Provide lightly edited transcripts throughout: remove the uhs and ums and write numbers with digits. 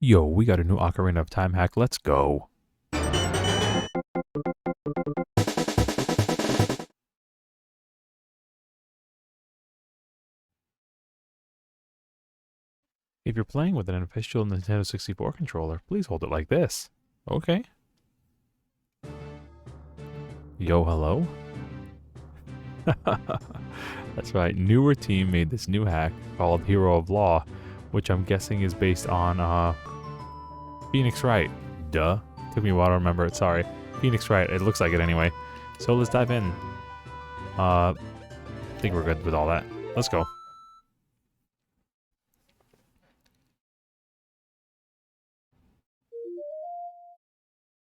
Yo, we got a new Ocarina of Time hack. Let's go. If you're playing with an official Nintendo 64 controller, please hold it like this. Okay. Yo, hello? That's right, newer team made this new hack called Hero of Law, which I'm guessing is based on, Phoenix Wright. Duh. Took me a while to remember it, sorry. Phoenix Wright, it looks like it anyway. So let's dive in. I think we're good with all that. Let's go.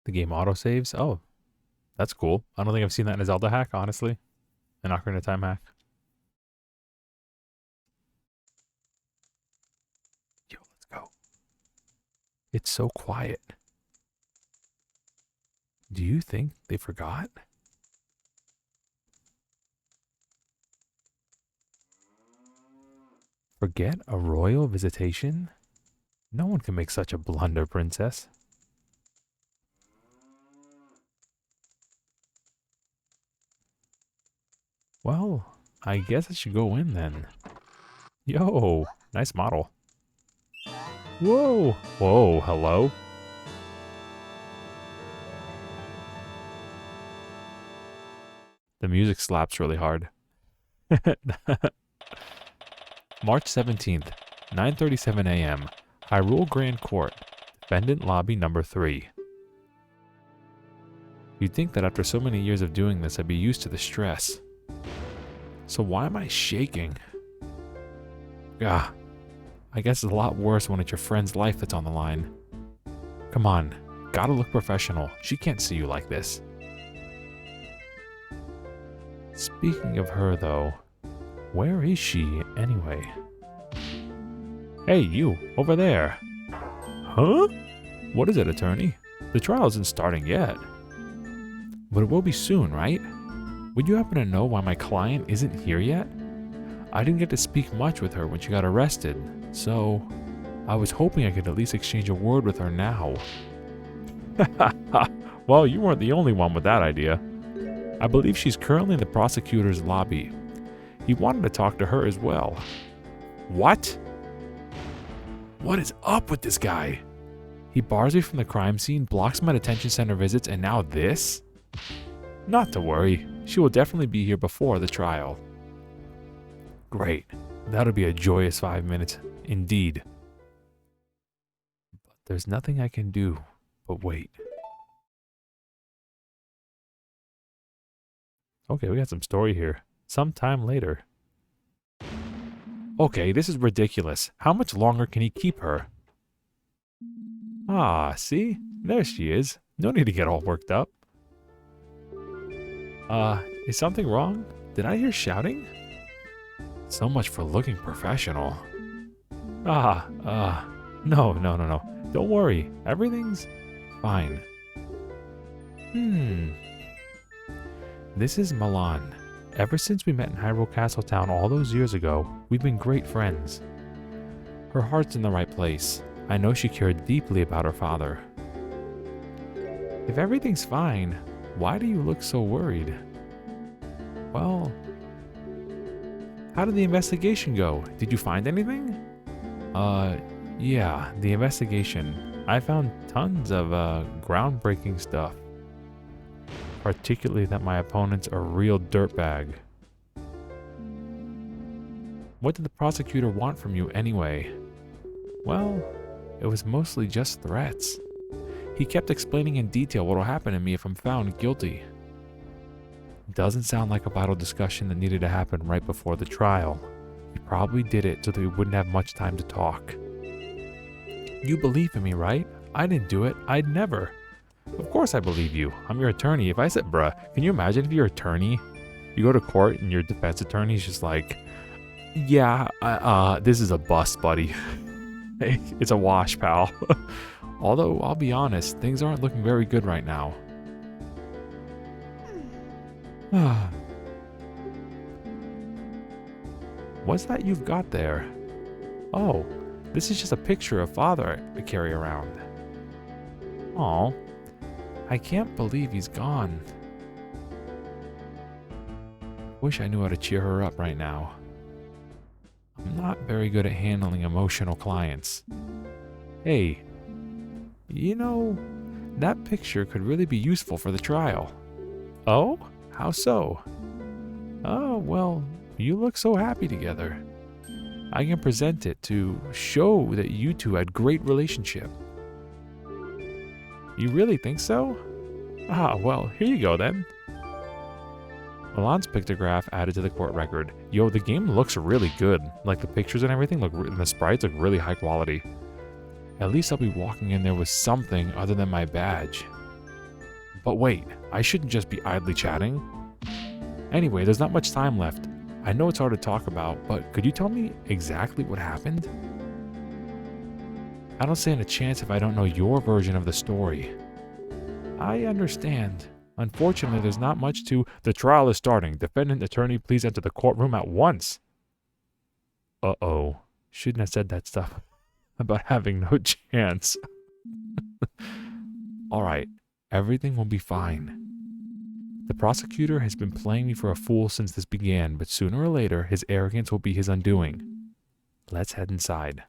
The game autosaves? Oh, that's cool. I don't think I've seen that in a Zelda hack, honestly. An Ocarina of Time hack. Yo, let's go. It's so quiet. Do you think they forgot? Forget a royal visitation? No one can make such a blunder, princess. Well, I guess I should go in then. Yo, nice model. Whoa, whoa, hello? The music slaps really hard. March 17th, 9:37 a.m. Hyrule Grand Court, Defendant Lobby number 3. You'd think that after so many years of doing this, I'd be used to the stress. So why am I shaking? Ah, I guess it's a lot worse when it's your friend's life that's on the line. Come on, gotta look professional. She can't see you like this. Speaking of her, though, where is she anyway? Hey, you, over there. Huh? What is it, attorney? The trial isn't starting yet. But it will be soon, right? Would you happen to know why my client isn't here yet? I didn't get to speak much with her when she got arrested, so I was hoping I could at least exchange a word with her now. Well, you weren't the only one with that idea. I believe she's currently in the prosecutor's lobby. He wanted to talk to her as well. What? What is up with this guy? He bars me from the crime scene, blocks my detention center visits, and now this? Not to worry, she will definitely be here before the trial. Great, that'll be a joyous 5 minutes, indeed. But there's nothing I can do but wait. Okay, we got some story here. Sometime later. Okay, this is ridiculous. How much longer can he keep her? Ah, see? There she is. No need to get all worked up. Is something wrong? Did I hear shouting? So much for looking professional. No. Don't worry. Everything's fine. This is Malon. Ever since we met in Hyrule Castle Town all those years ago, we've been great friends. Her heart's in the right place. I know she cared deeply about her father. If everything's fine, why do you look so worried? Well, how did the investigation go? Did you find anything? Yeah, the investigation. I found tons of, groundbreaking stuff. Particularly that my opponent's a real dirtbag. What did the prosecutor want from you anyway? Well, it was mostly just threats. He kept explaining in detail what will happen to me if I'm found guilty. Doesn't sound like a vital discussion that needed to happen right before the trial. He probably did it so that we wouldn't have much time to talk. You believe in me, right? I didn't do it. I'd never. Of course I believe you. I'm your attorney. If I said, bruh, can you imagine if your attorney, you go to court and your defense attorney's just like, yeah, this is a bust, buddy. It's a wash, pal. Although, I'll be honest, things aren't looking very good right now. What's that you've got there? Oh, This is just a picture of father I carry around. Aw, I can't believe he's gone. Wish I knew how to cheer her up right now. I'm not very good at handling emotional clients. Hey, you know, that picture could really be useful for the trial. Oh? How so? Oh, well, you look so happy together. I can present it to show that you two had great relationship. You really think so? Ah, well, here you go then. Malon's pictograph added to the court record. Yo, the game looks really good. Like the pictures and everything and the sprites look really high quality. At least I'll be walking in there with something other than my badge. But wait, I shouldn't just be idly chatting. Anyway, there's not much time left. I know it's hard to talk about, but could you tell me exactly what happened? I don't stand a chance if I don't know your version of the story. I understand. Unfortunately, there's not much to... The trial is starting. Defendant attorney, please enter the courtroom at once. Uh-oh. Shouldn't have said that stuff about having no chance. Alright, everything will be fine. The prosecutor has been playing me for a fool since this began, but sooner or later, his arrogance will be his undoing. Let's head inside.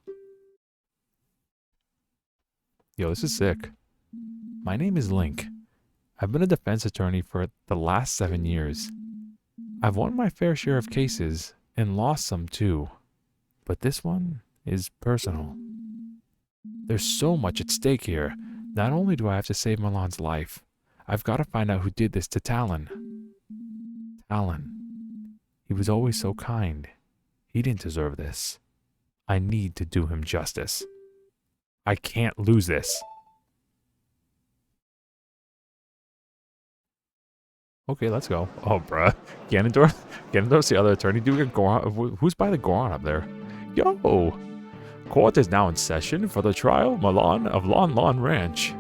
Yo, this is sick. My name is Link. I've been a defense attorney for the last 7 years. I've won my fair share of cases, and lost some too. But this one is personal. There's so much at stake here. Not only do I have to save Malon's life, I've got to find out who did this to Talon. Talon. He was always so kind. He didn't deserve this. I need to do him justice. I can't lose this. Okay, let's go. Oh, bruh. Ganondorf's the other attorney. Dude, who's by the Goron up there? Yo! Court is now in session for the trial, Malon of Lon Lon Ranch.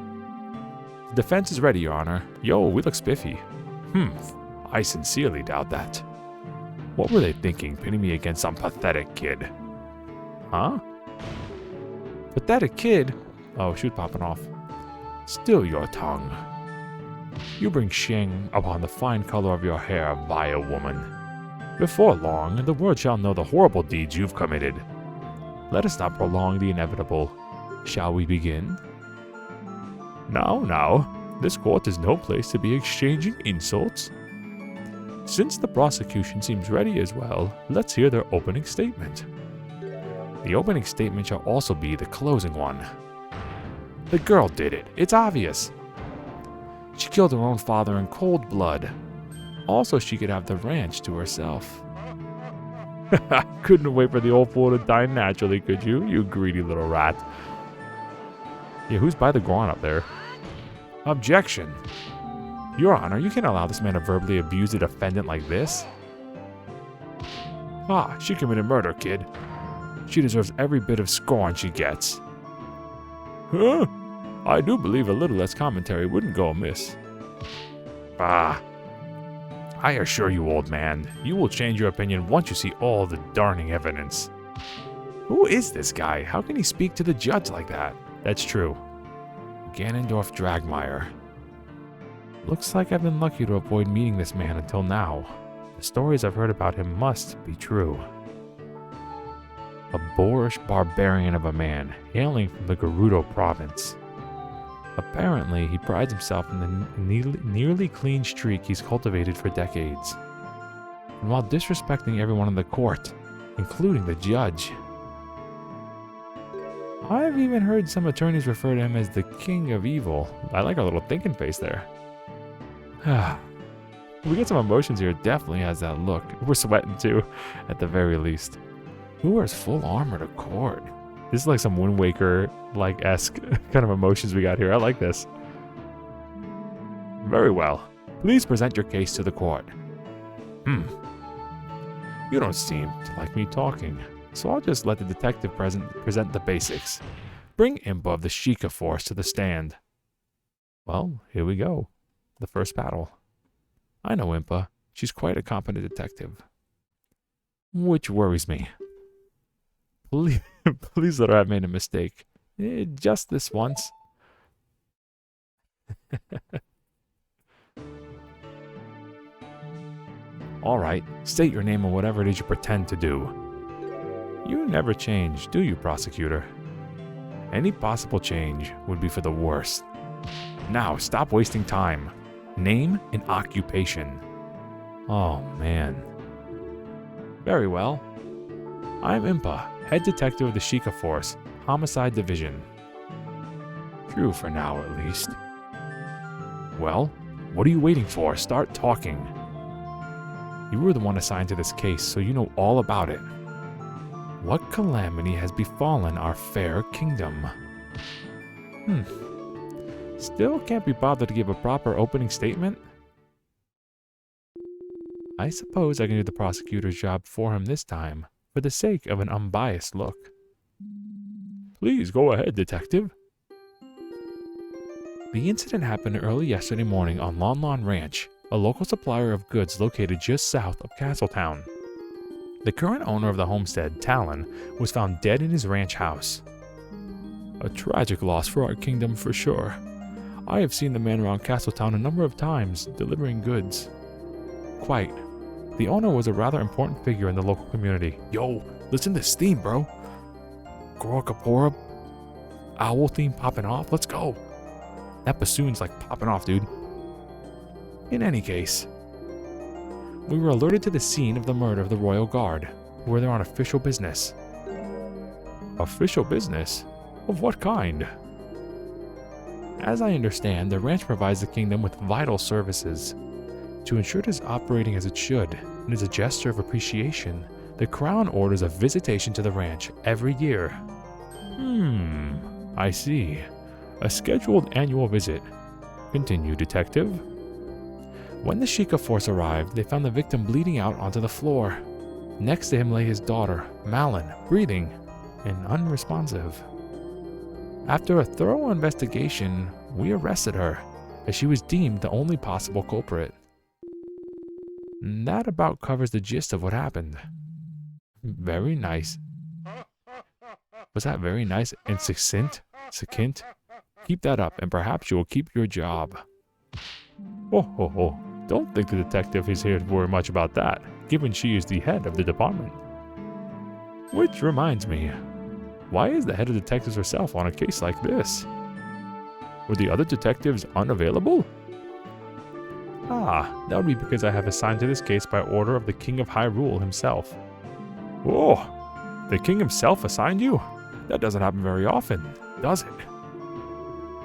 The defense is ready, Your Honor. Yo, we look spiffy. I sincerely doubt that. What were they thinking, pitting me against some pathetic kid? Huh? Pathetic kid? Oh, she was popping off. Still your tongue. You bring shame upon the fine color of your hair, vile woman. Before long, the world shall know the horrible deeds you've committed. Let us not prolong the inevitable. Shall we begin? Now, this court is no place to be exchanging insults. Since the prosecution seems ready as well, let's hear their opening statement. The opening statement shall also be the closing one. The girl did it. It's obvious. She killed her own father in cold blood. Also, she could have the ranch to herself. Couldn't wait for the old fool to die naturally, could you? You greedy little rat. Yeah, who's by the Goron up there? Objection. Your Honor, you can't allow this man to verbally abuse a defendant like this. Ah, she committed murder, kid. She deserves every bit of scorn she gets. Huh? I do believe a little less commentary wouldn't go amiss. Ah. I assure you, old man, you will change your opinion once you see all the darning evidence. Who is this guy? How can he speak to the judge like that? That's true. Ganondorf Dragmire. Looks like I've been lucky to avoid meeting this man until now. The stories I've heard about him must be true. A boorish barbarian of a man, hailing from the Gerudo province. Apparently, he prides himself in the nearly clean streak he's cultivated for decades. And while disrespecting everyone in the court, including the judge. I've even heard some attorneys refer to him as the King of Evil. I like our little thinking face there. We get some emotions here. It definitely has that look. We're sweating too, at the very least. Who wears full armor to court? This is like some Wind Waker-like-esque kind of emotions we got here. I like this. Very well. Please present your case to the court. You don't seem to like me talking, so I'll just let the detective present the basics. Bring Impa of the Sheikah Force to the stand. Well, here we go. The first battle. I know Impa. She's quite a competent detective. Which worries me. Please let her have made a mistake. Just this once. Alright, state your name and whatever it is you pretend to do. You never change, do you, prosecutor? Any possible change would be for the worst. Now, stop wasting time. Name and occupation. Oh, man. Very well. I'm Impa, head detective of the Sheikah Force, Homicide Division. True for now, at least. Well, what are you waiting for? Start talking. You were the one assigned to this case, so you know all about it. What calamity has befallen our fair kingdom? Still can't be bothered to give a proper opening statement? I suppose I can do the prosecutor's job for him this time, for the sake of an unbiased look. Please go ahead, detective. The incident happened early yesterday morning on Lon Lon Ranch, a local supplier of goods located just south of Castletown. The current owner of the homestead, Talon, was found dead in his ranch house. A tragic loss for our kingdom for sure. I have seen the man around Castletown a number of times, delivering goods. Quite. The owner was a rather important figure in the local community. Yo, listen to this theme, bro. Gorokapora, owl theme popping off, let's go. That bassoon's like popping off, dude. In any case, we were alerted to the scene of the murder of the Royal Guard, who were there on official business. Official business? Of what kind? As I understand, the ranch provides the kingdom with vital services. To ensure it is operating as it should, and as a gesture of appreciation, the Crown orders a visitation to the ranch every year. I see. A scheduled annual visit. Continue, detective. When the Sheikah Force arrived, they found the victim bleeding out onto the floor. Next to him lay his daughter, Malon, breathing and unresponsive. After a thorough investigation, we arrested her, as she was deemed the only possible culprit. That about covers the gist of what happened. Very nice. Was that very nice and succinct? Succinct? Keep that up, and perhaps you will keep your job. Oh. Don't think the detective is here to worry much about that, given she is the head of the department. Which reminds me, why is the head of detectives herself on a case like this? Were the other detectives unavailable? That would be because I have assigned to this case by order of the King of Hyrule himself. Oh, the king himself assigned you? That doesn't happen very often, does it?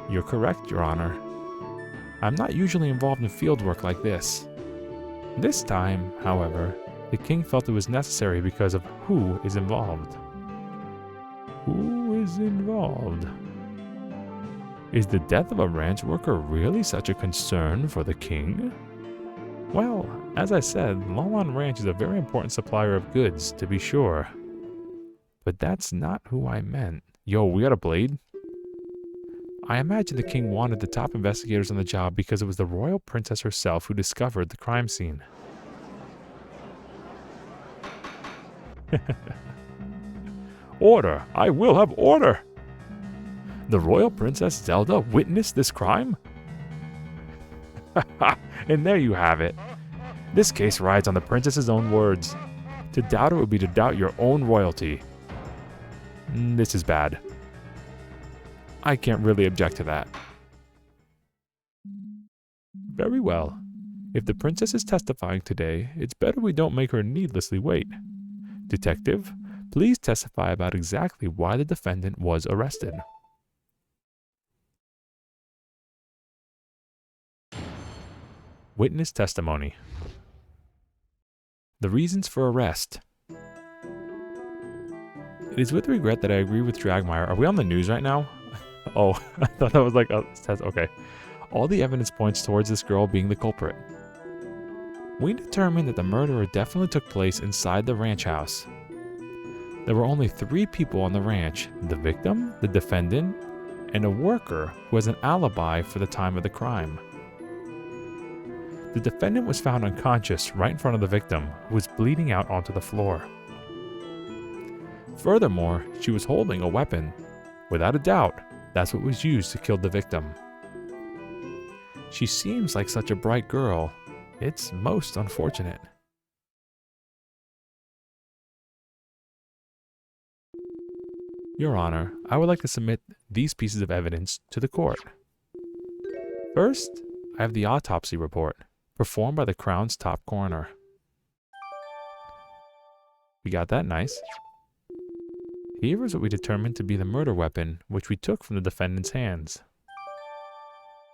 You're correct, Your Honor. I'm not usually involved in field work like this. This time, however, the king felt it was necessary because of who is involved. Who is involved? Is the death of a ranch worker really such a concern for the king? Well, as I said, Lon Lon Ranch is a very important supplier of goods, to be sure. But that's not who I meant. Yo, we got a blade? I imagine the king wanted the top investigators on the job because it was the royal princess herself who discovered the crime scene. Order! I will have order! The royal princess Zelda witnessed this crime? And there you have it. This case rides on the princess's own words. To doubt it would be to doubt your own royalty. This is bad. I can't really object to that. Very well. If the princess is testifying today, it's better we don't make her needlessly wait. Detective, please testify about exactly why the defendant was arrested. Witness testimony. The reasons for arrest. It is with regret that I agree with Dragmire. Are we on the news right now? Oh, I thought that was like a test. Okay. All the evidence points towards this girl being the culprit. We determined that the murderer definitely took place inside the ranch house. There were only 3 people on the ranch: the victim, the defendant, and a worker who has an alibi for the time of the crime. The defendant was found unconscious right in front of the victim, who was bleeding out onto the floor. Furthermore, she was holding a weapon. Without a doubt, that's what was used to kill the victim. She seems like such a bright girl. It's most unfortunate. Your Honor, I would like to submit these pieces of evidence to the court. First, I have the autopsy report, performed by the Crown's top coroner. We got that nice. Here is what we determined to be the murder weapon, which we took from the defendant's hands.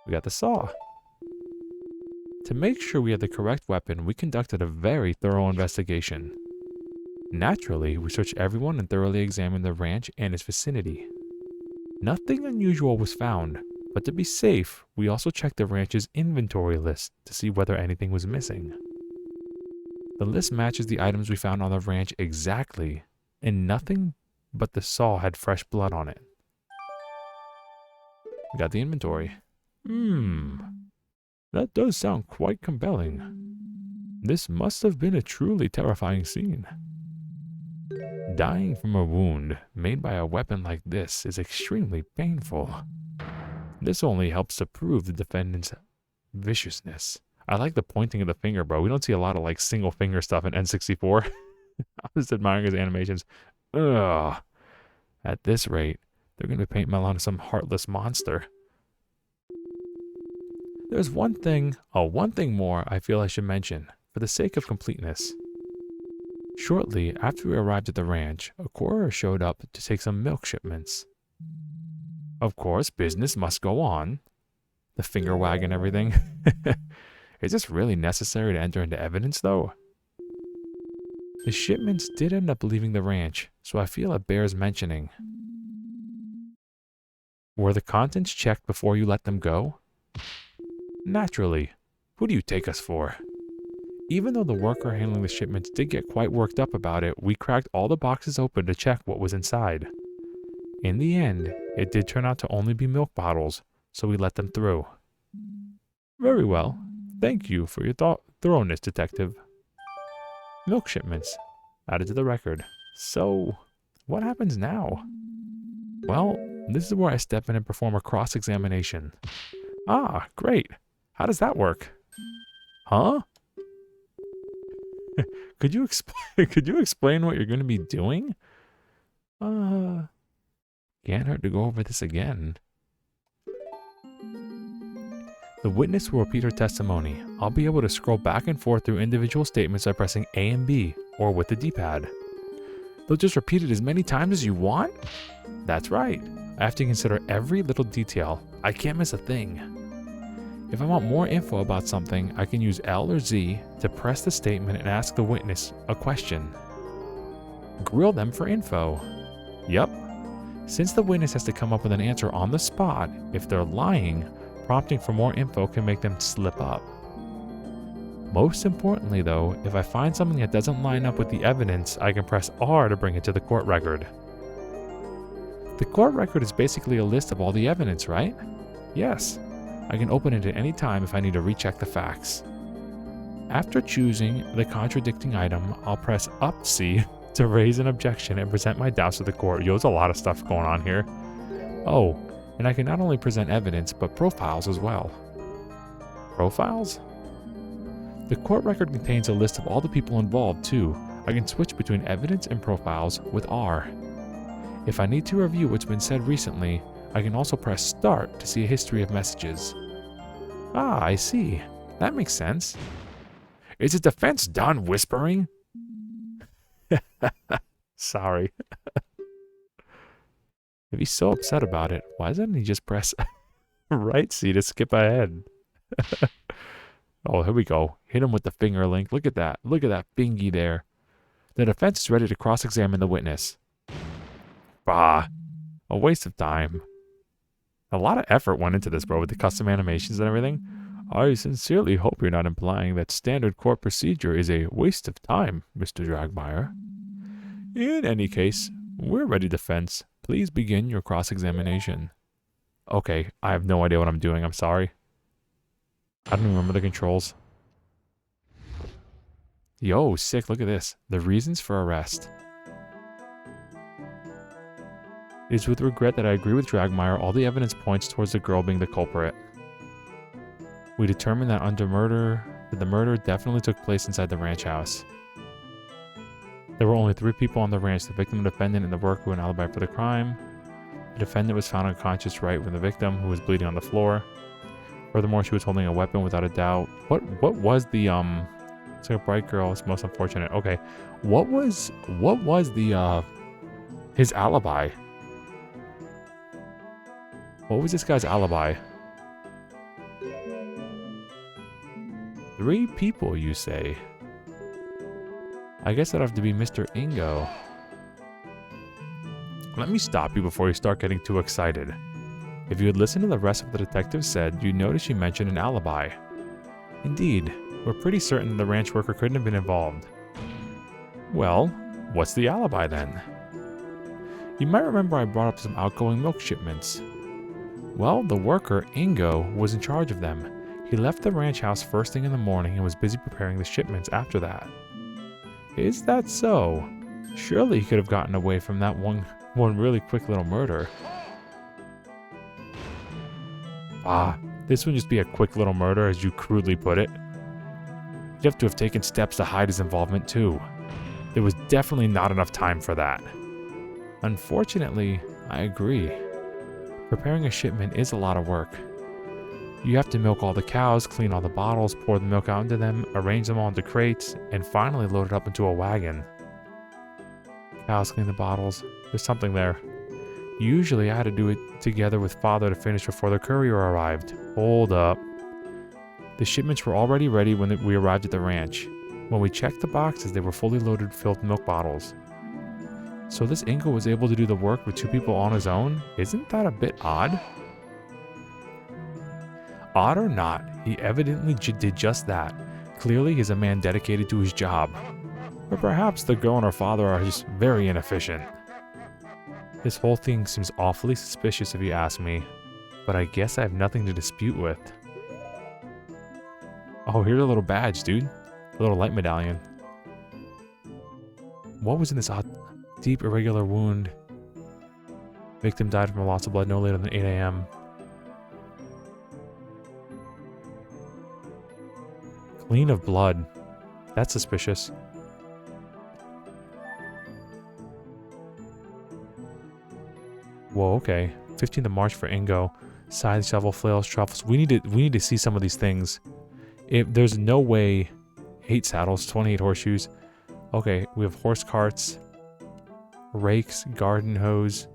We got the saw. To make sure we had the correct weapon, we conducted a very thorough investigation. Naturally, we searched everyone and thoroughly examined the ranch and its vicinity. Nothing unusual was found, but to be safe, we also checked the ranch's inventory list to see whether anything was missing. The list matches the items we found on the ranch exactly, and nothing but the saw had fresh blood on it. We got the inventory. That does sound quite compelling. This must have been a truly terrifying scene. Dying from a wound made by a weapon like this is extremely painful. This only helps to prove the defendant's viciousness. I like the pointing of the finger, bro. We don't see a lot of like single finger stuff in N64. I'm just admiring his animations. Ugh. At this rate, they're going to paint Malon as some heartless monster. There's one thing more I feel I should mention, for the sake of completeness. Shortly after we arrived at the ranch, a courier showed up to take some milk shipments. Of course, business must go on. The finger wag and everything. Is this really necessary to enter into evidence, though? The shipments did end up leaving the ranch, so I feel it bears mentioning. Were the contents checked before you let them go? Naturally. Who do you take us for? Even though the worker handling the shipments did get quite worked up about it, we cracked all the boxes open to check what was inside. In the end, it did turn out to only be milk bottles, so we let them through. Very well. Thank you for your thoroughness, Detective. Milk shipments. Added to the record. So, what happens now? Well, this is where I step in and perform a cross-examination. Ah, great. How does that work? Huh? Could you explain what you're going to be doing? Can't hurt to go over this again. The witness will repeat her testimony. I'll be able to scroll back and forth through individual statements by pressing A and B, or with the D-pad. They'll just repeat it as many times as you want? That's right. I have to consider every little detail. I can't miss a thing. If I want more info about something, I can use L or Z to press the statement and ask the witness a question. Grill them for info. Yup. Since the witness has to come up with an answer on the spot, if they're lying, prompting for more info can make them slip up. Most importantly though, if I find something that doesn't line up with the evidence, I can press R to bring it to the court record. The court record is basically a list of all the evidence, right? Yes. I can open it at any time if I need to recheck the facts. After choosing the contradicting item, I'll press up C to raise an objection and present my doubts to the court. Yo, there's a lot of stuff going on here. Oh, and I can not only present evidence, but profiles as well. Profiles? The court record contains a list of all the people involved too. I can switch between evidence and profiles with R. If I need to review what's been said recently, I can also press Start to see a history of messages. Ah, I see. That makes sense. Is the defense done whispering? Sorry. If he's so upset about it, why doesn't he just press right C to skip ahead? Oh, here we go. Hit him with the finger link. Look at that. Look at that bingy there. The defense is ready to cross-examine the witness. Bah. A waste of time. A lot of effort went into this, bro, with the custom animations and everything. I sincerely hope you're not implying that standard court procedure is a waste of time, Mr. Dragmeyer. In any case, we're ready, defense. Please begin your cross-examination. Okay, I have no idea what I'm doing. I'm sorry. I don't even remember the controls. Yo, sick. Look at this. The reasons for arrest. It is with regret that I agree with Dragmire. All the evidence points towards the girl being the culprit. We determined that the murder definitely took place inside the ranch house. There were only 3 people on the ranch, the victim, the defendant, and the worker who had an alibi for the crime. The defendant was found unconscious right with the victim, who was bleeding on the floor. Furthermore, she was holding a weapon without a doubt. What was the it's like a bright girl, it's most unfortunate. Okay. What was the his alibi? What was this guy's alibi? 3 people, you say? I guess that'd have to be Mr. Ingo. Let me stop you before you start getting too excited. If you had listened to the rest of the detective said, you'd notice she mentioned an alibi. Indeed, we're pretty certain the ranch worker couldn't have been involved. Well, what's the alibi then? You might remember I brought up some outgoing milk shipments. Well, the worker, Ingo, was in charge of them. He left the ranch house first thing in the morning and was busy preparing the shipments after that. Is that so? Surely he could have gotten away from that one really quick little murder. This would just be a quick little murder, as you crudely put it. You'd have to have taken steps to hide his involvement too. There was definitely not enough time for that. Unfortunately, I agree. Preparing a shipment is a lot of work. You have to milk all the cows, clean all the bottles, pour the milk out into them, arrange them all into crates, and finally load it up into a wagon. Cows clean the bottles. There's something there. Usually I had to do it together with Father to finish before the courier arrived. Hold up. The shipments were already ready when we arrived at the ranch. When we checked the boxes, they were fully loaded filled milk bottles. So this Ingo was able to do the work with 2 people on his own? Isn't that a bit odd? Odd or not, he evidently did just that. Clearly he's a man dedicated to his job. Or perhaps the girl and her father are just very inefficient. This whole thing seems awfully suspicious if you ask me, but I guess I have nothing to dispute with. Oh, here's a little badge, dude. A little light medallion. What was in this deep irregular wound? Victim died from a loss of blood no later than 8 a.m. Clean of blood. That's suspicious. Whoa, okay. 15th of March for Ingo. Scythe, shovel, flails, truffles. We need to see some of these things. If there's no way. 8 saddles, 28 horseshoes. Okay, we have horse carts, rakes, garden hose,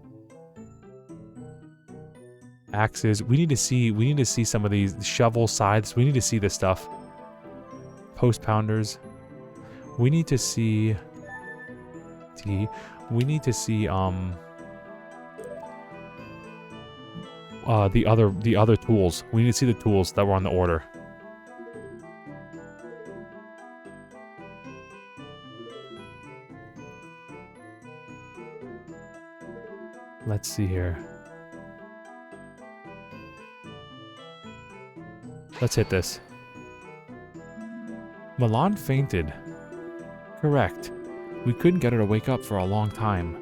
axes. We need to see some of these shovel scythes. We need to see this stuff. Post pounders. We need to see the other tools. We need to see the tools that were on the order. Let's see here. Let's hit this. Malon fainted. Correct. We couldn't get her to wake up for a long time.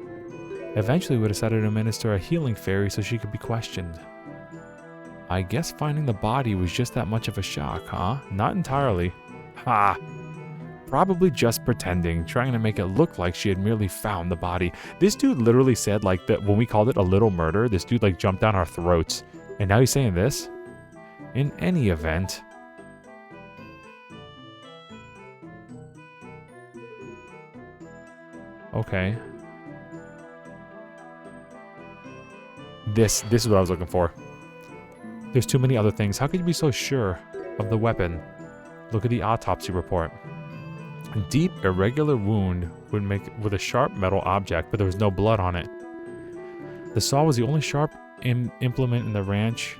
Eventually we decided to administer a healing fairy so she could be questioned. I guess finding the body was just that much of a shock, huh? Not entirely. Ha! Probably just pretending, trying to make it look like she had merely found the body. This dude literally said, like, that when we called it a little murder, this dude, like, jumped down our throats. And now he's saying this? In any event... Okay. This is what I was looking for. There's too many other things. How could you be so sure of the weapon? Look at the autopsy report. A deep, irregular wound would make with a sharp metal object, but there was no blood on it. The saw was the only sharp implement in the ranch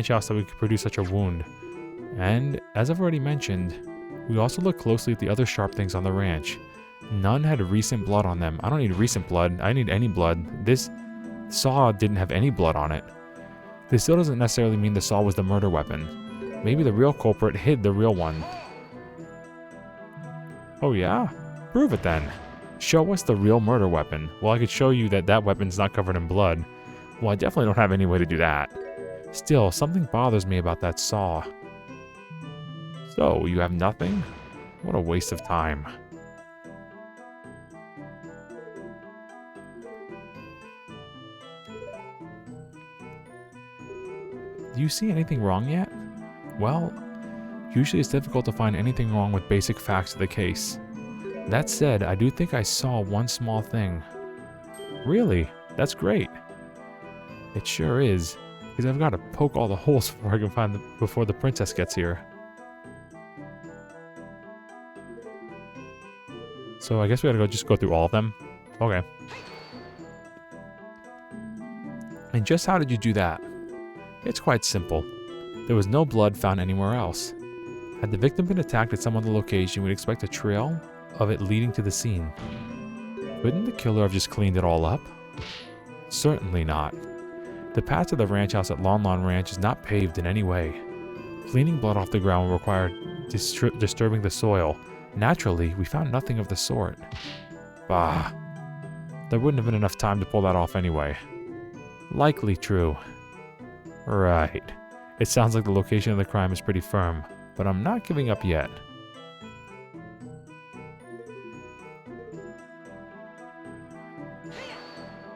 house that would produce such a wound. And, as I've already mentioned, we also looked closely at the other sharp things on the ranch. None had recent blood on them. I don't need recent blood. I need any blood. This saw didn't have any blood on it. This still doesn't necessarily mean the saw was the murder weapon. Maybe the real culprit hid the real one. Oh yeah? Prove it then. Show us the real murder weapon. Well, I could show you that that weapon's not covered in blood. Well, I definitely don't have any way to do that. Still, something bothers me about that saw. So, you have nothing? What a waste of time. Do you see anything wrong yet? Well, usually it's difficult to find anything wrong with basic facts of the case. That said, I do think I saw one small thing. Really? That's great. It sure is, because I've got to poke all the holes before I can find before the princess gets here. So I guess we gotta just go through all of them. Okay. And just how did you do that? It's quite simple. There was no blood found anywhere else. Had the victim been attacked at some other location, we'd expect a trail of it leading to the scene. Couldn't the killer have just cleaned it all up? Certainly not. The path to the ranch house at Lon Lon Ranch is not paved in any way. Cleaning blood off the ground will require disturbing the soil. Naturally, we found nothing of the sort. Bah. There wouldn't have been enough time to pull that off anyway. Likely true. Right. It sounds like the location of the crime is pretty firm, but I'm not giving up yet.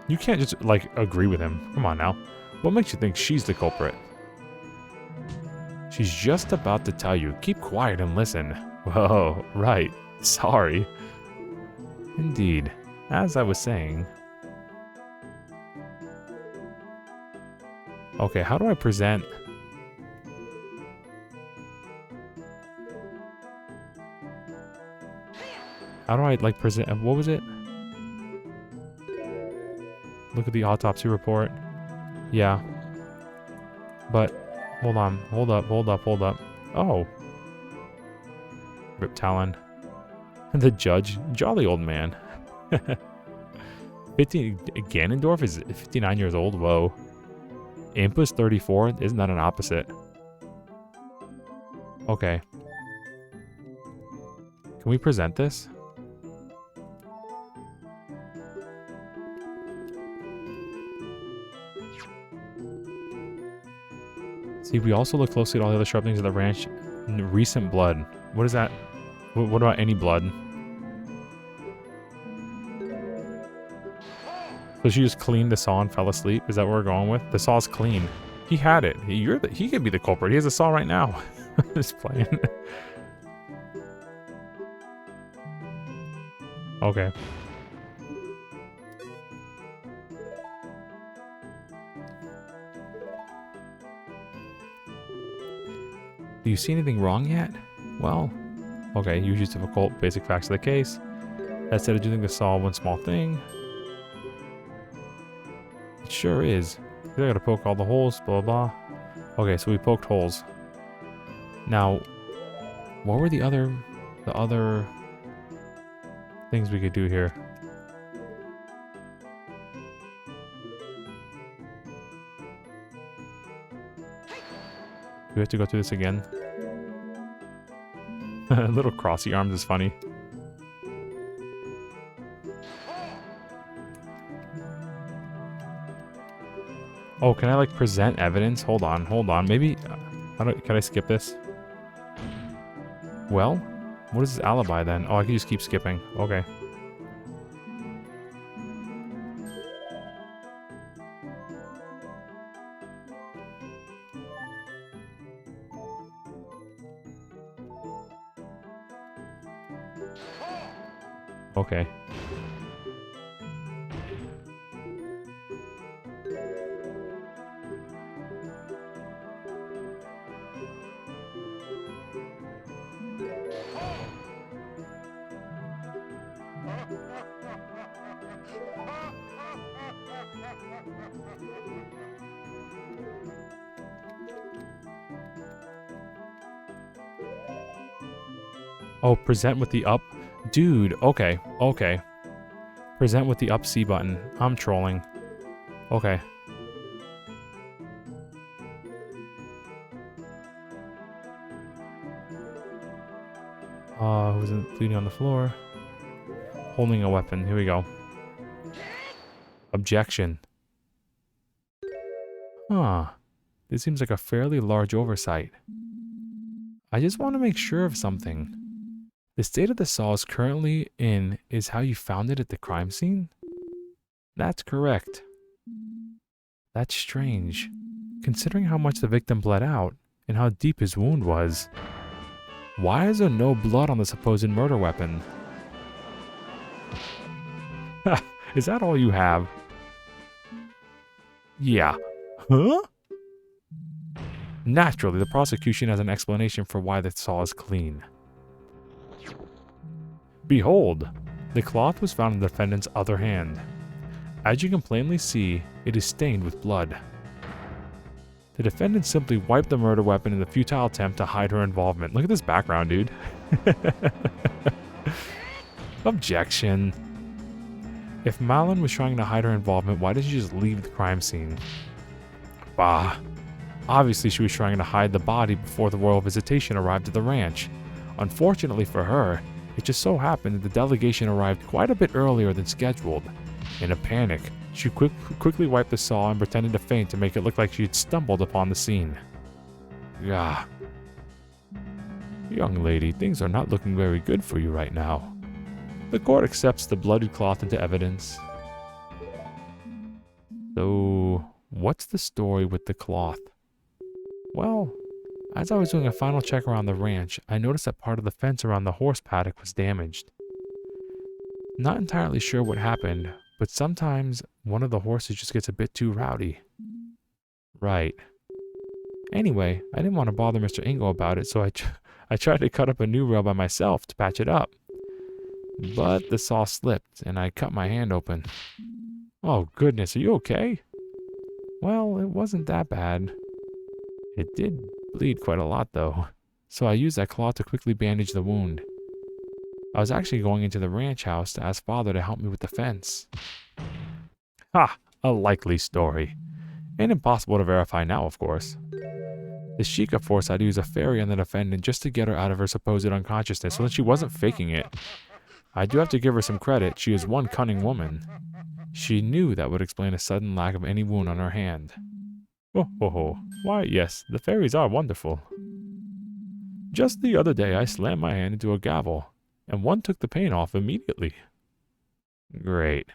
You can't just, like, agree with him. Come on now. What makes you think she's the culprit? She's just about to tell you. Keep quiet and listen. Whoa, right. Sorry. Indeed. As I was saying. Okay, how do I present? How do I, like, present? What was it? Look at the autopsy report. Yeah. But, hold on. Hold up. Oh. Rip Talon. The judge. Jolly old man. 15. Ganondorf is 59 years old. Whoa. Impa's 34. Isn't that an opposite? Okay. Can we present this? See, we also look closely at all the other shrubberies of the ranch. Recent blood. What is that? What about any blood? So she just cleaned the saw and fell asleep? Is that what we're going with? The saw's clean. He had it. He could be the culprit. He has a saw right now. Just playing. Okay. Do you see anything wrong yet? Well, okay, usually it's difficult, basic facts of the case. That said, I do think I saw one small thing. It sure is. I gotta poke all the holes, blah, blah. Okay, so we poked holes. Now, what were the other things we could do here? Do we have to go through this again? Little crossy arms is funny. Oh, can I like present evidence? Hold on. Maybe, can I skip this? Well, what is his alibi then? Oh, I can just keep skipping. Okay. Okay. Oh, present with the up. Dude, okay. Present with the up C button. I'm trolling. Okay. Who's bleeding on the floor? holding a weapon. Here we go. Objection. Huh. This seems like a fairly large oversight. I just want to make sure of something. The state of the saw is currently in is how you found it at the crime scene? That's correct. That's strange, considering how much the victim bled out and how deep his wound was. Why is there no blood on the supposed murder weapon? Is that all you have? Yeah. Huh? Naturally, the prosecution has an explanation for why the saw is clean. Behold, the cloth was found in the defendant's other hand. As you can plainly see, it is stained with blood. The defendant simply wiped the murder weapon in the futile attempt to hide her involvement. Look at this background, dude. Objection. If Malon was trying to hide her involvement, why did she just leave the crime scene? Bah. Obviously, she was trying to hide the body before the royal visitation arrived at the ranch. Unfortunately for her, it just so happened that the delegation arrived quite a bit earlier than scheduled. In a panic, she quickly wiped the saw and pretended to faint to make it look like she had stumbled upon the scene. Gah. Young lady, things are not looking very good for you right now. The court accepts the blooded cloth into evidence. So, what's the story with the cloth? Well, as I was doing a final check around the ranch, I noticed that part of the fence around the horse paddock was damaged. Not entirely sure what happened, but sometimes one of the horses just gets a bit too rowdy. Right. Anyway, I didn't want to bother Mr. Ingo about it, so I tried to cut up a new rail by myself to patch it up. But the saw slipped, and I cut my hand open. Oh goodness, are you okay? Well, it wasn't that bad. It did bleed quite a lot though, so I used that cloth to quickly bandage the wound. I was actually going into the ranch house to ask Father to help me with the fence. Ha! A likely story. And impossible to verify now, of course. The Sheikah forced I to use a fairy on the defendant just to get her out of her supposed unconsciousness so that she wasn't faking it. I do have to give her some credit, she is one cunning woman. She knew that would explain a sudden lack of any wound on her hand. Oh ho ho. Why yes, the fairies are wonderful. Just the other day I slammed my hand into a gavel, and one took the pain off immediately. Great.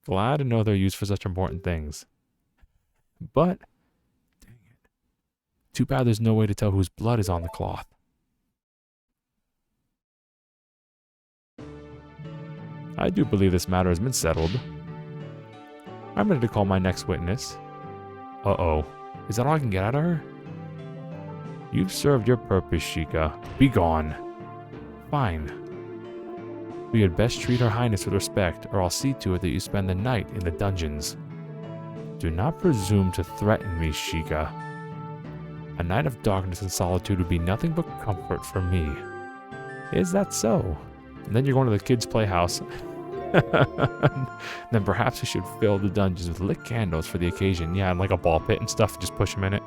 Glad to know they're used for such important things. But, dang it. Too bad there's no way to tell whose blood is on the cloth. I do believe this matter has been settled. I'm ready to call my next witness. Uh-oh. Is that all I can get out of her? You've served your purpose, Sheikah. Be gone. Fine. We had best treat Her Highness with respect, or I'll see to it that you spend the night in the dungeons. Do not presume to threaten me, Sheikah. A night of darkness and solitude would be nothing but comfort for me. Is that so? And then you're going to the kids' playhouse. Then perhaps we should fill the dungeons with lit candles for the occasion. Yeah, and like a ball pit and stuff, just push them in it.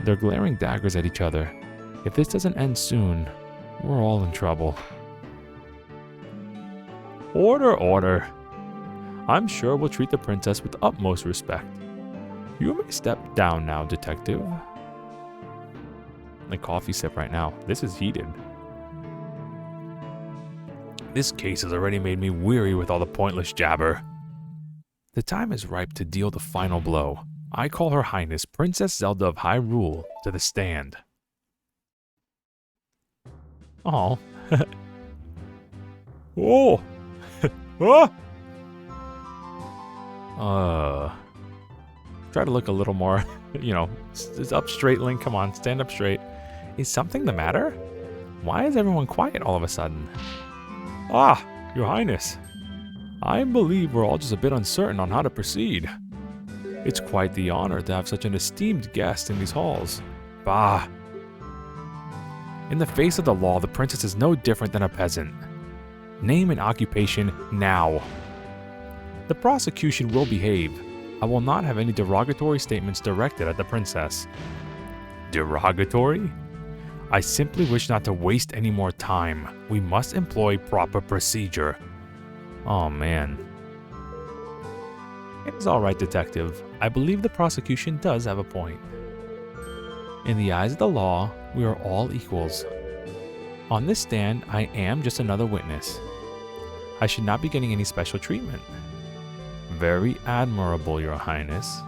They're glaring daggers at each other. If this doesn't end soon, we're all in trouble. Order, order. I'm sure we'll treat the princess with utmost respect. You may step down now, detective. Like coffee sip right now. This is heated. This case has already made me weary with all the pointless jabber. The time is ripe to deal the final blow. I call Her Highness Princess Zelda of Hyrule to the stand. Oh. Oh. Try to look a little more, up straight, Link. Come on, stand up straight. Is something the matter? Why is everyone quiet all of a sudden? Ah, Your Highness. I believe we're all just a bit uncertain on how to proceed. It's quite the honor to have such an esteemed guest in these halls. Bah. In the face of the law, the princess is no different than a peasant. Name and occupation now. The prosecution will behave. I will not have any derogatory statements directed at the princess. Derogatory? I simply wish not to waste any more time. We must employ proper procedure. Oh man. It's alright, detective. I believe the prosecution does have a point. In the eyes of the law, we are all equals. On this stand, I am just another witness. I should not be getting any special treatment. Very admirable, Your Highness.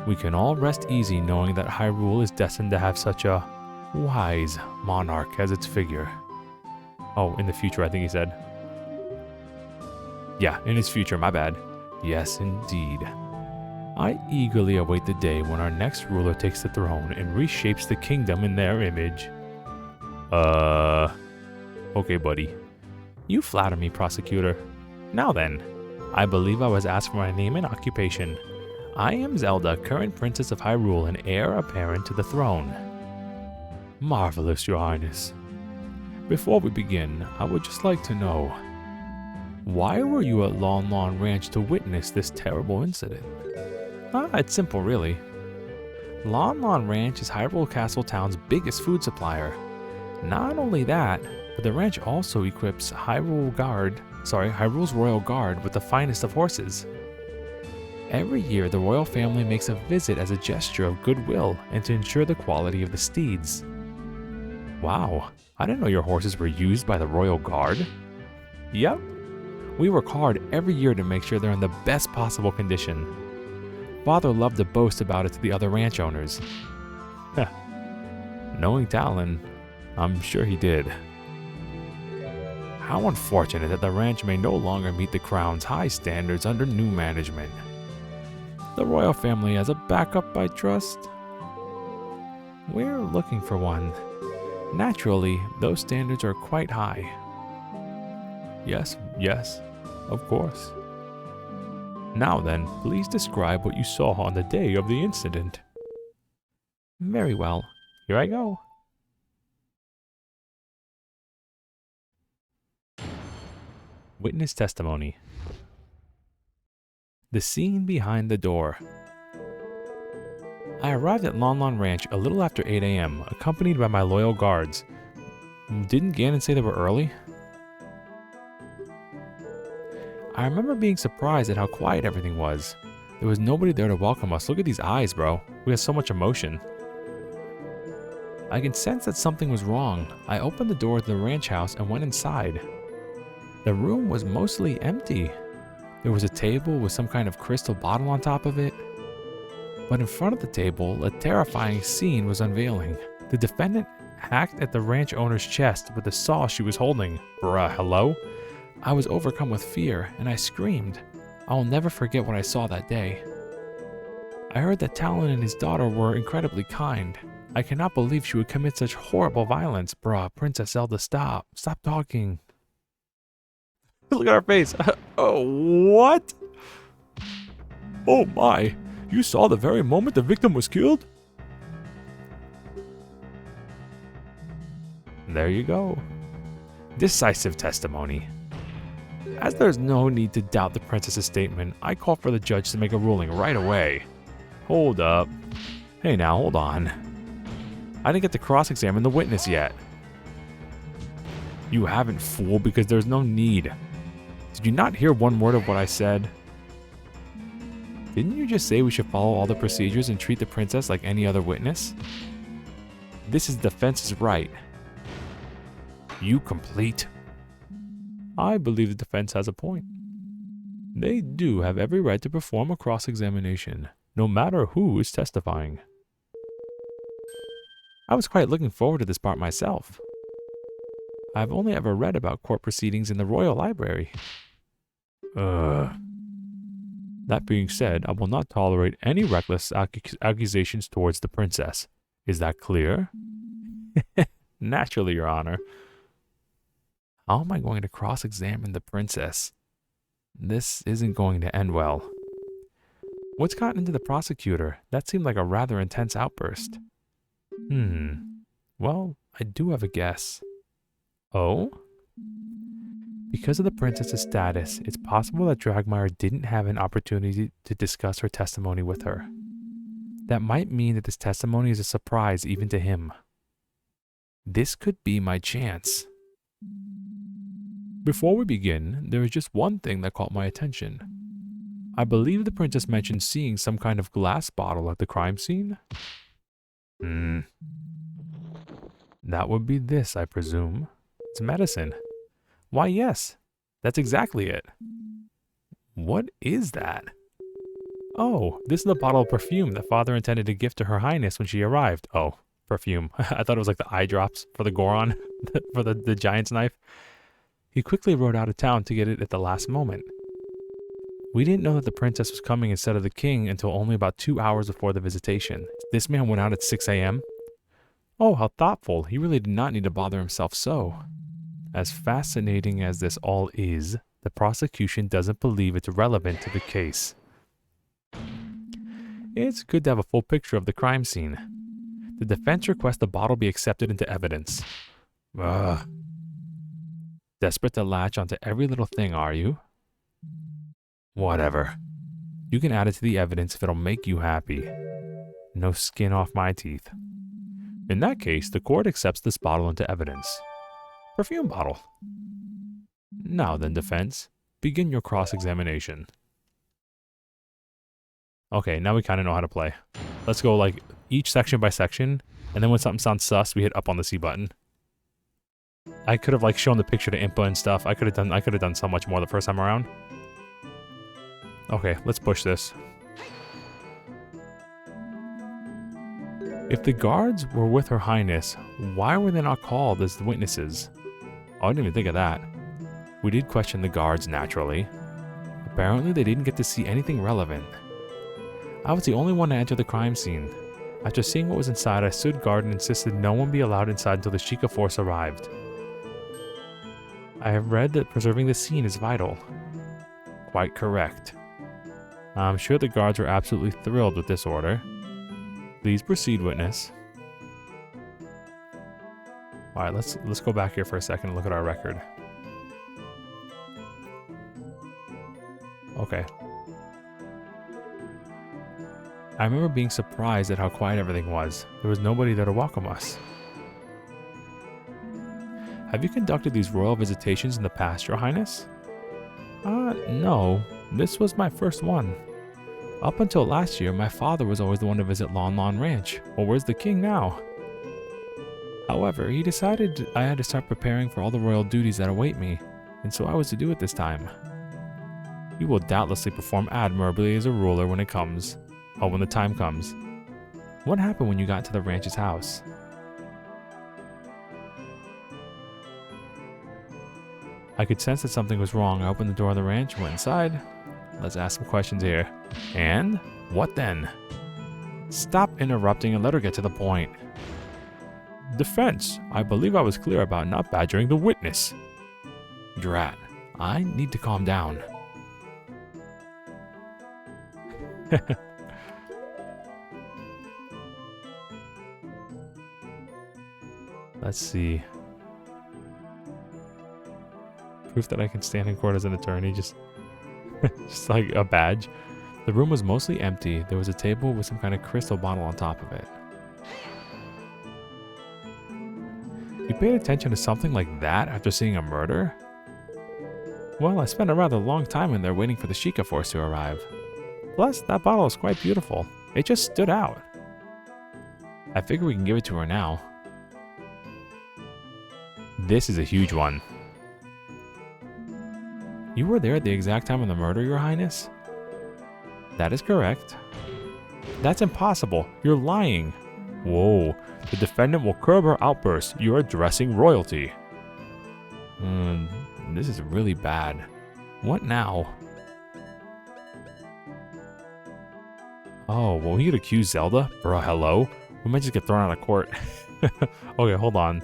We can all rest easy knowing that Hyrule is destined to have such a wise monarch as its figure. Oh, in the future, I think he said. Yeah, in his future, my bad. Yes, indeed. I eagerly await the day when our next ruler takes the throne and reshapes the kingdom in their image. Okay, buddy. You flatter me, prosecutor. Now then, I believe I was asked for my name and occupation. I am Zelda, current Princess of Hyrule and heir apparent to the throne. Marvelous, Your Highness. Before we begin, I would just like to know, why were you at Lon Lon Ranch to witness this terrible incident? It's simple, really. Lon Lon Ranch is Hyrule Castle Town's biggest food supplier. Not only that, but the ranch also equips Hyrule's Royal Guard with the finest of horses. Every year, the royal family makes a visit as a gesture of goodwill and to ensure the quality of the steeds. Wow, I didn't know your horses were used by the Royal Guard. Yep. We work hard every year to make sure they're in the best possible condition. Father loved to boast about it to the other ranch owners. Knowing Talon, I'm sure he did. How unfortunate that the ranch may no longer meet the Crown's high standards under new management. The royal family has a backup, I trust. We're looking for one. Naturally, those standards are quite high. Yes, of course. Now then, please describe what you saw on the day of the incident. Very well. Here I go. Witness testimony. The scene behind the door. I arrived at Lon Lon Ranch a little after 8 a.m., accompanied by my loyal guards. Didn't Ganon say they were early? I remember being surprised at how quiet everything was. There was nobody there to welcome us. Look at these eyes, bro. We have so much emotion. I can sense that something was wrong. I opened the door to the ranch house and went inside. The room was mostly empty. There was a table with some kind of crystal bottle on top of it. But in front of the table, a terrifying scene was unveiling. The defendant hacked at the ranch owner's chest with the saw she was holding. Bruh, hello? I was overcome with fear, and I screamed. I will never forget what I saw that day. I heard that Talon and his daughter were incredibly kind. I cannot believe she would commit such horrible violence. Bruh, Princess Zelda, stop. Stop talking. Look at our face. Oh, what? Oh my. You saw the very moment the victim was killed? There you go. Decisive testimony. As there's no need to doubt the princess's statement, I call for the judge to make a ruling right away. Hold up. Hey now, hold on. I didn't get to cross-examine the witness yet. You haven't, fool, because there's no need. Did you not hear one word of what I said? Didn't you just say we should follow all the procedures and treat the princess like any other witness? This is the defense's right. You complete. I believe the defense has a point. They do have every right to perform a cross-examination, no matter who is testifying. I was quite looking forward to this part myself. I've only ever read about court proceedings in the Royal Library. That being said, I will not tolerate any reckless accusations towards the princess. Is that clear? Naturally, Your Honor. How am I going to cross-examine the princess? This isn't going to end well. What's gotten into the prosecutor? That seemed like a rather intense outburst. Well, I do have a guess. Oh? Because of the princess's status, it's possible that Dragmire didn't have an opportunity to discuss her testimony with her. That might mean that this testimony is a surprise even to him. This could be my chance. Before we begin, there is just one thing that caught my attention. I believe the princess mentioned seeing some kind of glass bottle at the crime scene. That would be this, I presume. It's medicine. Why, yes. That's exactly it. What is that? Oh, this is the bottle of perfume that father intended to gift to her highness when she arrived. Oh, perfume. I thought it was like the eye drops for the Goron, for the giant's knife. He quickly rode out of town to get it at the last moment. We didn't know that the princess was coming instead of the king until only about 2 hours before the visitation. This man went out at 6 a.m.? Oh, how thoughtful. He really did not need to bother himself so. As fascinating as this all is, the prosecution doesn't believe it's relevant to the case. It's good to have a full picture of the crime scene. The defense requests the bottle be accepted into evidence. Ugh. Desperate to latch onto every little thing, are you? Whatever. You can add it to the evidence if it'll make you happy. No skin off my teeth. In that case, the court accepts this bottle into evidence. Perfume bottle. Now then, defense, begin your cross-examination. Okay, now we kind of know how to play. Let's go like each section by section, and then when something sounds sus, we hit up on the C button. I could have like shown the picture to Impa and stuff. I could have done so much more the first time around. Okay, let's push this. If the guards were with Her Highness, why were they not called as the witnesses? Oh, I didn't even think of that. We did question the guards, naturally. Apparently, they didn't get to see anything relevant. I was the only one to enter the crime scene. After seeing what was inside, I stood guard and insisted no one be allowed inside until the Sheikah force arrived. I have read that preserving the scene is vital. Quite correct. I'm sure the guards were absolutely thrilled with this order. Please proceed, witness. Alright, let's go back here for a second and look at our record. Okay. I remember being surprised at how quiet everything was. There was nobody there to welcome us. Have you conducted these royal visitations in the past, Your Highness? No. This was my first one. Up until last year, my father was always the one to visit Lon Lon Ranch. Well, where's the king now? However, he decided I had to start preparing for all the royal duties that await me, and so I was to do it this time. You will doubtlessly perform admirably as a ruler when the time comes. What happened when you got to the ranch's house? I could sense that something was wrong. I opened the door of the ranch, went inside. Let's ask some questions here. And? What then? Stop interrupting and let her get to the point. Defense. I believe I was clear about not badgering the witness. Drat. I need to calm down. Let's see. Proof that I can stand in court as an attorney, just like a badge. The room was mostly empty. There was a table with some kind of crystal bottle on top of it. You paid attention to something like that after seeing a murder? Well, I spent a rather long time in there waiting for the Sheikah force to arrive. Plus, that bottle is quite beautiful. It just stood out. I figure we can give it to her now. This is a huge one. You were there at the exact time of the murder, Your Highness? That is correct. That's impossible. You're lying. Whoa. The defendant will curb her outburst. You're addressing royalty. This is really bad. What now? Oh, well, we could accuse Zelda? Bruh, hello? We might just get thrown out of court. Okay, hold on.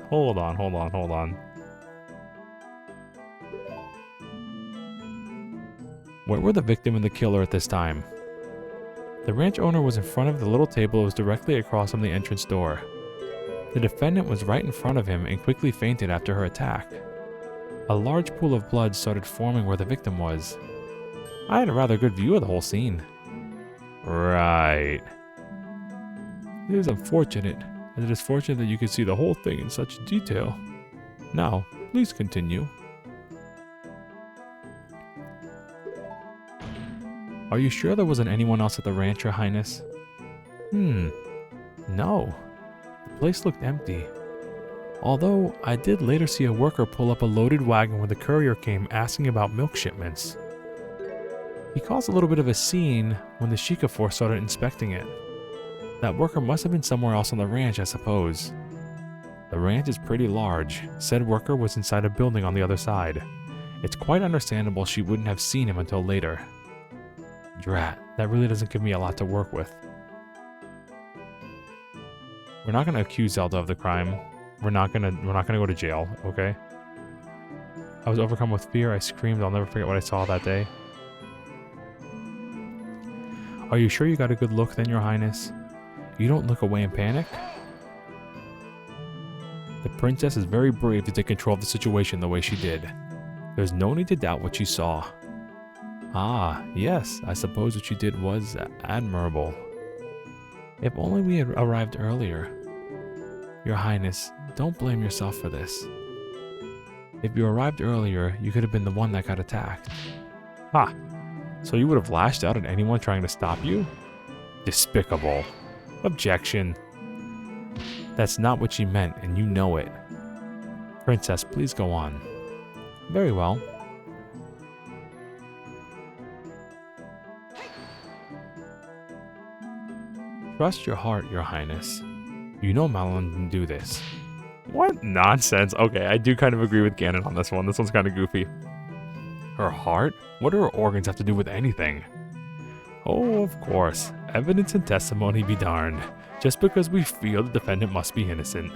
Where were the victim and the killer at this time? The ranch owner was in front of the little table that was directly across from the entrance door. The defendant was right in front of him and quickly fainted after her attack. A large pool of blood started forming where the victim was. I had a rather good view of the whole scene. Right. It is unfortunate, and it is fortunate that you could see the whole thing in such detail. Now, please continue. Are you sure there wasn't anyone else at the ranch, Your Highness? No. The place looked empty. Although, I did later see a worker pull up a loaded wagon when the courier came asking about milk shipments. He caused a little bit of a scene when the Sheikah force started inspecting it. That worker must have been somewhere else on the ranch, I suppose. The ranch is pretty large. Said worker was inside a building on the other side. It's quite understandable she wouldn't have seen him until later. Drat, that really doesn't give me a lot to work with. We're not gonna accuse Zelda of the crime. We're not gonna go to jail, okay? I was overcome with fear. I screamed. I'll never forget what I saw that day. Are you sure you got a good look then, Your Highness? You don't look away in panic? The princess is very brave to take control of the situation the way she did. There's no need to doubt what she saw. Ah, yes, I suppose what you did was admirable. If only we had arrived earlier. Your Highness, don't blame yourself for this. If you arrived earlier, you could have been the one that got attacked. Ha! So you would have lashed out at anyone trying to stop you? Despicable. Objection. That's not what she meant, and you know it. Princess, please go on. Very well. Trust your heart, Your Highness. You know Malon didn't do this. What nonsense. Okay, I do kind of agree with Ganon on this one. This one's kind of goofy. Her heart? What do her organs have to do with anything? Oh, of course. Evidence and testimony be darned. Just because we feel the defendant must be innocent.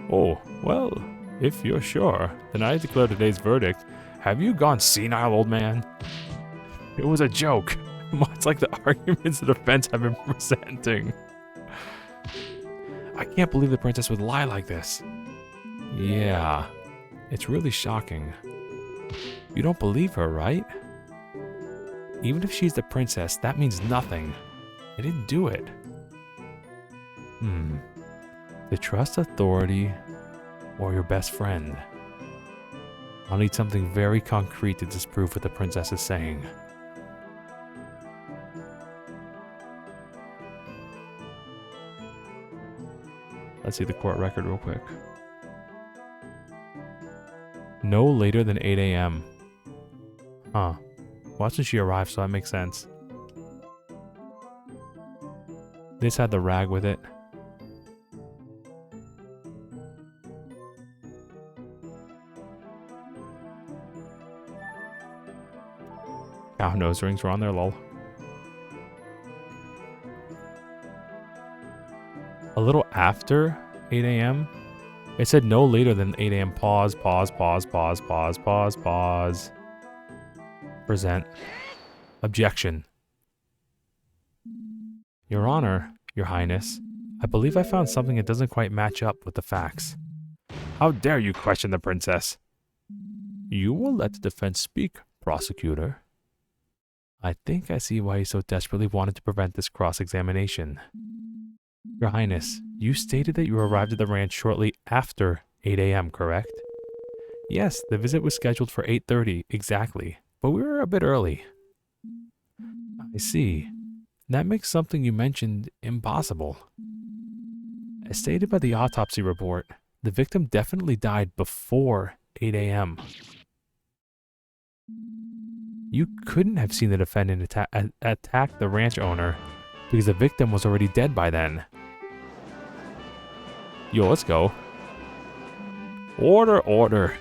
Oh, well, if you're sure, then I declare today's verdict. Have you gone senile, old man? It was a joke. Much like the arguments the defense have been presenting. I can't believe the princess would lie like this. Yeah, it's really shocking. You don't believe her, right? Even if she's the princess, that means nothing. I didn't do it. To trust authority or your best friend. I'll need something very concrete to disprove what the princess is saying. Let's see the court record real quick. No later than 8 a.m. Huh. Well, that's when she arrived, so that makes sense. This had the rag with it. Cow nose rings were on there, lol. A little after 8 a.m. It said no later than 8 a.m. Pause, pause, pause, pause, pause, pause, pause. Present. Objection. Your Honor, Your Highness, I believe I found something that doesn't quite match up with the facts. How dare you question the princess? You will let the defense speak, prosecutor. I think I see why you so desperately wanted to prevent this cross-examination. Your Highness, you stated that you arrived at the ranch shortly after 8 a.m., correct? Yes, the visit was scheduled for 8:30 exactly, but we were a bit early. I see. That makes something you mentioned impossible. As stated by the autopsy report, the victim definitely died before 8 a.m. You couldn't have seen the defendant attack the ranch owner because the victim was already dead by then. Yo, let's go. Order, order.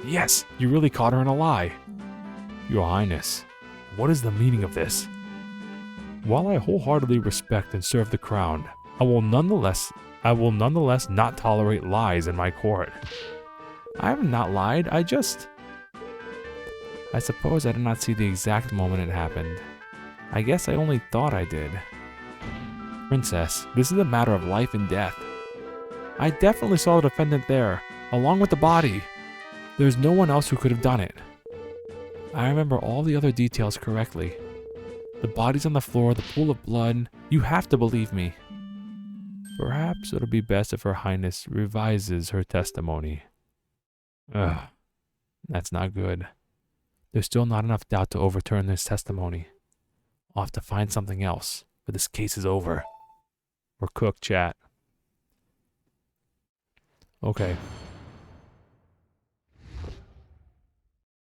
Yes, you really caught her in a lie. Your Highness, what is the meaning of this? While I wholeheartedly respect and serve the crown, I will nonetheless not tolerate lies in my court. I have not lied, I suppose I did not see the exact moment it happened. I guess I only thought I did. Princess, this is a matter of life and death. I definitely saw the defendant there, along with the body. There's no one else who could have done it. I remember all the other details correctly. The body's on the floor, the pool of blood. You have to believe me. Perhaps it'll be best if Her Highness revises her testimony. Ugh, that's not good. There's still not enough doubt to overturn this testimony. I'll have to find something else, but this case is over. We're cooked, chat. Okay.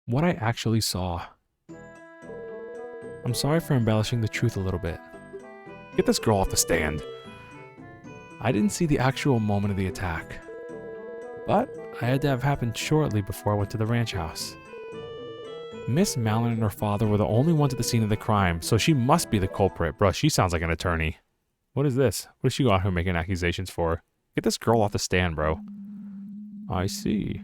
What I actually saw. I'm sorry for embellishing the truth a little bit. Get this girl off the stand. I didn't see the actual moment of the attack, but I had to have happened shortly before I went to the ranch house. Miss Malon and her father were the only ones at the scene of the crime, so she must be the culprit. Bruh, she sounds like an attorney. What is this? What is she out here making accusations for? Get this girl off the stand, bro. I see.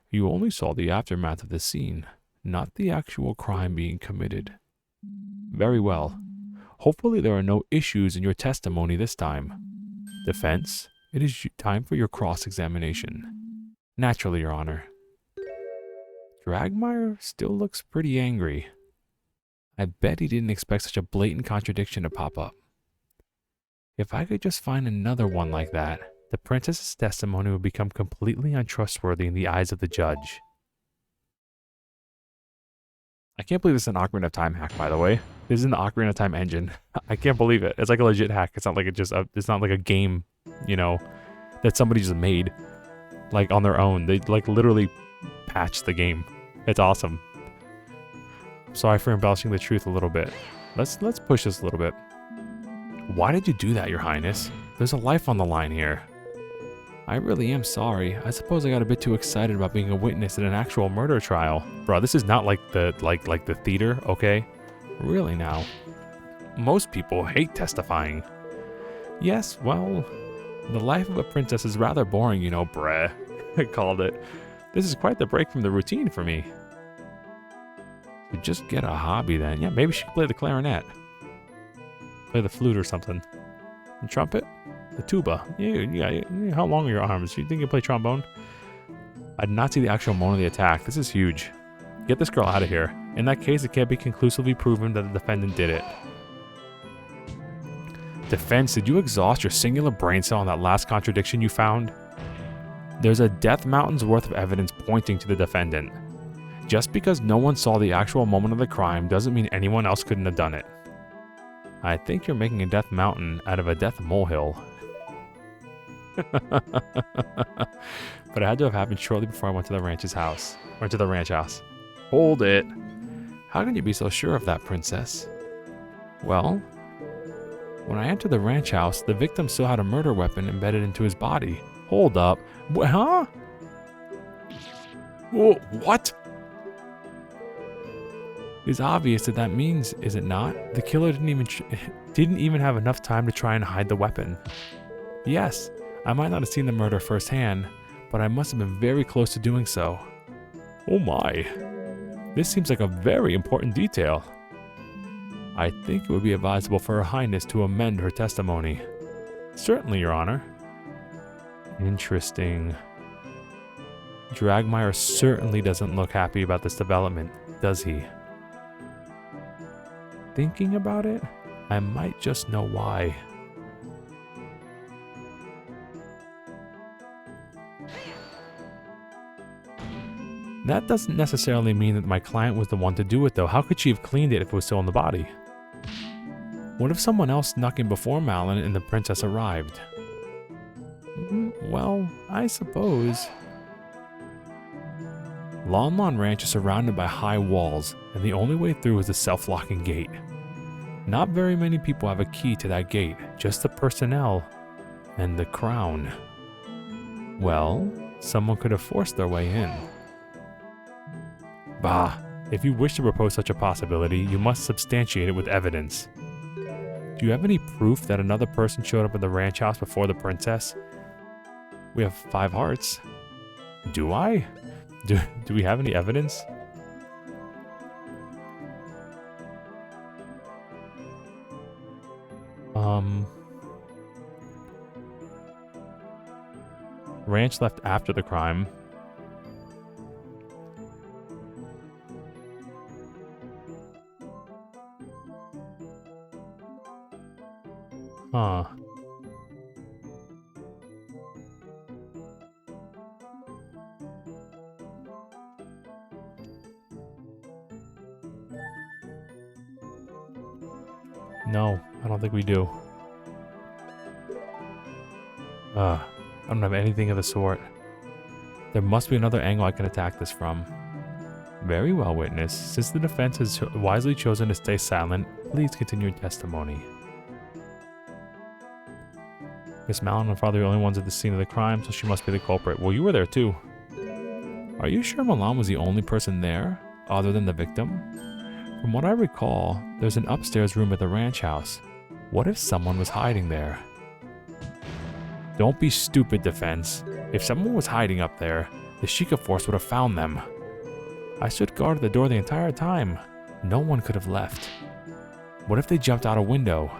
You only saw the aftermath of the scene, not the actual crime being committed. Very well. Hopefully there are no issues in your testimony this time. Defense, it is time for your cross-examination. Naturally, Your Honor. Dragmire still looks pretty angry. I bet he didn't expect such a blatant contradiction to pop up. If I could just find another one like that, the princess's testimony would become completely untrustworthy in the eyes of the judge. I can't believe this is an Ocarina of Time hack, by the way. This is in the Ocarina of Time engine. I can't believe it. It's like a legit hack. It's not like it's not like a game, you know, that somebody just made, like on their own. They like literally patched the game. It's awesome. Sorry for embellishing the truth a little bit. Let's push this a little bit. Why did you do that, Your Highness? There's a life on the line here. I really am sorry. I suppose I got a bit too excited about being a witness in an actual murder trial. Bro, this is not like the the theater, okay? Really now. Most people hate testifying. Yes, well, the life of a princess is rather boring, you know, bruh. I called it. This is quite the break from the routine for me. You just get a hobby then. Yeah, maybe she could play the clarinet. Play the flute or something. The trumpet? The tuba. Yeah, how long are your arms? You think you can play trombone? I did not see the actual moment of the attack. This is huge. Get this girl out of here. In that case, it can't be conclusively proven that the defendant did it. Defense, did you exhaust your singular brain cell on that last contradiction you found? There's a death mountain's worth of evidence pointing to the defendant. Just because no one saw the actual moment of the crime doesn't mean anyone else couldn't have done it. I think you're making a death mountain out of a death molehill. But it had to have happened shortly before I went to the ranch's house. Went to the ranch house. Hold it. How can you be so sure of that, princess? Well, when I entered the ranch house, the victim still had a murder weapon embedded into his body. Hold up. Huh? Whoa, what? It's obvious that means, is it not? The killer didn't even have enough time to try and hide the weapon. Yes, I might not have seen the murder firsthand, but I must have been very close to doing so. Oh my. This seems like a very important detail. I think it would be advisable for Her Highness to amend her testimony. Certainly, Your Honor. Interesting. Dragmire certainly doesn't look happy about this development, does he? Thinking about it, I might just know why. That doesn't necessarily mean that my client was the one to do it though. How could she have cleaned it if it was still in the body? What if someone else snuck in before Malon and the princess arrived? Well, I suppose. Lon Lon Ranch is surrounded by high walls, and the only way through is a self-locking gate. Not very many people have a key to that gate, just the personnel and the crown. Well, someone could have forced their way in. Bah, if you wish to propose such a possibility, you must substantiate it with evidence. Do you have any proof that another person showed up at the ranch house before the princess? We have 5 hearts. Do I? Do we have any evidence? Ranch left after the crime. Huh. No, I don't think we do. I don't have anything of the sort. There must be another angle I can attack this from. Very well, witness. Since the defense has wisely chosen to stay silent, please continue your testimony. Miss Malon and Father are the only ones at the scene of the crime, so she must be the culprit. Well, you were there too. Are you sure Malon was the only person there, other than the victim? From what I recall, there's an upstairs room at the ranch house. What if someone was hiding there? Don't be stupid, defense. If someone was hiding up there, the Sheikah force would have found them. I stood guard at the door the entire time. No one could have left. What if they jumped out a window?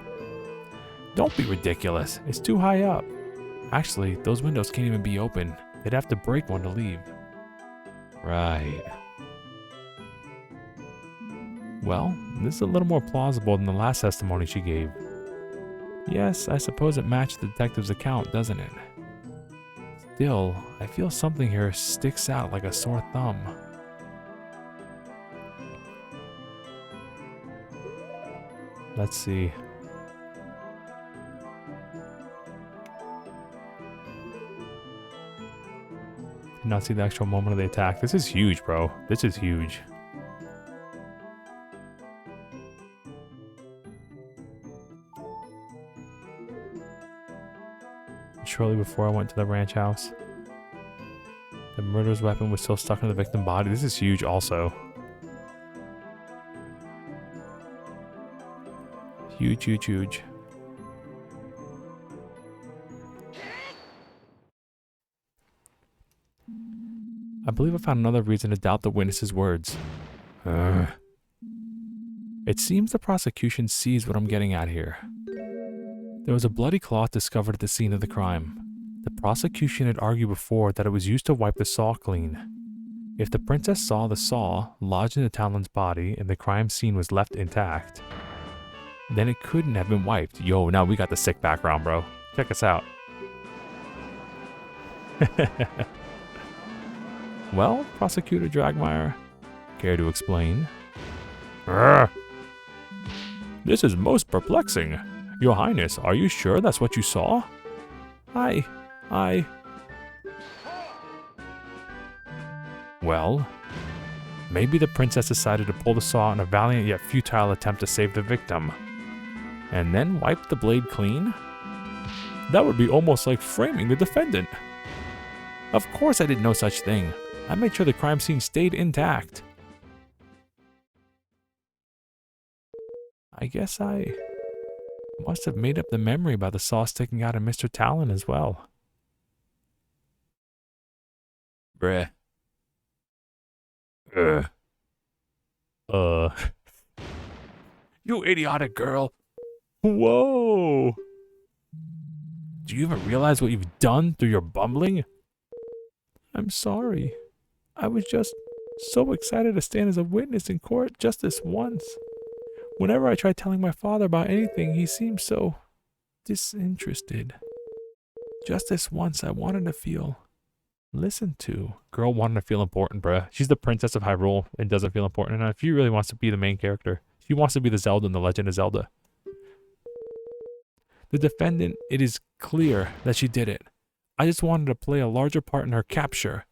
Don't be ridiculous. It's too high up. Actually, those windows can't even be open. They'd have to break one to leave. Right. Well, this is a little more plausible than the last testimony she gave. Yes, I suppose it matched the detective's account, doesn't it? Still, I feel something here sticks out like a sore thumb. Let's see. Did not see the actual moment of the attack. This is huge, bro. This is huge. Shortly before I went to the ranch house, the murderer's weapon was still stuck in the victim's body. This is huge also. Huge, huge, huge. I believe I found another reason to doubt the witness's words. It seems the prosecution sees what I'm getting at here. There was a bloody cloth discovered at the scene of the crime. The prosecution had argued before that it was used to wipe the saw clean. If the princess saw the saw lodged in the Talon's body and the crime scene was left intact, then it couldn't have been wiped. Yo, now we got the sick background, bro. Check us out. Well, Prosecutor Dragmire, care to explain? This is most perplexing. Your Highness, are you sure that's what you saw? Well, maybe the princess decided to pull the saw in a valiant yet futile attempt to save the victim, and then wipe the blade clean? That would be almost like framing the defendant. Of course I did no such thing. I made sure the crime scene stayed intact. I guess I must have made up the memory about the saw sticking out in Mr. Talon as well. Bruh. You idiotic girl. Whoa. Do you even realize what you've done through your bumbling? I'm sorry. I was just so excited to stand as a witness in court just this once. Whenever I tried telling my father about anything, he seemed so disinterested. Just this once, I wanted to feel listened to. Girl wanted to feel important, bruh. She's the princess of Hyrule and doesn't feel important enough. She really wants to be the main character. She wants to be the Zelda in The Legend of Zelda. The defendant, it is clear that she did it. I just wanted to play a larger part in her capture.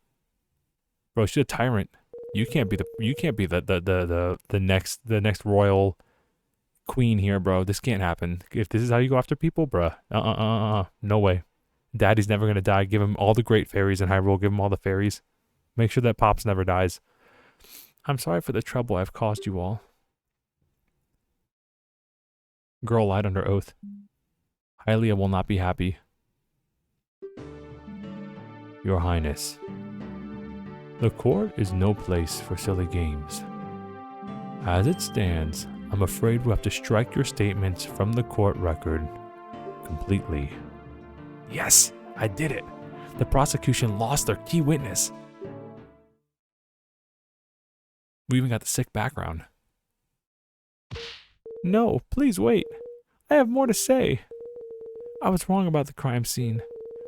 Bro, she's a tyrant. You can't be the next royal queen here, bro. This can't happen. If this is how you go after people, bruh. No way. Daddy's never gonna die. Give him all the great fairies in Hyrule. Give him all the fairies. Make sure that Pops never dies. I'm sorry for the trouble I've caused you all. Girl lied under oath. Hylian will not be happy. Your Highness. The court is no place for silly games. As it stands, I'm afraid we'll have to strike your statements from the court record completely. Yes, I did it. The prosecution lost their key witness. We even got the sick background. No, please wait. I have more to say. I was wrong about the crime scene,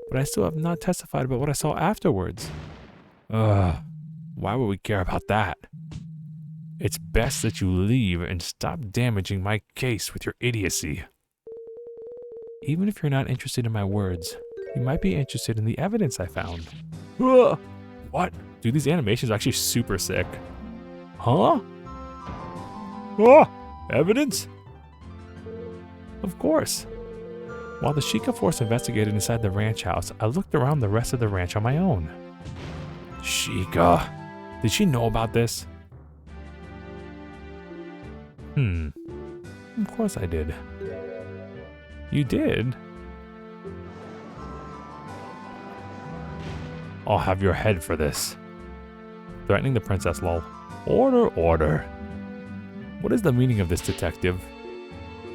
but I still have not testified about what I saw afterwards. Why would we care about that? It's best that you leave and stop damaging my case with your idiocy. Even if you're not interested in my words, you might be interested in the evidence I found. What? Dude, these animations are actually super sick. Huh? Evidence? Of course. While the Sheikah force investigated inside the ranch house, I looked around the rest of the ranch on my own. Sheikah. Did she know about this? Of course I did. You did? I'll have your head for this. Threatening the princess, lol. Order, order. What is the meaning of this, detective?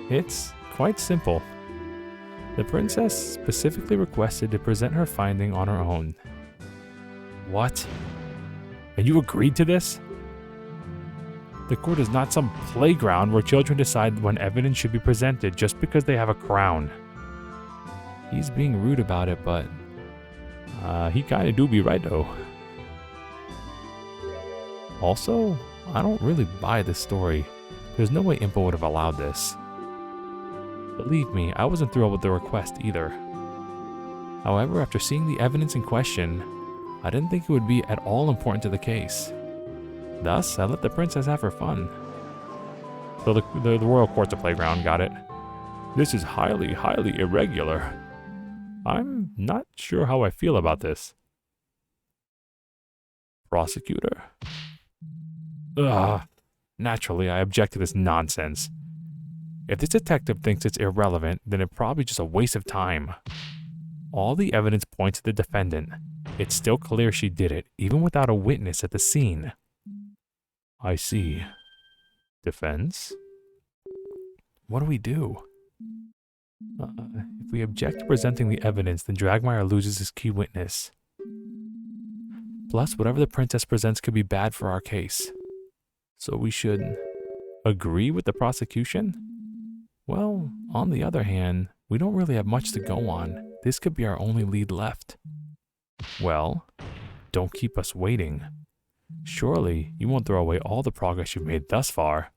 It's quite simple. The princess specifically requested to present her finding on her own. What? And you agreed to this? The court is not some playground where children decide when evidence should be presented just because they have a crown. He's being rude about it, but he kinda do be right though. Also, I don't really buy this story. There's no way Impa would have allowed this. Believe me, I wasn't thrilled with the request either. However, after seeing the evidence in question, I didn't think it would be at all important to the case. Thus, I let the princess have her fun. So the royal court's a playground, got it. This is highly, highly irregular. I'm not sure how I feel about this. Prosecutor? Ugh. Naturally, I object to this nonsense. If this detective thinks it's irrelevant, then it's probably just a waste of time. All the evidence points to the defendant. It's still clear she did it, even without a witness at the scene. I see. Defense? What do we do? If we object to presenting the evidence, then Dragmire loses his key witness. Plus, whatever the princess presents could be bad for our case. So we should agree with the prosecution? Well, on the other hand, we don't really have much to go on. This could be our only lead left. Well, don't keep us waiting. Surely, you won't throw away all the progress you've made thus far.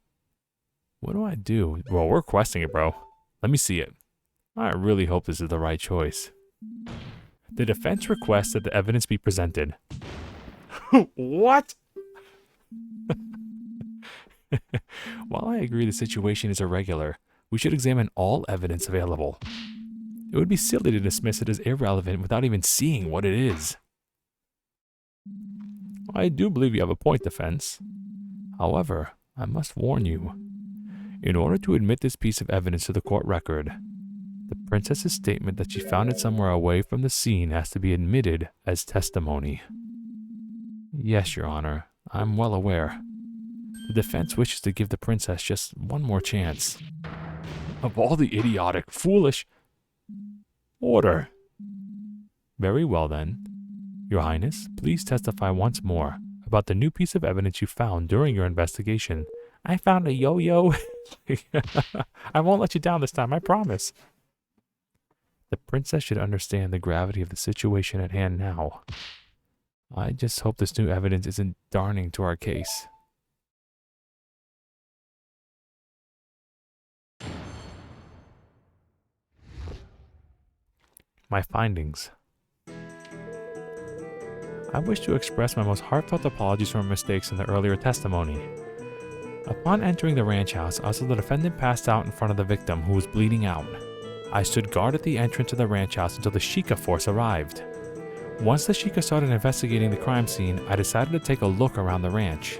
What do I do? Well, we're requesting it, bro. Let me see it. I really hope this is the right choice. The defense requests that the evidence be presented. What? While I agree the situation is irregular, we should examine all evidence available. It would be silly to dismiss it as irrelevant without even seeing what it is. I do believe you have a point, defense. However, I must warn you. In order to admit this piece of evidence to the court record, the princess's statement that she found it somewhere away from the scene has to be admitted as testimony. Yes, Your Honor, I'm well aware. The defense wishes to give the princess just one more chance. Of all the idiotic, foolish... Order. Very well then. Your Highness, please testify once more about the new piece of evidence you found during your investigation. I found a yo-yo. I won't let you down this time, I promise. The princess should understand the gravity of the situation at hand now. I just hope this new evidence isn't darning to our case. My findings. I wish to express my most heartfelt apologies for my mistakes in the earlier testimony. Upon entering the ranch house, I saw the defendant passed out in front of the victim, who was bleeding out. I stood guard at the entrance to the ranch house until the Sheikah force arrived. Once the Sheikah started investigating the crime scene, I decided to take a look around the ranch.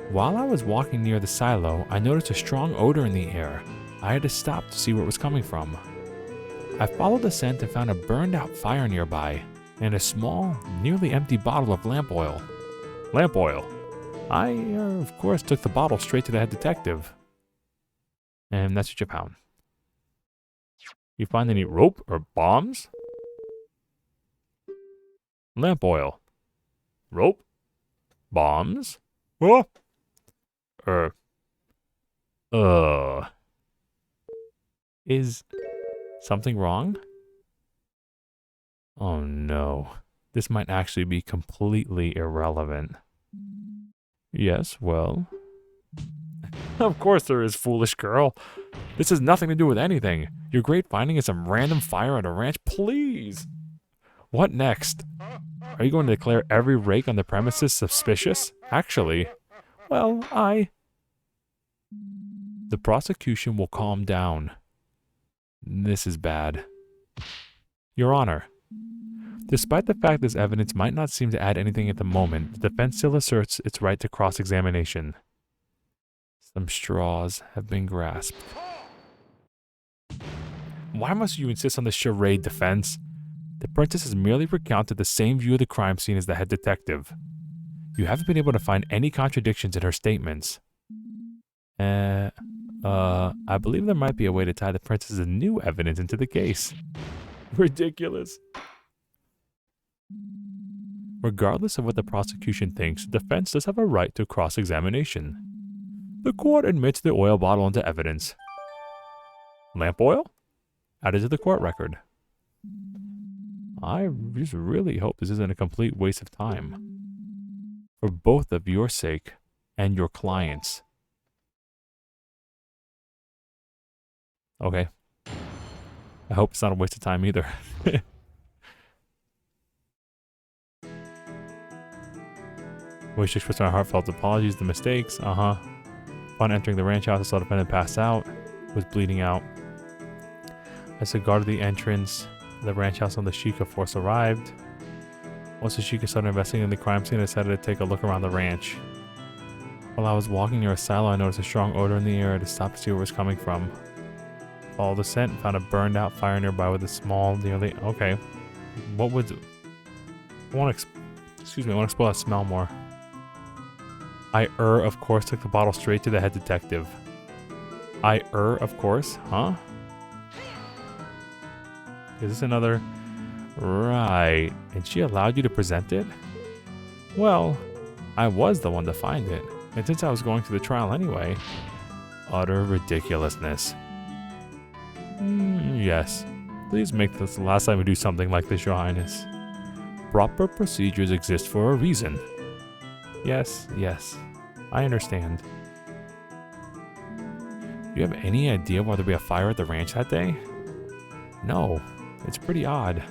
While I was walking near the silo, I noticed a strong odor in the air. I had to stop to see where it was coming from. I followed the scent and found a burned out fire nearby, and a small, nearly empty bottle of lamp oil. Lamp oil? I, of course, took the bottle straight to the head detective. And that's what you found. You find any rope or bombs? Lamp oil. Rope? Bombs? Oh! Is something wrong? Oh no. This might actually be completely irrelevant. Yes, well, Of course there is, foolish girl. This has nothing to do with anything. Your great finding is some random fire at a ranch. Please. What next? Are you going to declare every rake on the premises suspicious? Actually, well, The prosecution will calm down. This is bad. Your Honor, despite the fact this evidence might not seem to add anything at the moment, the defense still asserts its right to cross-examination. Some straws have been grasped. Why must you insist on this charade, defense? The princess has merely recounted the same view of the crime scene as the head detective. You haven't been able to find any contradictions in her statements. I believe there might be a way to tie the princess's new evidence into the case. Ridiculous. Regardless of what the prosecution thinks, the defense does have a right to cross-examination. The court admits the oil bottle into evidence. Lamp oil? Added to the court record. I just really hope this isn't a complete waste of time. For both of your sake and your clients. Okay. I hope it's not a waste of time either. Wish to express my heartfelt apologies, the mistakes. Upon entering the ranch house, I saw the defendant pass out, was bleeding out. As I guarded the entrance, the ranch house on the Sheikah force arrived. Once the Sheikah started investigating the crime scene, I decided to take a look around the ranch. While I was walking near a silo, I noticed a strong odor in the air to stop to see where it was coming from. Followed the scent and found a burned out fire nearby with a small, okay. What would... I want to explore that smell more. I of course, took the bottle straight to the head detective. Of course? Huh? Is this another... Right. And she allowed you to present it? Well, I was the one to find it. And since I was going to the trial anyway... Utter ridiculousness. Yes. Please make this the last time we do something like this, Your Highness. Proper procedures exist for a reason. Yes. I understand. Do you have any idea why there'd be a fire at the ranch that day? No. It's pretty odd.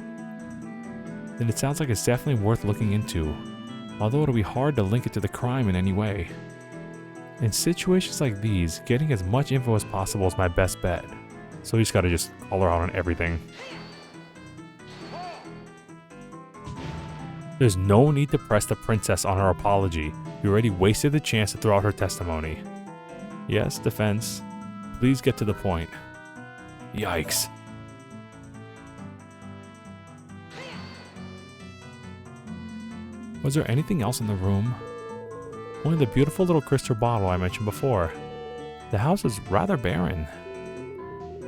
Then it sounds like it's definitely worth looking into, although it'll be hard to link it to the crime in any way. In situations like these, getting as much info as possible is my best bet. So you just gotta call her out on everything. There's no need to press the princess on her apology. You already wasted the chance to throw out her testimony. Yes, defense. Please get to the point. Yikes. Was there anything else in the room? Only the beautiful little crystal bottle I mentioned before. The house is rather barren.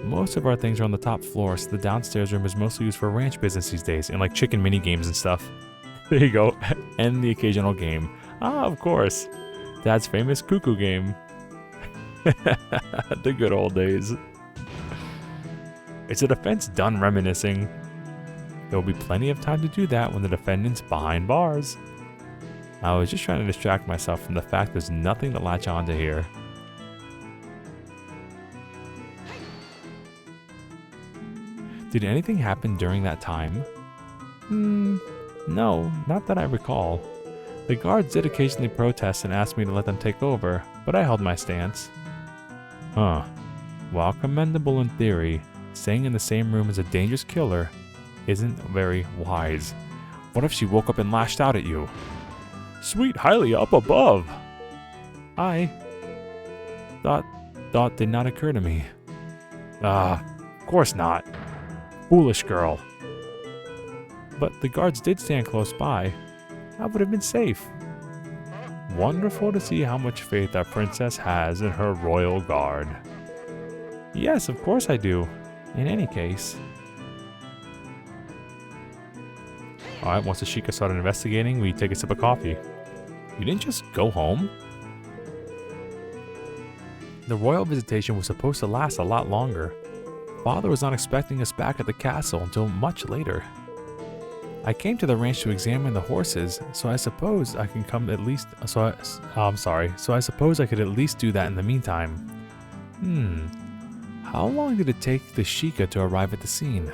Most of our things are on the top floor, so the downstairs room is mostly used for ranch business these days, and like chicken mini games and stuff. There you go, and the occasional game. Of course. Dad's famous cuckoo game. The good old days. Is the defense done reminiscing? There will be plenty of time to do that when the defendant's behind bars. I was just trying to distract myself from the fact there's nothing to latch onto here. Did anything happen during that time? No, not that I recall. The guards did occasionally protest and ask me to let them take over, but I held my stance. While commendable in theory, staying in the same room as a dangerous killer isn't very wise. What if she woke up and lashed out at you? Sweet Hylian up above! Thought did not occur to me. Of course not. Foolish girl. But the guards did stand close by. I would have been safe. Wonderful to see how much faith our princess has in her royal guard. Yes, of course I do. In any case. Alright, once the Sheikah started investigating, we take a sip of coffee. You didn't just go home? The royal visitation was supposed to last a lot longer. Father was not expecting us back at the castle until much later. I came to the ranch to examine the horses, so I suppose I can come at least. So I suppose I could at least do that in the meantime. How long did it take the Sheikah to arrive at the scene?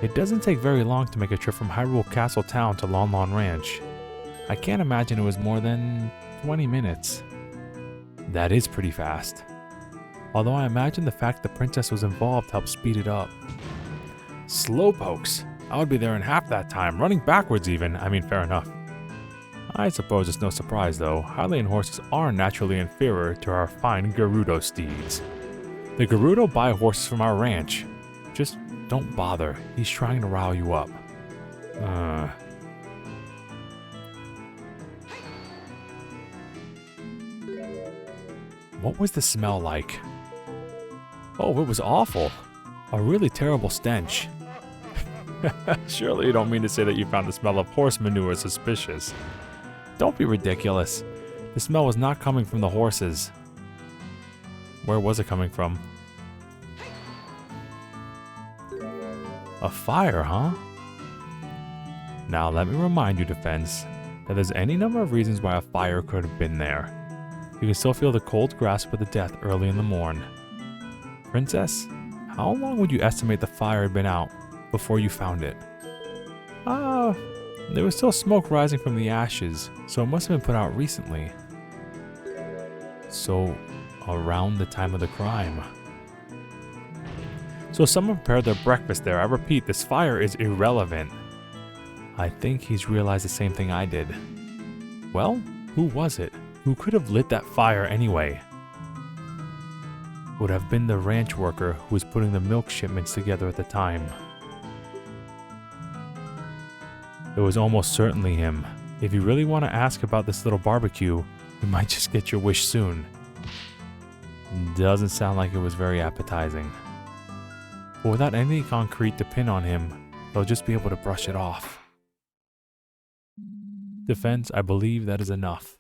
It doesn't take very long to make a trip from Hyrule Castle Town to Lon Lon Ranch. I can't imagine it was more than 20 minutes. That is pretty fast. Although I imagine the fact the princess was involved helped speed it up. Slowpokes! I would be there in half that time, running backwards even. I mean, fair enough. I suppose it's no surprise though, Hylian horses are naturally inferior to our fine Gerudo steeds. The Gerudo buy horses from our ranch. Just don't bother, he's trying to rile you up. What was the smell like? Oh, it was awful. A really terrible stench. Surely you don't mean to say that you found the smell of horse manure suspicious. Don't be ridiculous. The smell was not coming from the horses. Where was it coming from? A fire, huh? Now let me remind you, Defense, that there's any number of reasons why a fire could have been there. You can still feel the cold grasp of the death early in the morn. Princess, how long would you estimate the fire had been out before you found it? There was still smoke rising from the ashes, so it must have been put out recently. So, around the time of the crime. So someone prepared their breakfast there. I repeat, this fire is irrelevant. I think he's realized the same thing I did. Well, who was it? Who could have lit that fire anyway? Would have been the ranch worker who was putting the milk shipments together at the time. It was almost certainly him. If you really want to ask about this little barbecue, you might just get your wish soon. Doesn't sound like it was very appetizing. But without anything concrete to pin on him, they'll just be able to brush it off. Defense, I believe that is enough.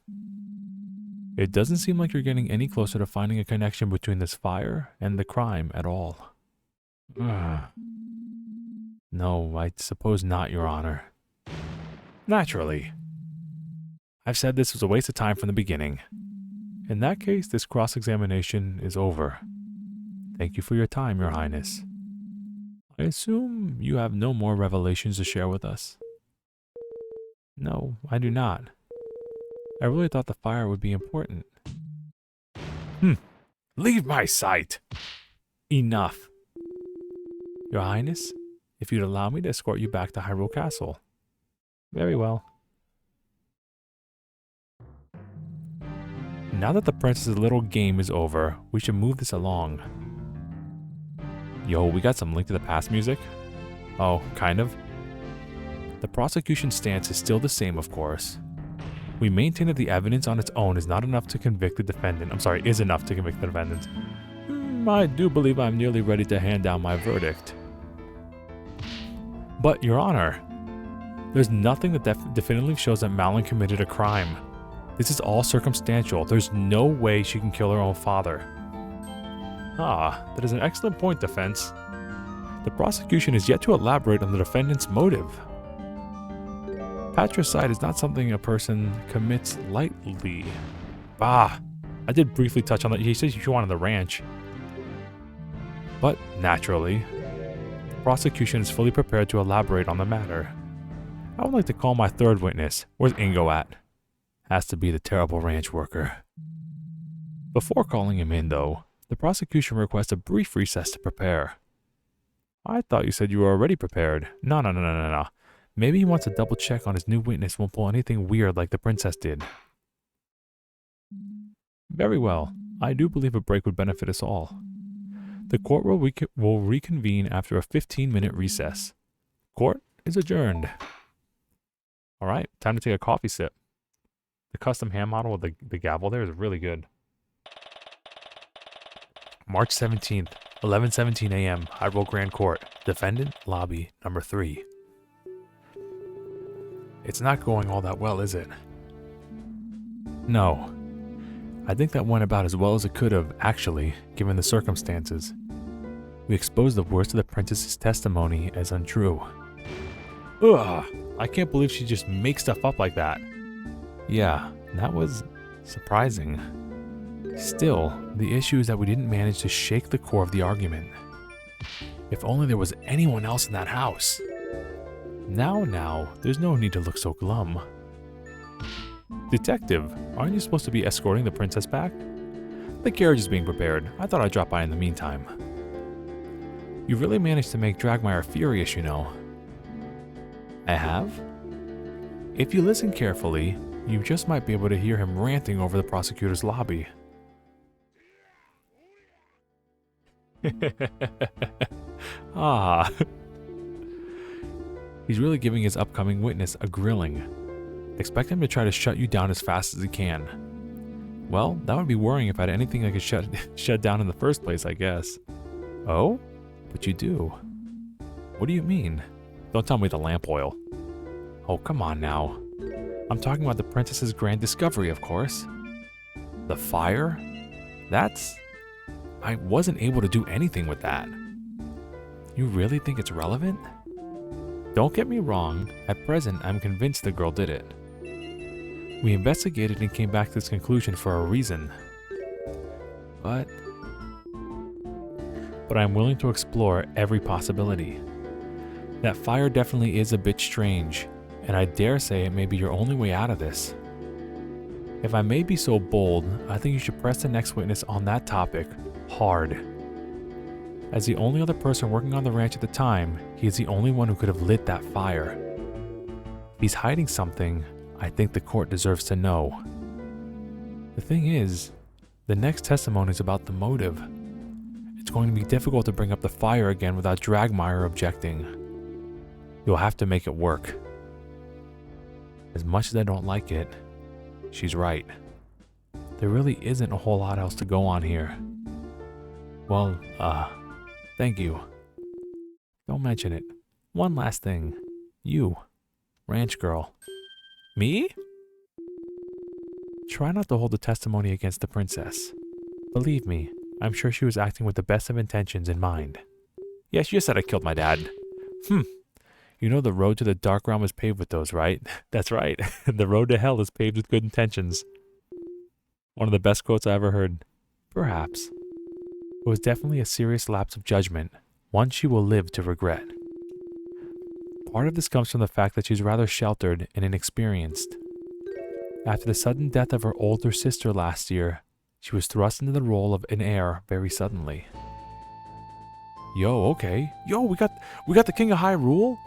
It doesn't seem like you're getting any closer to finding a connection between this fire and the crime at all. No, I suppose not, Your Honor. Naturally. I've said this was a waste of time from the beginning. In that case, this cross-examination is over. Thank you for your time, Your Highness. I assume you have no more revelations to share with us? No, I do not. I really thought the fire would be important. Leave my sight! Enough. Your Highness, if you'd allow me to escort you back to Hyrule Castle. Very well. Now that the princess's little game is over, we should move this along. Yo, we got some Link to the Past music? Oh, kind of. The prosecution's stance is still the same, of course. We maintain that the evidence on its own is not enough to convict the defendant. Is enough to convict the defendant. I do believe I'm nearly ready to hand down my verdict. But, Your Honor, there's nothing that definitively shows that Malon committed a crime. This is all circumstantial. There's no way she can kill her own father. That is an excellent point, defense. The prosecution is yet to elaborate on the defendant's motive. Patricide is not something a person commits lightly. I did briefly touch on that. He says you wanted the ranch. But, naturally, the prosecution is fully prepared to elaborate on the matter. I would like to call my third witness. Where's Ingo at? Has to be the terrible ranch worker. Before calling him in, though, the prosecution requests a brief recess to prepare. I thought you said you were already prepared. No. Maybe he wants to double check on his new witness won't pull anything weird like the princess did. Very well. I do believe a break would benefit us all. The court will reconvene after a 15-minute recess. Court is adjourned. Alright, time to take a coffee sip. The custom hand model with the gavel there is really good. March 17th, 11:17 a.m., Hyrule Grand Court. Defendant, lobby, number 3. It's not going all that well, is it? No. I think that went about as well as it could have, actually, given the circumstances. We exposed the worst of the princess's testimony as untrue. Ugh, I can't believe she just makes stuff up like that. Yeah, that was surprising. Still, the issue is that we didn't manage to shake the core of the argument. If only there was anyone else in that house. Now, there's no need to look so glum. Detective, aren't you supposed to be escorting the princess back? The carriage is being prepared. I thought I'd drop by in the meantime. You really managed to make Dragmire furious, you know. I have? If you listen carefully, you just might be able to hear him ranting over the prosecutor's lobby. Ah. He's really giving his upcoming witness a grilling. Expect him to try to shut you down as fast as he can. Well, that would be worrying if I had anything I could shut down in the first place, I guess. Oh? But you do. What do you mean? Don't tell me the lamp oil. Oh, come on now. I'm talking about the princess's grand discovery, of course. The fire? I wasn't able to do anything with that. You really think it's relevant? Don't get me wrong, at present I'm convinced the girl did it. We investigated and came back to this conclusion for a reason. But I'm willing to explore every possibility. That fire definitely is a bit strange, and I dare say it may be your only way out of this. If I may be so bold, I think you should press the next witness on that topic hard. As the only other person working on the ranch at the time, he is the only one who could have lit that fire. If he's hiding something, I think the court deserves to know. The thing is, the next testimony is about the motive. It's going to be difficult to bring up the fire again without Dragmire objecting. You'll have to make it work. As much as I don't like it, she's right. There really isn't a whole lot else to go on here. Well, thank you. Don't mention it. One last thing. You, ranch girl. Me? Try not to hold the testimony against the princess. Believe me, I'm sure she was acting with the best of intentions in mind. Yeah, she just said I killed my dad. You know the road to the dark realm is paved with those, right? That's right. The road to hell is paved with good intentions. One of the best quotes I ever heard. Perhaps. It was definitely a serious lapse of judgment, one she will live to regret. Part of this comes from the fact that she's rather sheltered and inexperienced. After the sudden death of her older sister last year, she was thrust into the role of an heir very suddenly. Yo, okay. Yo, we got the King of Hyrule?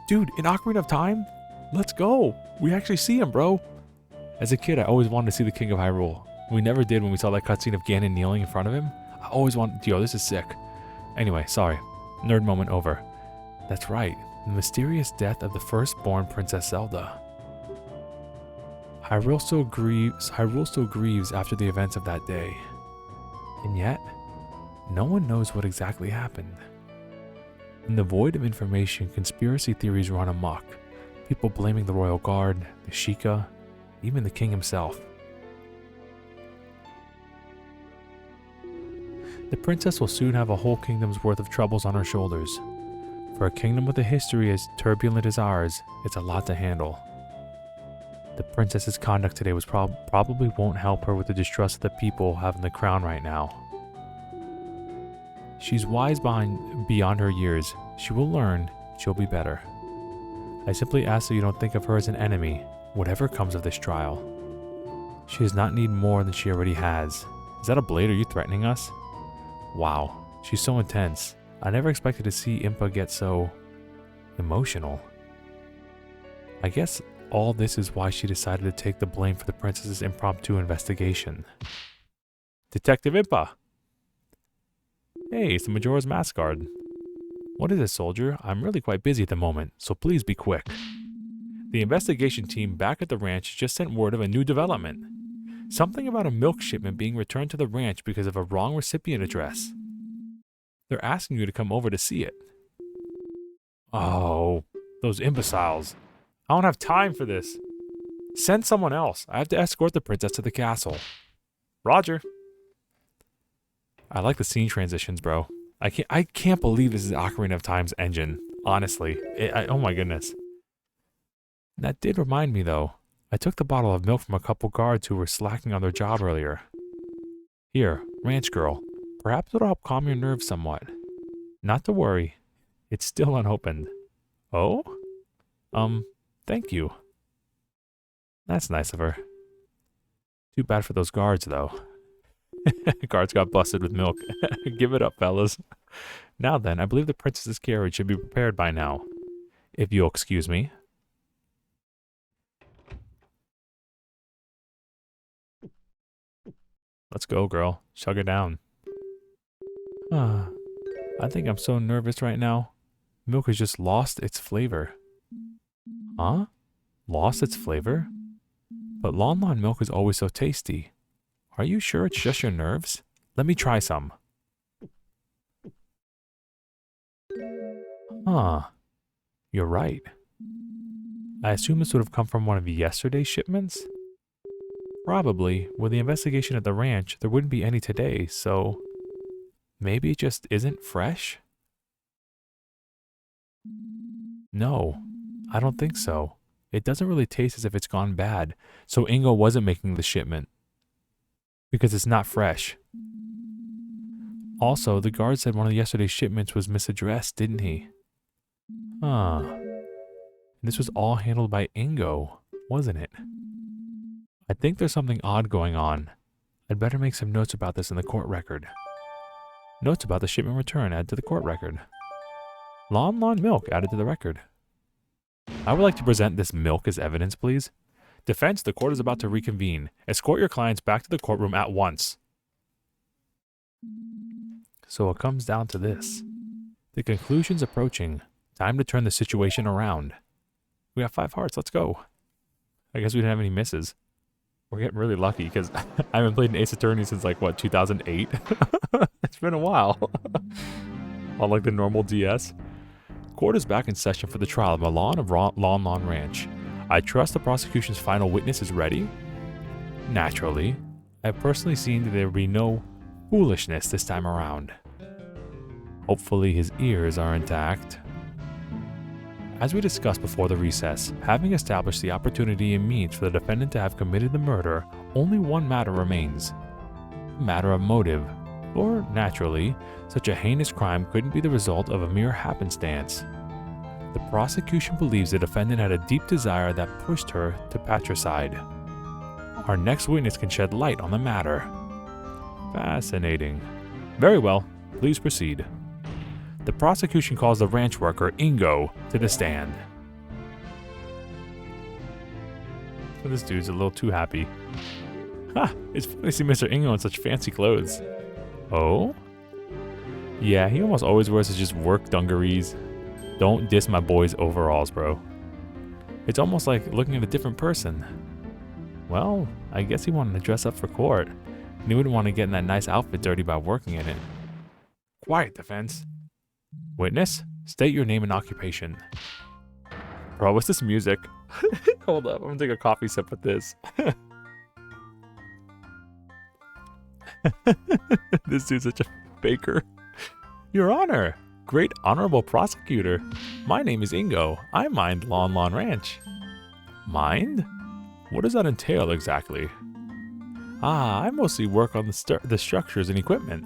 Dude, in Ocarina of Time? Let's go. We actually see him, bro. As a kid, I always wanted to see the King of Hyrule. We never did when we saw that cutscene of Ganon kneeling in front of him. I always wanted, yo, this is sick. Anyway, sorry. Nerd moment over. That's right. The mysterious death of the firstborn Princess Zelda. Hyrule still grieves after the events of that day. And yet, no one knows what exactly happened. In the void of information, conspiracy theories run amok. People blaming the royal guard, the Sheikah, even the king himself. The princess will soon have a whole kingdom's worth of troubles on her shoulders. For a kingdom with a history as turbulent as ours, it's a lot to handle. The princess's conduct today was probably won't help her with the distrust of the people having the crown right now. She's wise beyond her years. She will learn. She'll be better. I simply ask that you don't think of her as an enemy, whatever comes of this trial. She does not need more than she already has. Is that a blade? Are you threatening us? Wow, she's so intense. I never expected to see Impa get so emotional. I guess all this is why she decided to take the blame for the princess's impromptu investigation. Detective Impa! Hey, it's the Majora's Mask Guard. What is it, soldier? I'm really quite busy at the moment, so please be quick. The investigation team back at the ranch just sent word of a new development. Something about a milk shipment being returned to the ranch because of a wrong recipient address. They're asking you to come over to see it. Oh, those imbeciles. I don't have time for this. Send someone else. I have to escort the princess to the castle. Roger. I like the scene transitions, bro. I can't believe this is Ocarina of Time's engine. Honestly. Oh my goodness. That did remind me, though. I took the bottle of milk from a couple guards who were slacking on their job earlier. Here, ranch girl. Perhaps it'll help calm your nerves somewhat. Not to worry. It's still unopened. Oh? Thank you. That's nice of her. Too bad for those guards, though. Guards got busted with milk. Give it up, fellas. Now then, I believe the princess's carriage should be prepared by now. If you'll excuse me. Let's go, girl. Chug it down. I think I'm so nervous right now. Milk has just lost its flavor. Huh? Lost its flavor? But Lon Lon milk is always so tasty. Are you sure it's just your nerves? Let me try some. Huh. You're right. I assume this would have come from one of yesterday's shipments? Probably. With the investigation at the ranch, there wouldn't be any today, so... maybe it just isn't fresh? No, I don't think so. It doesn't really taste as if it's gone bad, so Ingo wasn't making the shipment. Because it's not fresh. Also, the guard said one of yesterday's shipments was misaddressed, didn't he? Huh. This was all handled by Ingo, wasn't it? I think there's something odd going on. I'd better make some notes about this in the court record. Notes about the shipment return added to the court record. Lon Lon milk added to the record. I would like to present this milk as evidence, please. Defense, the court is about to reconvene. Escort your clients back to the courtroom at once. So it comes down to this. The conclusion's approaching. Time to turn the situation around. We have 5 hearts, let's go. I guess we didn't have any misses. We're getting really lucky because I haven't played an Ace Attorney since like, what, 2008? It's been a while. On like the normal DS. Court is back in session for the trial of Malon of Lon Lon Ranch. I trust the prosecution's final witness is ready? Naturally. I've personally seen that there will be no foolishness this time around. Hopefully his ears are intact. As we discussed before the recess, having established the opportunity and means for the defendant to have committed the murder, only one matter remains. A matter of motive. For, naturally, such a heinous crime couldn't be the result of a mere happenstance. The prosecution believes the defendant had a deep desire that pushed her to patricide. Our next witness can shed light on the matter. Fascinating. Very well, please proceed. The prosecution calls the ranch worker, Ingo, to the stand. This dude's a little too happy. Ha! It's funny to see Mr. Ingo in such fancy clothes. Oh? Yeah, he almost always wears his just work dungarees. Don't diss my boy's overalls, bro. It's almost like looking at a different person. Well, I guess he wanted to dress up for court, and he wouldn't want to get in that nice outfit dirty by working in it. Quiet, defense. Witness, state your name and occupation. Bro, what's this music? Hold up, I'm gonna take a coffee sip with this. This dude's such a faker. Your Honor, great honorable prosecutor. My name is Ingo. I mind Lon Lon Ranch. Mind? What does that entail exactly? I mostly work on the structures and equipment.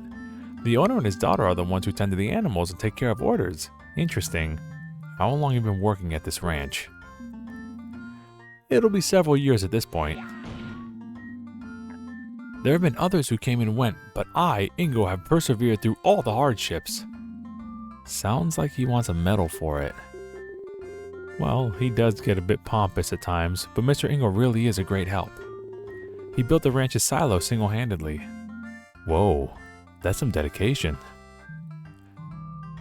The owner and his daughter are the ones who tend to the animals and take care of orders. Interesting. How long have you been working at this ranch? It'll be several years at this point. There have been others who came and went, but I, Ingo, have persevered through all the hardships. Sounds like he wants a medal for it. Well, he does get a bit pompous at times, but Mr. Ingo really is a great help. He built the ranch's silo single-handedly. Whoa, that's some dedication.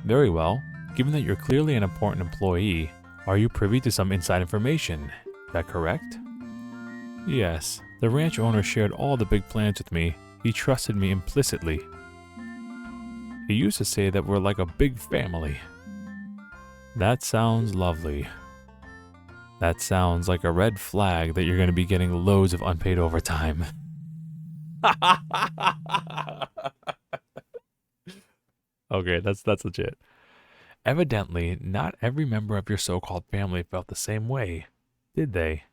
Very well. Given that you're clearly an important employee, are you privy to some inside information? Is that correct? Yes. The ranch owner shared all the big plans with me. He trusted me implicitly. He used to say that we're like a big family. That sounds lovely. That sounds like a red flag that you're going to be getting loads of unpaid overtime. Okay, that's legit. Evidently, not every member of your so-called family felt the same way. did they?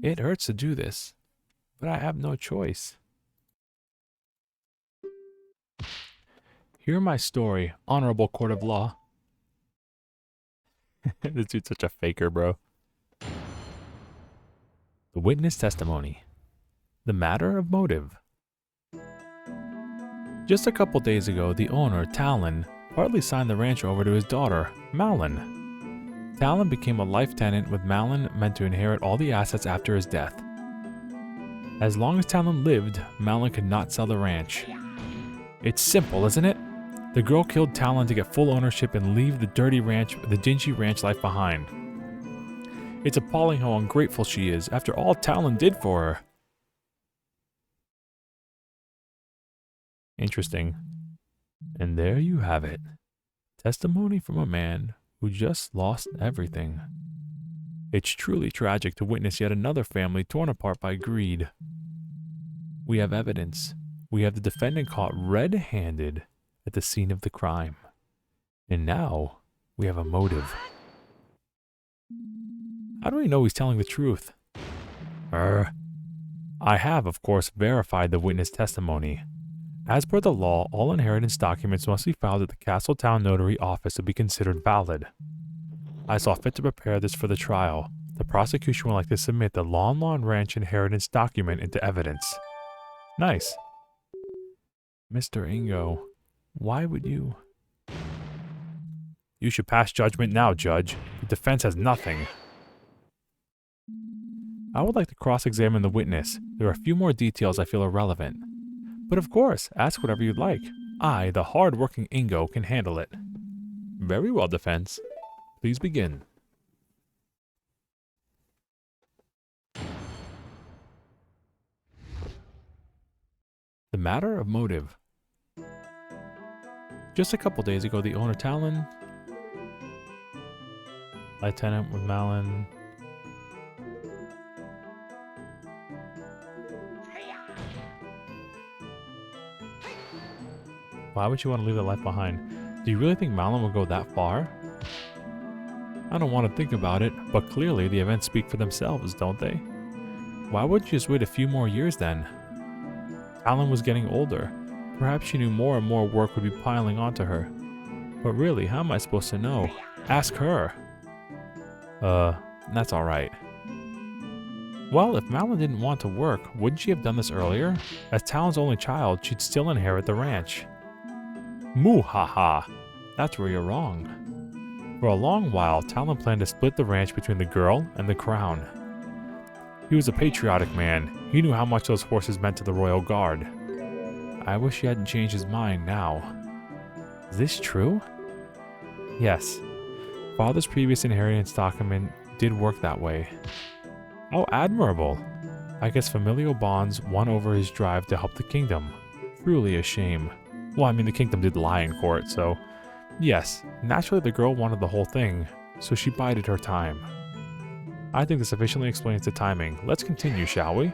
It hurts to do this, but I have no choice. Hear my story, honorable court of law. This dude's such a faker, bro. The witness testimony. The matter of motive. Just a couple days ago, the owner, Talon, partly signed the ranch over to his daughter, Malon. Talon became a life tenant with Malon meant to inherit all the assets after his death. As long as Talon lived, Malon could not sell the ranch. It's simple, isn't it? The girl killed Talon to get full ownership and leave the dirty ranch, the dingy ranch life behind. It's appalling how ungrateful she is after all Talon did for her. Interesting. And there you have it. Testimony from a man who just lost everything. It's truly tragic to witness yet another family torn apart by greed. We have evidence. We have the defendant caught red-handed at the scene of the crime. And now, we have a motive. How do we know he's telling the truth? I have, of course, verified the witness testimony. As per the law, all inheritance documents must be filed at the Castletown Notary office to be considered valid. I saw fit to prepare this for the trial. The prosecution would like to submit the Lon Lon Ranch inheritance document into evidence. Nice. Mr. Ingo, why would you? You should pass judgment now, Judge. The defense has nothing. I would like to cross-examine the witness. There are a few more details I feel are relevant. But of course, ask whatever you'd like. I, the hard-working Ingo, can handle it. Very well, defense. Please begin. The matter of motive. Just a couple days ago, the owner Talon, lieutenant with Malon, why would you want to leave that life behind? Do you really think Malon will go that far? I don't want to think about it, but clearly the events speak for themselves, don't they? Why would you just wait a few more years then? Talon was getting older. Perhaps she knew more and more work would be piling onto her. But really, how am I supposed to know? Ask her. That's alright. Well, if Malon didn't want to work, wouldn't she have done this earlier? As Talon's only child, she'd still inherit the ranch. Moo-ha-ha. That's where you're wrong. For a long while, Talon planned to split the ranch between the girl and the crown. He was a patriotic man. He knew how much those horses meant to the royal guard. I wish he hadn't changed his mind now. Is this true? Yes. Father's previous inheritance document did work that way. How admirable. I guess familial bonds won over his drive to help the kingdom. Truly a shame. Well, I mean, the kingdom did lie in court, so... Yes, naturally the girl wanted the whole thing, so she bided her time. I think this sufficiently explains the timing. Let's continue, shall we?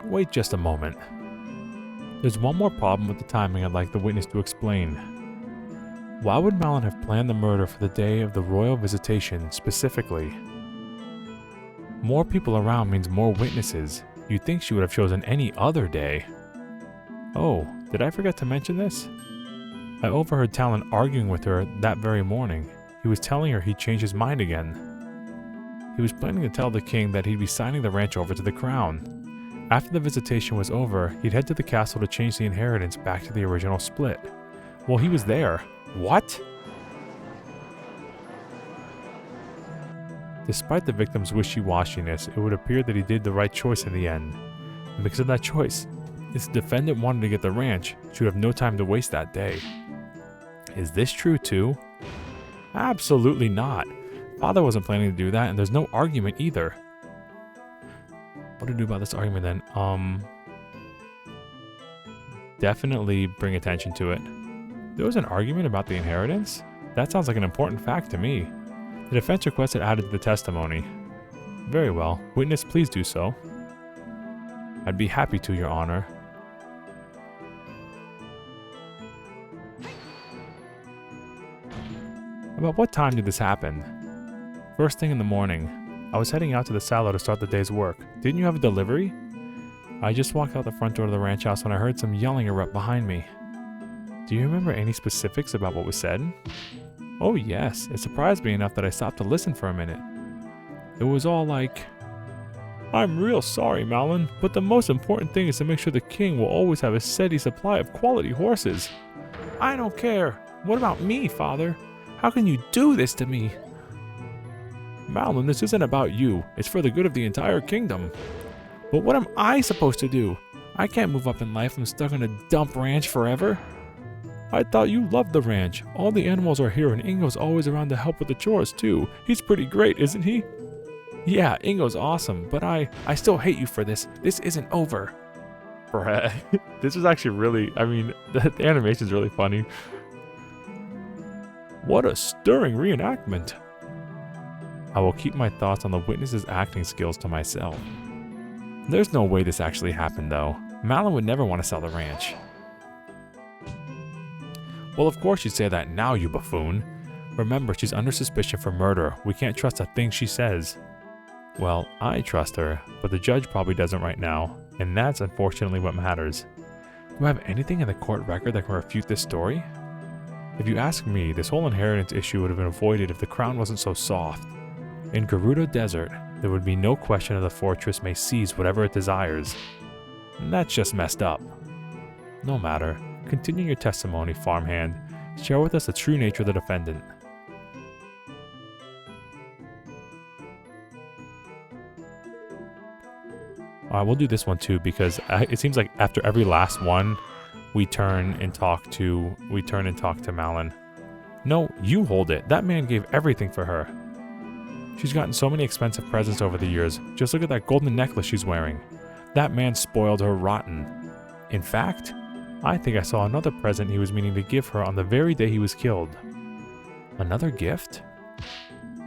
Wait just a moment. There's one more problem with the timing I'd like the witness to explain. Why would Malon have planned the murder for the day of the royal visitation specifically? More people around means more witnesses. You'd think she would have chosen any other day. Oh, did I forget to mention this? I overheard Talon arguing with her that very morning. He was telling her he'd changed his mind again. He was planning to tell the king that he'd be signing the ranch over to the crown. After the visitation was over, he'd head to the castle to change the inheritance back to the original split. Well, he was there. What? Despite the victim's wishy-washiness, it would appear that he did the right choice in the end. And because of that choice, if the defendant wanted to get the ranch, she would have no time to waste that day. Is this true too? Absolutely not. Father wasn't planning to do that, and there's no argument either. What to do about this argument then? Definitely bring attention to it. There was an argument about the inheritance? That sounds like an important fact to me. The defense requested added to the testimony. Very well. Witness, please do so. I'd be happy to, Your Honor. About what time did this happen? First thing in the morning, I was heading out to the silo to start the day's work. Didn't you have a delivery? I just walked out the front door of the ranch house when I heard some yelling erupt behind me. Do you remember any specifics about what was said? Oh yes, it surprised me enough that I stopped to listen for a minute. It was all like, "I'm real sorry, Malon, but the most important thing is to make sure the king will always have a steady supply of quality horses." "I don't care. What about me, father? How can you do this to me?" "Malon, this isn't about you. It's for the good of the entire kingdom." "But what am I supposed to do? I can't move up in life. I'm stuck on a dump ranch forever." "I thought you loved the ranch. All the animals are here and Ingo's always around to help with the chores too. He's pretty great, isn't he?" "Yeah, Ingo's awesome, but I still hate you for this. This isn't over." Brett, this is actually really, the animation's really funny. What a stirring reenactment. I will keep my thoughts on the witness's acting skills to myself. There's no way this actually happened though. Malon would never want to sell the ranch. Well, of course you say that now, you buffoon. Remember, she's under suspicion for murder. We can't trust a thing she says. Well, I trust her, but the judge probably doesn't right now, and that's unfortunately what matters. Do I have anything in the court record that can refute this story? If you ask me, this whole inheritance issue would have been avoided if the crown wasn't so soft. In Gerudo Desert, there would be no question that the fortress may seize whatever it desires. And that's just messed up. No matter. Continue your testimony, farmhand. Share with us the true nature of the defendant. Alright, we'll do this one too, because it seems like after every last one, we turn and talk to Malon. No, you hold it. That man gave everything for her. She's gotten so many expensive presents over the years. Just look at that golden necklace she's wearing. That man spoiled her rotten. In fact, I think I saw another present he was meaning to give her on the very day he was killed. Another gift?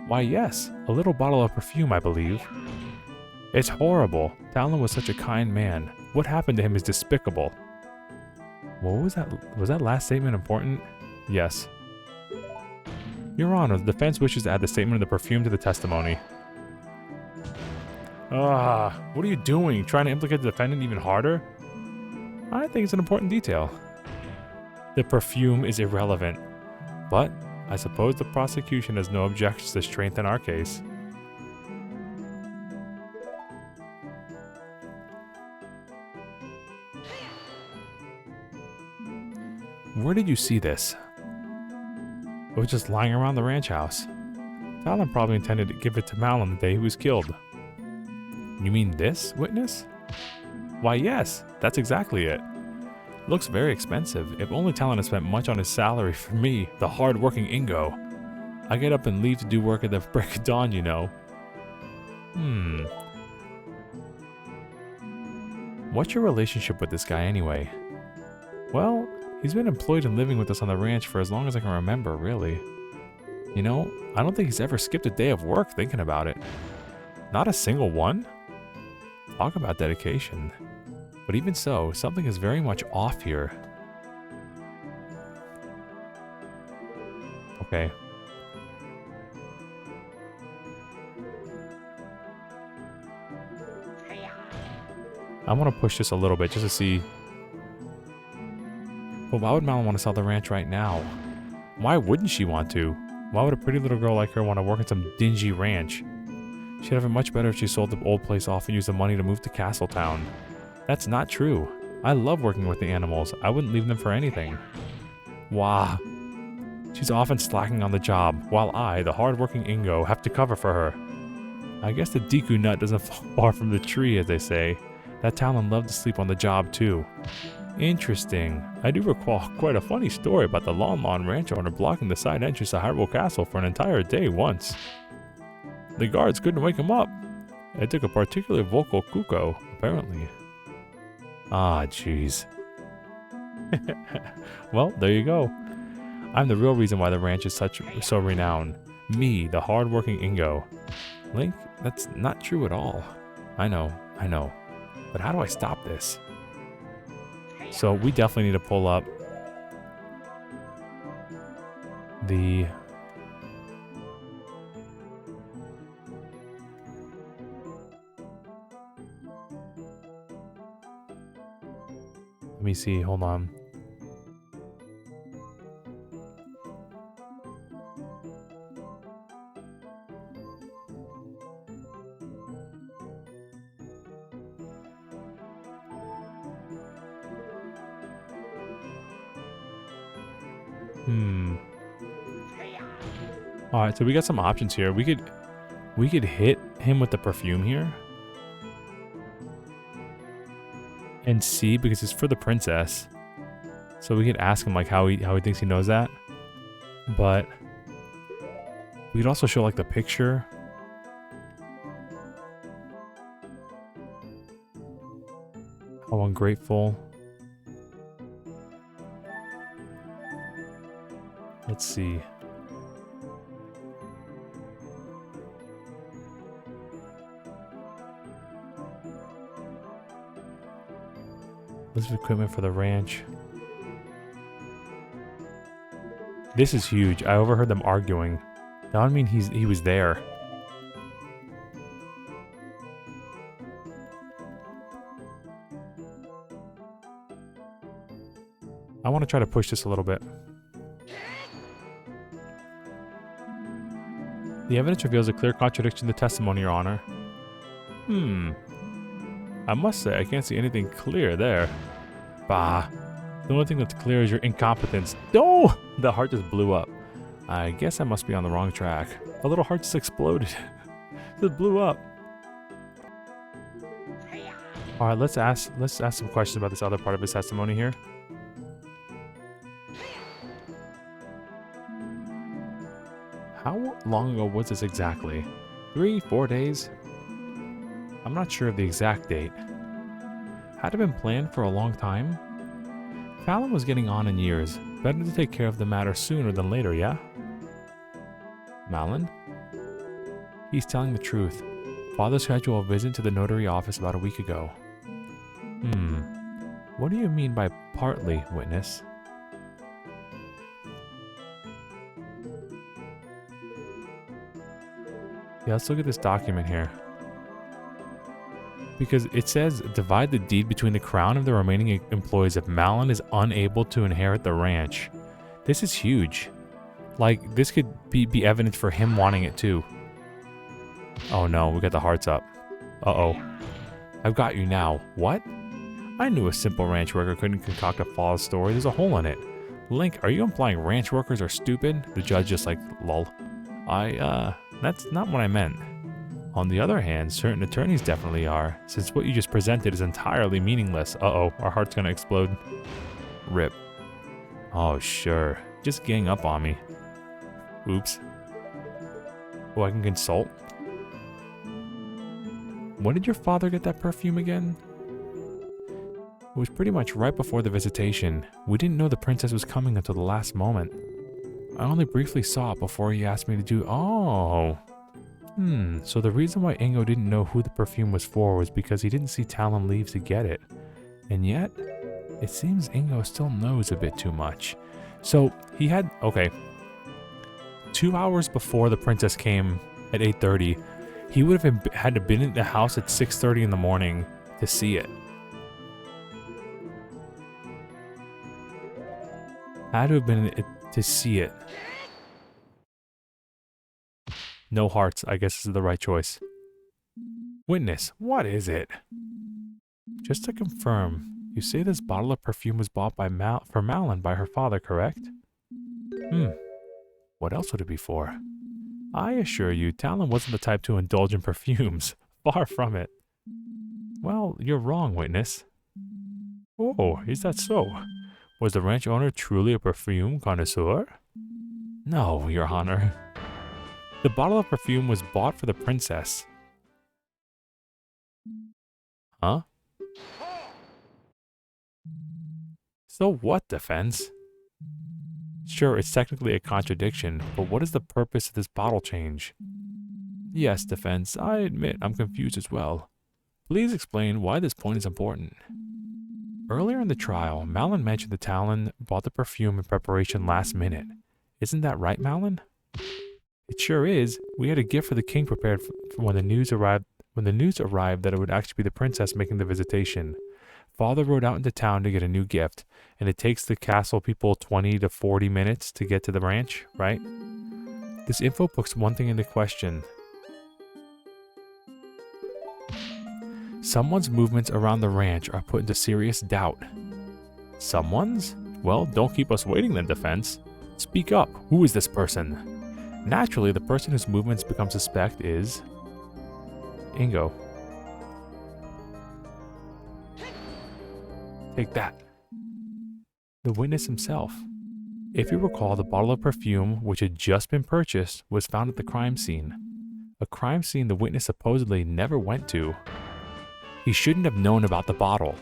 Why yes, a little bottle of perfume, I believe. It's horrible. Talon was such a kind man. What happened to him is despicable. What was that? Was that last statement important? Yes. Your Honor, the defense wishes to add the statement of the perfume to the testimony. What are you doing? Trying to implicate the defendant even harder? I think it's an important detail. The perfume is irrelevant, but I suppose the prosecution has no objections to strengthen our case. Where did you see this? It was just lying around the ranch house. Talon probably intended to give it to Malon the day he was killed. You mean this, witness? Why yes, that's exactly it. It looks very expensive. If only Talon had spent much on his salary for me, the hard-working Ingo. I get up and leave to do work at the break of dawn, you know. What's your relationship with this guy anyway? Well, he's been employed and living with us on the ranch for as long as I can remember, really. You know, I don't think he's ever skipped a day of work thinking about it. Not a single one? Talk about dedication. But even so, something is very much off here. Okay. I want to push this a little bit just to see. But why would Malon want to sell the ranch right now? Why wouldn't she want to? Why would a pretty little girl like her want to work in some dingy ranch? She'd have it much better if she sold the old place off and used the money to move to Castletown. That's not true. I love working with the animals. I wouldn't leave them for anything. Wah. She's often slacking on the job, while I, the hard-working Ingo, have to cover for her. I guess the Deku nut doesn't fall far from the tree, as they say. That Talon loved to sleep on the job, too. Interesting. I do recall quite a funny story about the Lon ranch owner blocking the side entrance to Hyrule Castle for an entire day once. The guards couldn't wake him up. It took a particularly vocal Kuko, apparently. Ah, jeez. Well, there you go. I'm the real reason why the ranch is so renowned. Me, the hard-working Ingo. Link, that's not true at all. I know. But how do I stop this? So we definitely need to pull up me see. Hold on. Alright, so we got some options here. We could hit him with the perfume here. And see, because it's for the princess. So we could ask him like how he thinks he knows that. But we could also show like the picture. How ungrateful. Let's see. List of equipment for the ranch. This is huge. I overheard them arguing. That would mean he was there. I want to try to push this a little bit. The evidence reveals a clear contradiction to the testimony, Your Honor. I must say, I can't see anything clear there. Bah. The only thing that's clear is your incompetence. No! The heart just blew up. I guess I must be on the wrong track. A little heart just exploded. It just blew up. Alright, let's ask some questions about this other part of his testimony here. How long ago was this exactly? 3, 4 days? I'm not sure of the exact date. Had it been planned for a long time? Talon was getting on in years. Better to take care of the matter sooner than later, yeah? Malon? He's telling the truth. Father scheduled a visit to the notary office about a week ago. What do you mean by partly, witness? Yeah, let's look at this document here. Because it says, divide the deed between the crown and the remaining employees if Malon is unable to inherit the ranch. This is huge. Like, this could be evidence for him wanting it too. Oh no, we got the hearts up. Uh-oh. I've got you now. What? I knew a simple ranch worker couldn't concoct a false story. There's a hole in it. Link, are you implying ranch workers are stupid? The judge just like, lol. That's not what I meant. On the other hand, certain attorneys definitely are, since what you just presented is entirely meaningless. Uh-oh, our heart's gonna explode. Rip. Oh, sure. Just gang up on me. Oops. Oh, I can consult? When did your father get that perfume again? It was pretty much right before the visitation. We didn't know the princess was coming until the last moment. I only briefly saw it before he asked me to do— Oh. So the reason why Ingo didn't know who the perfume was for was because he didn't see Talon leave to get it. And yet, it seems Ingo still knows a bit too much. So, he had— Okay. 2 hours before the princess came at 8:30, he would have had to been in the house at 6:30 in the morning to see it. Had to have been in it to see it. No hearts, I guess is the right choice. Witness, what is it? Just to confirm, you say this bottle of perfume was bought by for Malon by her father, correct? What else would it be for? I assure you, Talon wasn't the type to indulge in perfumes. Far from it. Well, you're wrong, witness. Oh, is that so? Was the ranch owner truly a perfume connoisseur? No, Your Honor. The bottle of perfume was bought for the princess. Huh? So what, defense? Sure, it's technically a contradiction, but what is the purpose of this bottle change? Yes, defense, I admit I'm confused as well. Please explain why this point is important. Earlier in the trial, Malon mentioned that Talon bought the perfume in preparation last minute. Isn't that right, Malon? It sure is. We had a gift for the king prepared for when the news arrived that it would actually be the princess making the visitation. Father rode out into town to get a new gift, and it takes the castle people 20 to 40 minutes to get to the ranch, right? This info puts one thing into question. Someone's movements around the ranch are put into serious doubt. Someone's? Well, don't keep us waiting then, Defense. Speak up. Who is this person? Naturally, the person whose movements become suspect is... Ingo. Take that. The witness himself. If you recall, the bottle of perfume, which had just been purchased, was found at the crime scene. A crime scene the witness supposedly never went to. He shouldn't have known about the bottle.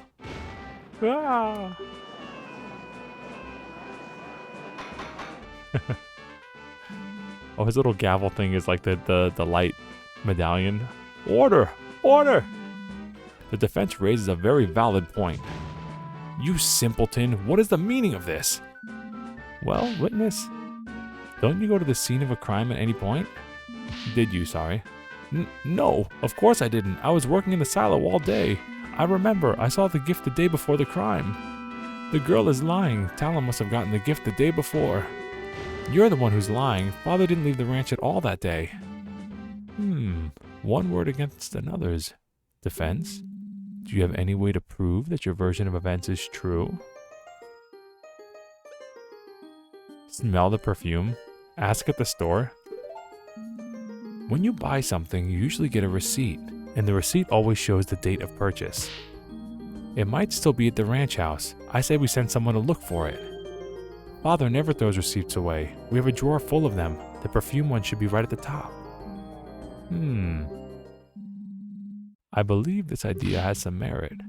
Ah! Oh, his little gavel thing is like the light medallion. Order! Order! The defense raises a very valid point. You simpleton, what is the meaning of this? Well, witness, don't you go to the scene of a crime at any point? Did you, sorry? No, of course I didn't. I was working in the silo all day. I remember, I saw the gift the day before the crime. The girl is lying. Talon must have gotten the gift the day before. You're the one who's lying. Father didn't leave the ranch at all that day. One word against another's. Defense? Do you have any way to prove that your version of events is true? Smell the perfume. Ask at the store. When you buy something, you usually get a receipt, and the receipt always shows the date of purchase. It might still be at the ranch house. I say we send someone to look for it. Father never throws receipts away. We have a drawer full of them. The perfume one should be right at the top. I believe this idea has some merit.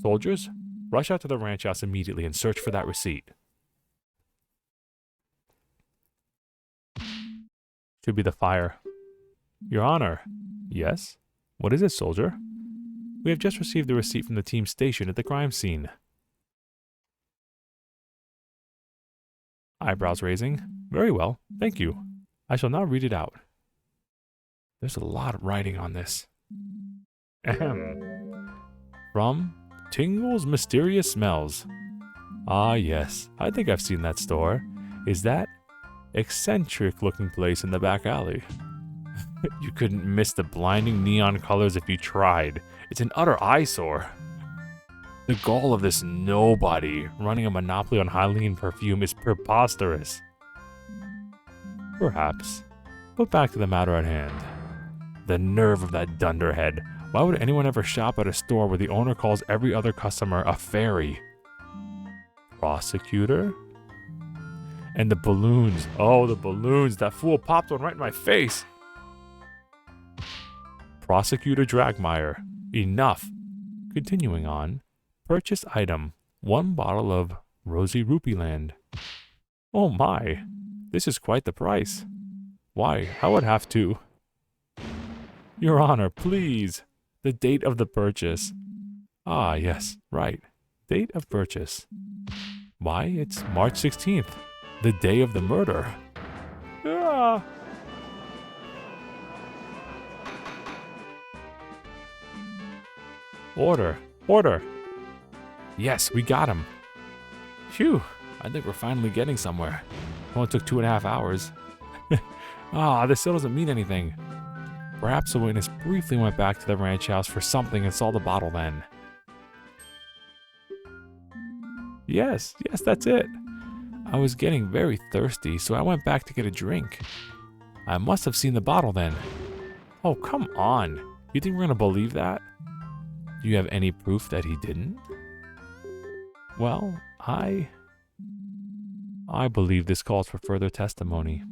Soldiers, rush out to the ranch house immediately and search for that receipt. Should be the fire. Your Honor. Yes? What is it, soldier? We have just received the receipt from the team stationed at the crime scene. Eyebrows raising. Very well, thank you. I shall now read it out. There's a lot of writing on this. Ahem. From Tingle's Mysterious Smells. Ah yes, I think I've seen that store. Is that eccentric looking place in the back alley? You couldn't miss the blinding neon colors if you tried. It's an utter eyesore. The gall of this nobody running a monopoly on Hylian perfume is preposterous. Perhaps. But back to the matter at hand. The nerve of that dunderhead. Why would anyone ever shop at a store where the owner calls every other customer a fairy? Prosecutor? And the balloons. Oh, the balloons. That fool popped one right in my face. Prosecutor Dragmeyer. Enough. Continuing on. Purchase item. 1 bottle of Rosy Rupee Land. Oh my. This is quite the price. Why, I would have to... Your Honor, please. The date of the purchase. Ah, yes, right. Date of purchase. Why, it's March 16th. The day of the murder. Ah! Order. Order. Yes, we got him. Phew. I think we're finally getting somewhere. It only took 2.5 hours. This still doesn't mean anything. Perhaps the witness briefly went back to the ranch house for something and saw the bottle then. Yes, that's it. I was getting very thirsty, so I went back to get a drink. I must have seen the bottle then. Oh, come on. You think we're gonna believe that? Do you have any proof that he didn't? Well, I believe this calls for further testimony.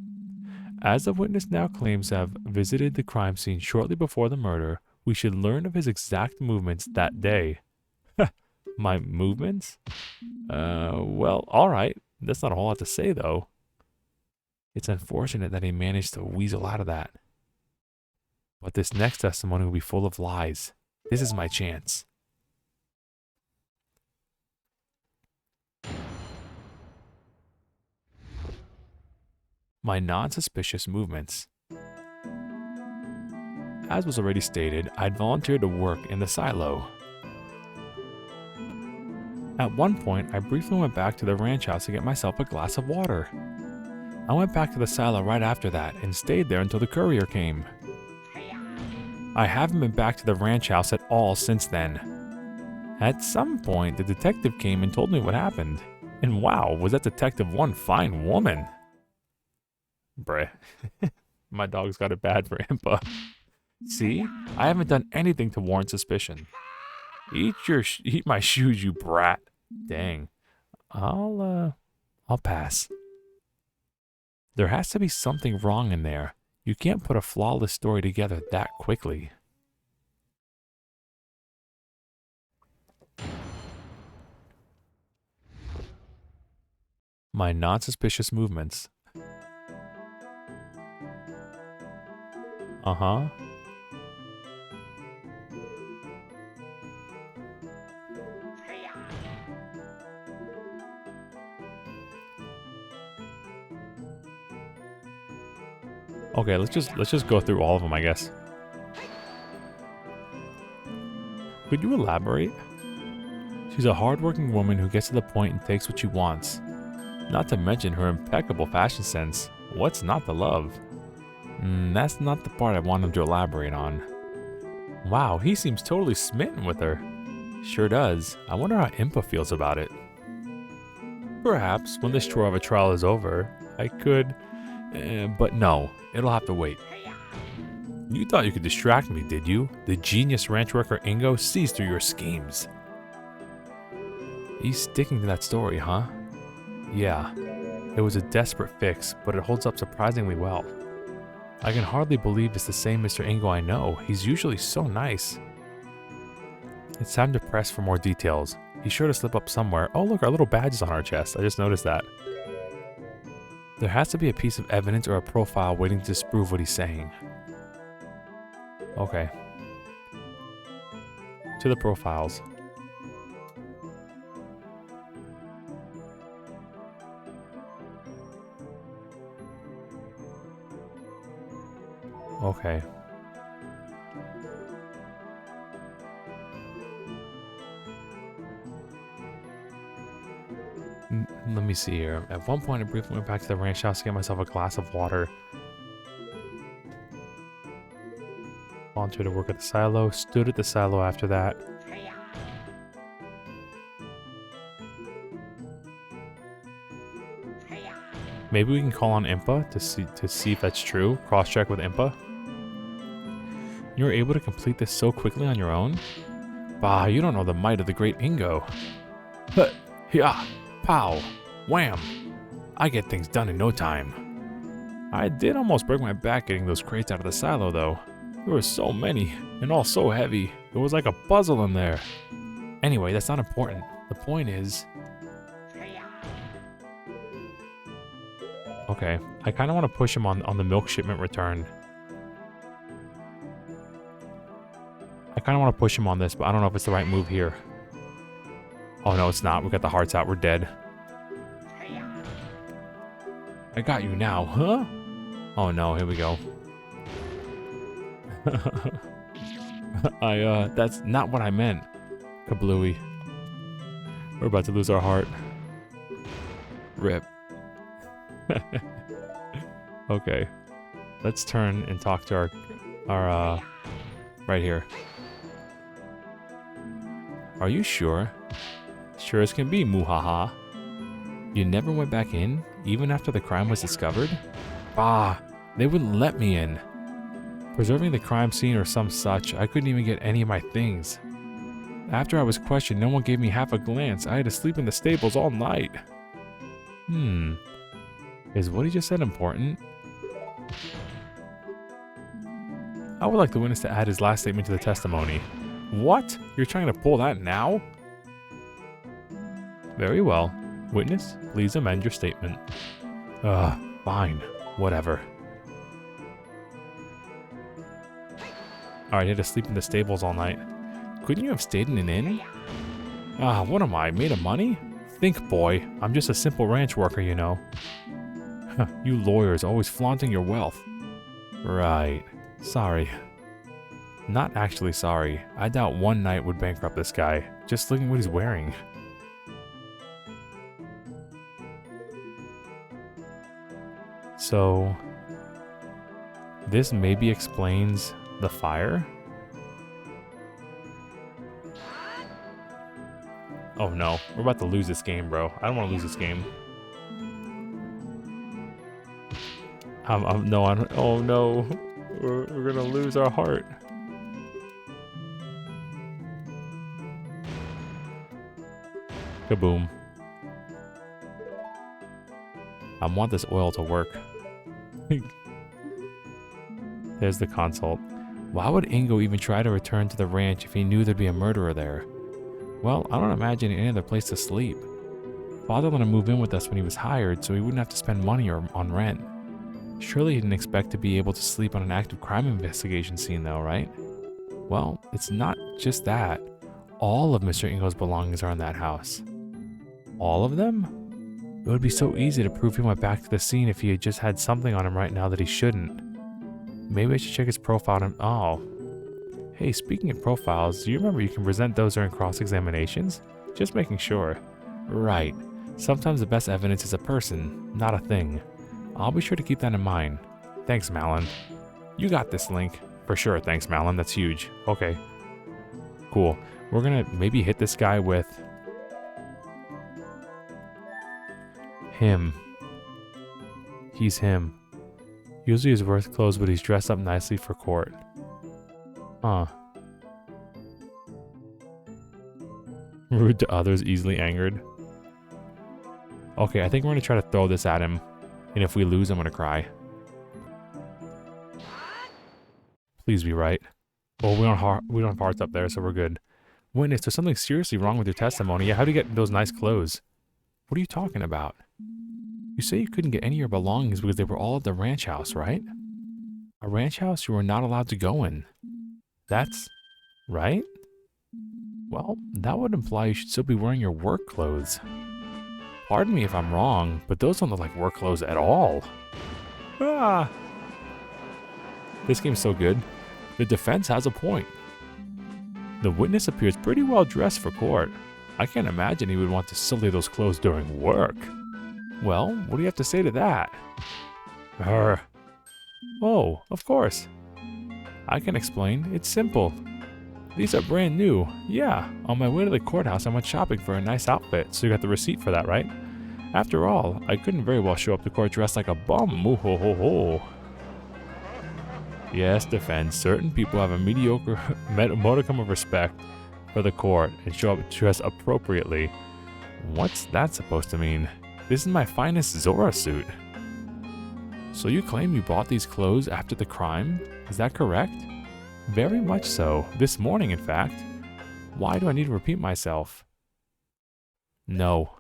As the witness now claims to have visited the crime scene shortly before the murder, we should learn of his exact movements that day. My movements? Well, alright. That's not a whole lot to say, though. It's unfortunate that he managed to weasel out of that. But this next testimony will be full of lies. This is my chance. My non-suspicious movements. As was already stated, I'd volunteered to work in the silo. At one point, I briefly went back to the ranch house to get myself a glass of water. I went back to the silo right after that and stayed there until the courier came. I haven't been back to the ranch house at all since then. At some point, the detective came and told me what happened. And wow, was that detective one fine woman. Bruh. My dog's got it bad for Impa. See? I haven't done anything to warrant suspicion. Eat my shoes, you brat. Dang. I'll pass. There has to be something wrong in there. You can't put a flawless story together that quickly. My non-suspicious movements. Uh-huh. Okay, let's just go through all of them, I guess. Could you elaborate? She's a hardworking woman who gets to the point and takes what she wants. Not to mention her impeccable fashion sense. What's not to love? That's not the part I want him to elaborate on. Wow, he seems totally smitten with her. Sure does. I wonder how Impa feels about it. Perhaps when this chore of a trial is over, I could... but no, it'll have to wait. You thought you could distract me, did you? The genius ranch worker Ingo sees through your schemes. He's sticking to that story, huh? Yeah, it was a desperate fix, but it holds up surprisingly well. I can hardly believe it's the same Mr. Ingo I know. He's usually so nice. It's time to press for more details. He's sure to slip up somewhere. Oh look, our little badge is on our chest. I just noticed that. There has to be a piece of evidence or a profile waiting to disprove what he's saying. Okay. To the profiles. Okay. Let me see here. At one point, I briefly went back to the ranch house to get myself a glass of water. Volunteered to work at the silo. Stood at the silo after that. Maybe we can call on Impa to see if that's true. Cross-check with Impa. You were able to complete this so quickly on your own? Bah, you don't know the might of the great Ingo. Huh, yeah, pow, wham. I get things done in no time. I did almost break my back getting those crates out of the silo though. There were so many, and all so heavy. It was like a puzzle in there. Anyway, that's not important. The point is... Okay, I kind of want to push him on the milk shipment return. I kind of want to push him on this, but I don't know if it's the right move here. Oh no, it's not. We got the hearts out. We're dead. I got you now, huh? Oh no, here we go. That's not what I meant. Kablooey. We're about to lose our heart. Rip. Okay. Let's turn and talk to our right here. Are you sure? Sure as can be, muhaha. You never went back in, even after the crime was discovered? Bah, they wouldn't let me in. Preserving the crime scene or some such, I couldn't even get any of my things. After I was questioned, no one gave me half a glance. I had to sleep in the stables all night. Is what he just said important? I would like the witness to add his last statement to the testimony. What? You're trying to pull that now? Very well. Witness, please amend your statement. Fine. Whatever. Alright, he had to sleep in the stables all night. Couldn't you have stayed in an inn? What am I, made of money? Think, boy. I'm just a simple ranch worker, you know. You lawyers always flaunting your wealth. Right. Sorry. Not actually sorry. I doubt one night would bankrupt this guy. Just looking at what he's wearing. So, this maybe explains the fire? Oh no, we're about to lose this game, bro. I don't want to lose this game. No, oh no. We're gonna lose our heart. Kaboom. I want this oil to work. There's the consult. Why would Ingo even try to return to the ranch if he knew there'd be a murderer there? Well, I don't imagine any other place to sleep. Father let him move in with us when he was hired, so he wouldn't have to spend money on rent. Surely he didn't expect to be able to sleep on an active crime investigation scene though, right? Well, it's not just that. All of Mr. Ingo's belongings are in that house. All of them? It would be so easy to prove he went back to the scene if he had just had something on him right now that he shouldn't. Maybe I should check his profile and... Oh. Hey, speaking of profiles, do you remember you can present those during cross-examinations? Just making sure. Right. Sometimes the best evidence is a person, not a thing. I'll be sure to keep that in mind. Thanks, Malon. You got this, Link. For sure, thanks, Malon. That's huge. Okay. Cool. We're gonna maybe hit this guy with... him. He's him. Usually his work clothes, but he's dressed up nicely for court. Huh. Rude to others, easily angered. Okay, I think we're gonna try to throw this at him. And if we lose, I'm gonna cry. Please be right. Well, we don't have hearts up there, so we're good. Witness, there's something seriously wrong with your testimony. Yeah, how'd you get those nice clothes? What are you talking about? You say you couldn't get any of your belongings because they were all at the ranch house, right? A ranch house you were not allowed to go in. That's... right? Well, that would imply you should still be wearing your work clothes. Pardon me if I'm wrong, but those don't look like work clothes at all. Ah! This game's so good. The defense has a point. The witness appears pretty well dressed for court. I can't imagine he would want to sully those clothes during work. Well, what do you have to say to that? Oh, of course. I can explain. It's simple. These are brand new. Yeah, on my way to the courthouse I went shopping for a nice outfit, so you got the receipt for that, right? After all, I couldn't very well show up to court dressed like a bum. Ooh, ho, ho, ho. Yes, defense. Certain people have a mediocre modicum of respect for the court and show up dressed appropriately. What's that supposed to mean? This is my finest Zora suit. So you claim you bought these clothes after the crime? Is that correct? Very much so. This morning, in fact. Why do I need to repeat myself? No.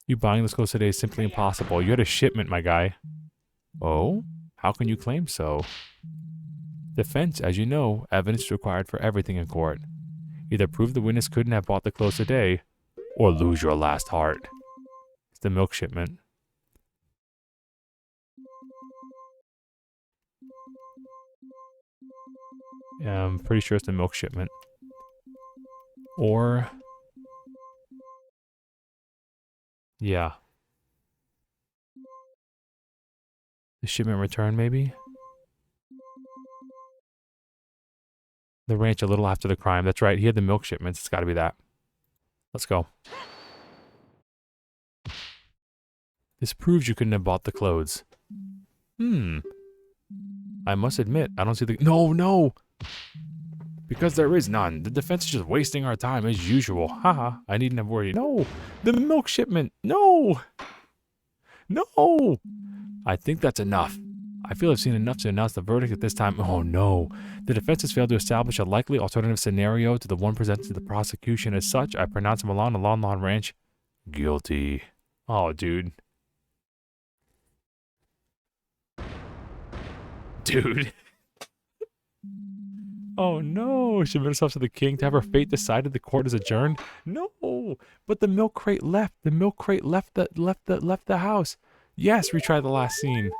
You buying those clothes today is simply impossible. You had a shipment, my guy. Oh? How can you claim so? Defense, as you know, evidence is required for everything in court. Either prove the witness couldn't have bought the clothes today, or lose your last heart. It's the milk shipment. Yeah, I'm pretty sure it's the milk shipment. Or... yeah. The shipment return, maybe? The ranch a little after the crime. That's right, he had the milk shipments. It's gotta be that. Let's go. This proves you couldn't have bought the clothes. I must admit, I don't see the... No! Because there is none. The defense is just wasting our time as usual. Haha, I needn't have worried. No! The milk shipment! No! No! I think that's enough. I feel I've seen enough to announce the verdict at this time. Oh no. The defense has failed to establish a likely alternative scenario to the one presented to the prosecution. As such, I pronounce Malon and Lon Lon Ranch guilty. Oh, dude. Dude. Oh no. Submit herself to the king to have her fate decided. The court is adjourned. No. But the milk crate left. The milk crate left the house. Yes, retry the last scene.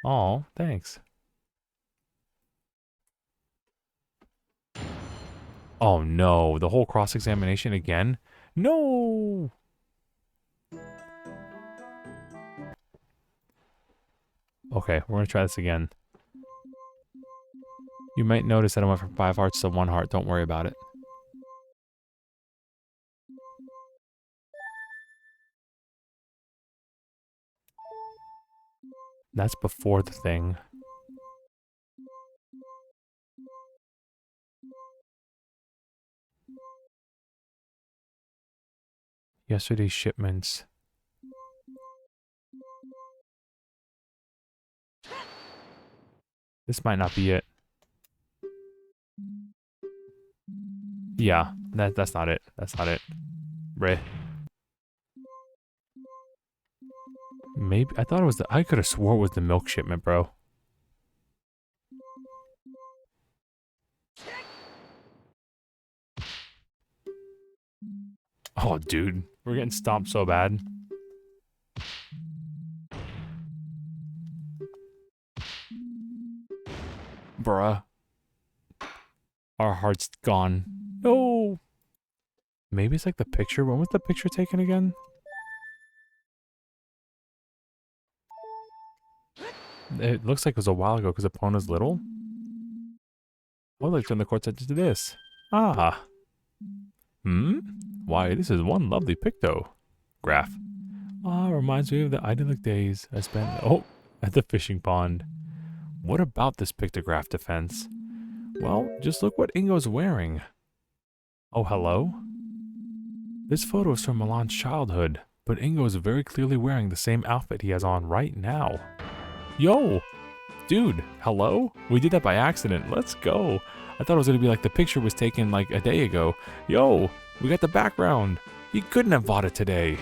Oh, thanks. Oh no, the whole cross-examination again? No! Okay, we're gonna try this again. You might notice that I went from 5 hearts to 1 heart. Don't worry about it. That's before the thing. Yesterday's shipments. This might not be it. Yeah, that's not it. That's not it. Reh. Maybe I thought it was the. I could have swore it was the milk shipment, bro. Oh, dude, we're getting stomped so bad. Bruh. Our heart's gone. No. Maybe it's like the picture. When was the picture taken again? It looks like it was a while ago because Epona's little. I'd like to turn the court's attention to this. Ah. Hmm? Why, this is one lovely pictograph. Ah, reminds me of the idyllic days I spent, at the fishing pond. What about this pictograph defense? Well, just look what Ingo's wearing. Oh, hello? This photo is from Malon's childhood, but Ingo is very clearly wearing the same outfit he has on right now. Yo! Dude, hello? We did that by accident. Let's go. I thought it was going to be like the picture was taken like a day ago. Yo, we got the background. He couldn't have bought it today.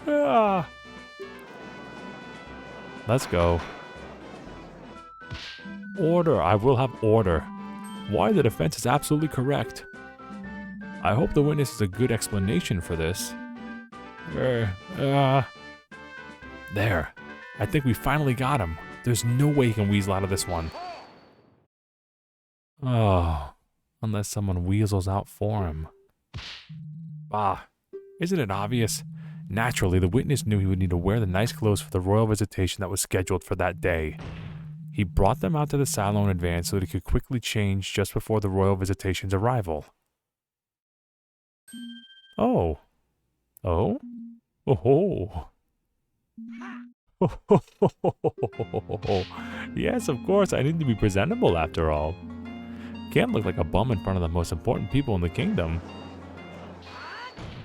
Ah. Let's go. Order. I will have order. Why the defense is absolutely correct. I hope the witness has a good explanation for this. There. I think we finally got him. There's no way he can weasel out of this one. Oh, unless someone weasels out for him. Ah, isn't it obvious? Naturally, the witness knew he would need to wear the nice clothes for the royal visitation that was scheduled for that day. He brought them out to the salon in advance so that he could quickly change just before the royal visitation's arrival. Oh. Oh? Oh. Yes, of course, I need to be presentable after all. Can't look like a bum in front of the most important people in the kingdom.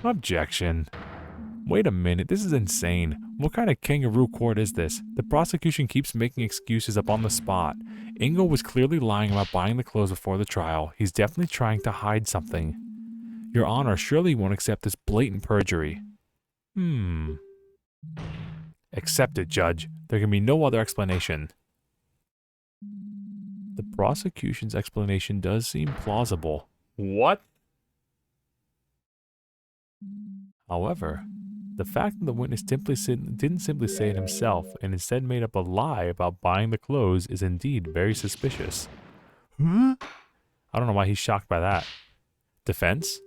Objection. Wait a minute, this is insane. What kind of kangaroo court is this? The prosecution keeps making excuses up on the spot. Ingo was clearly lying about buying the clothes before the trial. He's definitely trying to hide something. Your Honor, surely you won't accept this blatant perjury. Accept it, Judge. There can be no other explanation. The prosecution's explanation does seem plausible. What? However, the fact that the witness didn't simply say it himself and instead made up a lie about buying the clothes is indeed very suspicious. Huh? I don't know why he's shocked by that. Defense?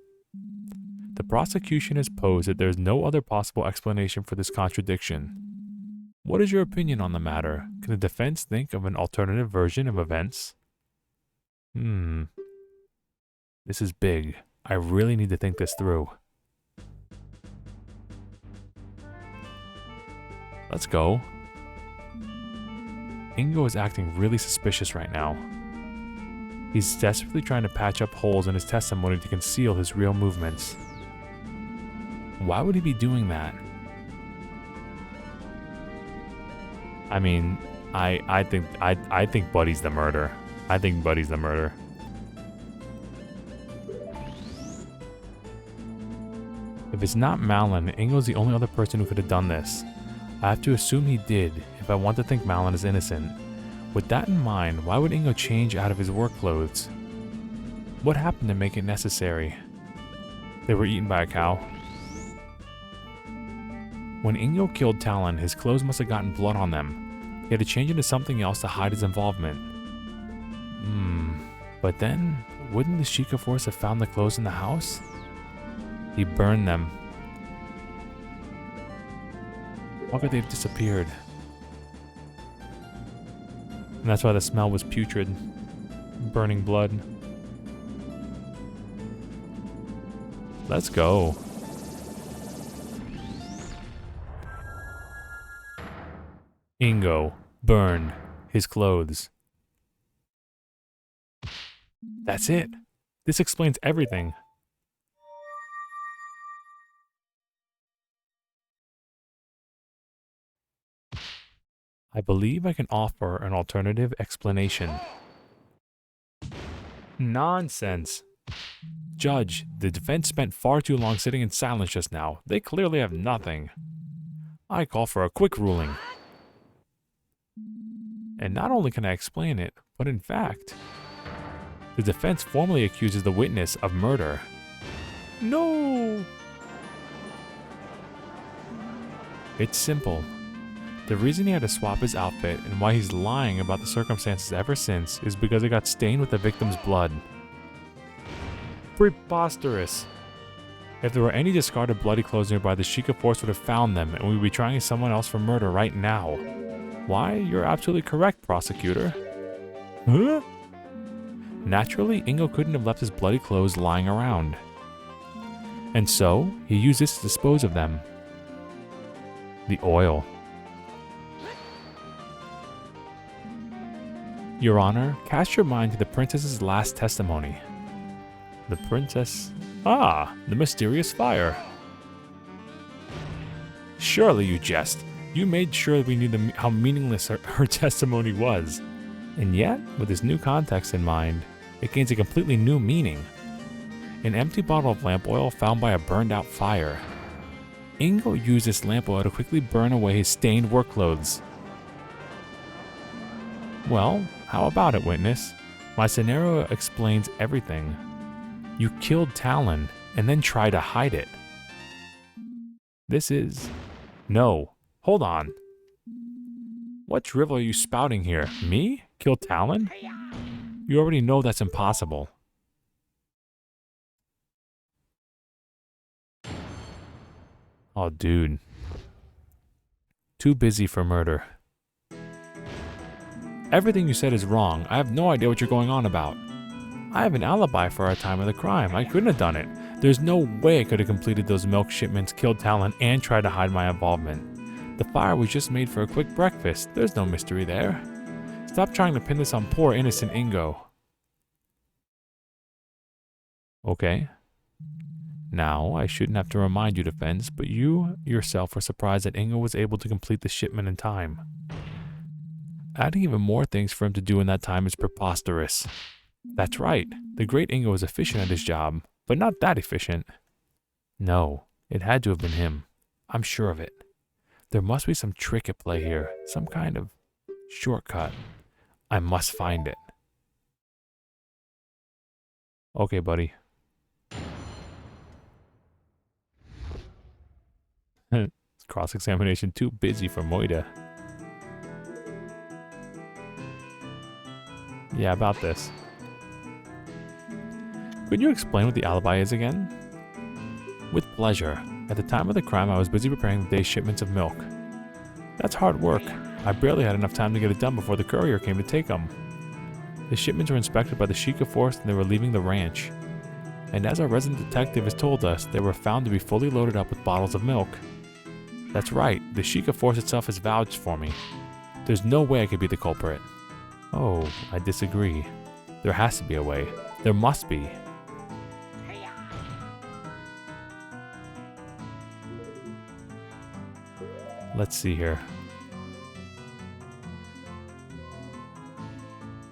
The prosecution has posed that there is no other possible explanation for this contradiction. What is your opinion on the matter? Can the defense think of an alternative version of events? This is big. I really need to think this through. Let's go. Ingo is acting really suspicious right now. He's desperately trying to patch up holes in his testimony to conceal his real movements. Why would he be doing that? I mean, I think Buddy's the murderer. I think Buddy's the murderer. If it's not Malon, Ingo's the only other person who could have done this. I have to assume he did, if I want to think Malon is innocent. With that in mind, why would Ingo change out of his work clothes? What happened to make it necessary? They were eaten by a cow. When Ingo killed Talon, his clothes must have gotten blood on them. He had to change into something else to hide his involvement. But then, wouldn't the Sheikah Force have found the clothes in the house? He burned them. Why could they have disappeared? And that's why the smell was putrid. Burning blood. Let's go. Ingo burned his clothes. That's it. This explains everything. I believe I can offer an alternative explanation. Nonsense. Judge, the defense spent far too long sitting in silence just now. They clearly have nothing. I call for a quick ruling. And not only can I explain it, but in fact, the defense formally accuses the witness of murder. No! It's simple. The reason he had to swap his outfit and why he's lying about the circumstances ever since is because it got stained with the victim's blood. Preposterous. If there were any discarded bloody clothes nearby, the Sheikah force would have found them and we would be trying someone else for murder right now. Why, you're absolutely correct, prosecutor. Huh? Naturally, Ingo couldn't have left his bloody clothes lying around. And so, he used this to dispose of them. The oil. Your Honor, cast your mind to the princess's last testimony. The princess... Ah, the mysterious fire. Surely you jest. You made sure that we knew how meaningless her testimony was. And yet, with this new context in mind, it gains a completely new meaning. An empty bottle of lamp oil found by a burned out fire. Ingo used this lamp oil to quickly burn away his stained work clothes. Well, how about it, witness? My scenario explains everything. You killed Talon and then tried to hide it. This is... No. Hold on. What drivel are you spouting here? Me? Kill Talon? You already know that's impossible. Oh, dude. Too busy for murder. Everything you said is wrong. I have no idea what you're going on about. I have an alibi for our time of the crime. I couldn't have done it. There's no way I could have completed those milk shipments, killed Talon, and tried to hide my involvement. The fire was just made for a quick breakfast. There's no mystery there. Stop trying to pin this on poor innocent Ingo. Okay. Now, I shouldn't have to remind you, defense, but you yourself were surprised that Ingo was able to complete the shipment in time. Adding even more things for him to do in that time is preposterous. That's right. The great Ingo was efficient at his job, but not that efficient. No, it had to have been him. I'm sure of it. There must be some trick at play here, some kind of shortcut. I must find it. Okay, buddy. Cross-examination too busy for Moida. Yeah, about this. Could you explain what the alibi is again? With pleasure. At the time of the crime, I was busy preparing the day's shipments of milk. That's hard work. I barely had enough time to get it done before the courier came to take them. The shipments were inspected by the Sheikah force and they were leaving the ranch. And as our resident detective has told us, they were found to be fully loaded up with bottles of milk. That's right, the Sheikah force itself has vouched for me. There's no way I could be the culprit. Oh, I disagree. There has to be a way. There must be. Let's see here.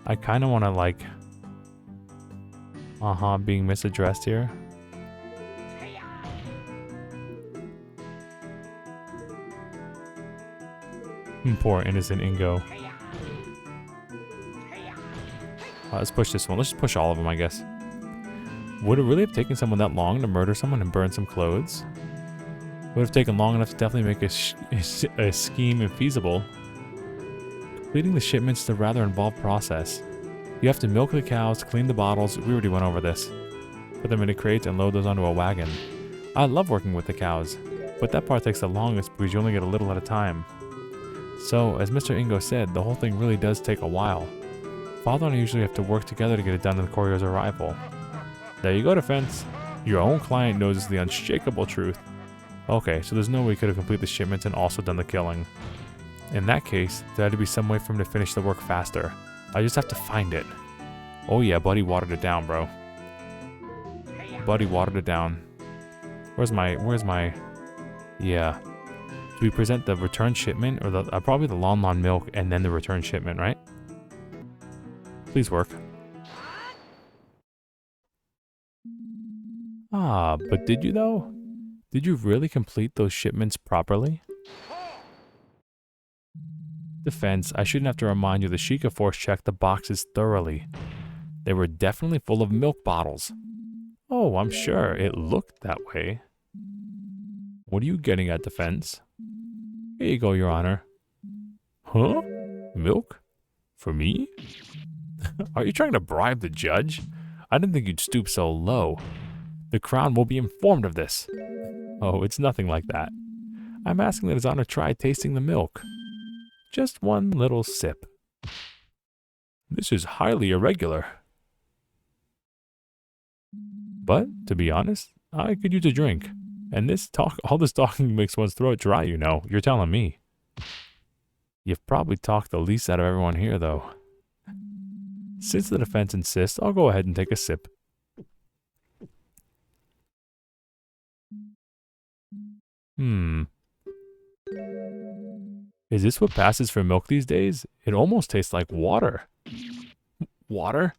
I kind of want to like... being misaddressed here. Poor innocent Ingo. Let's push this one. Let's just push all of them, I guess. Would it really have taken someone that long to murder someone and burn some clothes? Would have taken long enough to definitely make a scheme infeasible. Completing the shipments is a rather involved process. You have to milk the cows, clean the bottles, we already went over this. Put them into crates and load those onto a wagon. I love working with the cows, but that part takes the longest because you only get a little at a time. So, as Mr. Ingo said, the whole thing really does take a while. Father and I usually have to work together to get it done in the courier's arrival. There you go, defense. Your own client knows the unshakable truth. Okay, so there's no way he could have completed the shipments and also done the killing. In that case, there had to be some way for him to finish the work faster. I just have to find it. Oh yeah, Buddy watered it down, bro. Buddy watered it down. Where's my... Yeah. Do we present the return shipment, or the probably the Lon milk and then the return shipment, right? Please work. Ah, but did you though? Did you really complete those shipments properly? Defense, I shouldn't have to remind you the Sheikah Force checked the boxes thoroughly. They were definitely full of milk bottles. Oh, I'm sure it looked that way. What are you getting at, defense? Here you go, Your Honor. Huh? Milk? For me? Are you trying to bribe the judge? I didn't think you'd stoop so low. The Crown will be informed of this. Oh, it's nothing like that. I'm asking that His Honor try tasting the milk. Just one little sip. This is highly irregular. But, to be honest, I could use a drink. And all this talking makes one's throat dry, you know. You're telling me. You've probably talked the least out of everyone here, though. Since the defense insists, I'll go ahead and take a sip. Is this what passes for milk these days? It almost tastes like water. Water?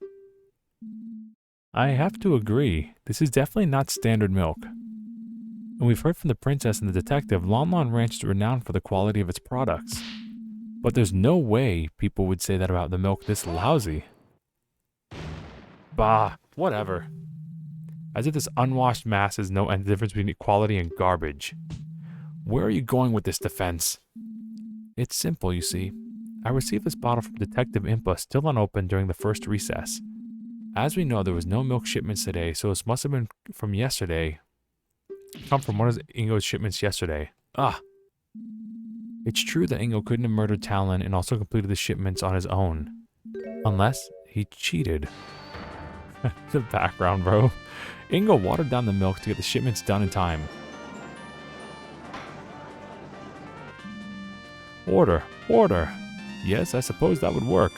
I have to agree. This is definitely not standard milk. And we've heard from the princess and the detective, Lon Ranch is renowned for the quality of its products. But there's no way people would say that about the milk this lousy. Bah, whatever. As if this unwashed mass is no difference between quality and garbage. Where are you going with this, defense? It's simple, you see. I received this bottle from Detective Impa still unopened during the first recess. As we know, there was no milk shipments today, so this must have been from yesterday. Come from one of Ingo's shipments yesterday. Ah! It's true that Ingo couldn't have murdered Talon and also completed the shipments on his own. Unless he cheated. The background, bro. Ingo watered down the milk to get the shipments done in time. Order, order. Yes, I suppose that would work.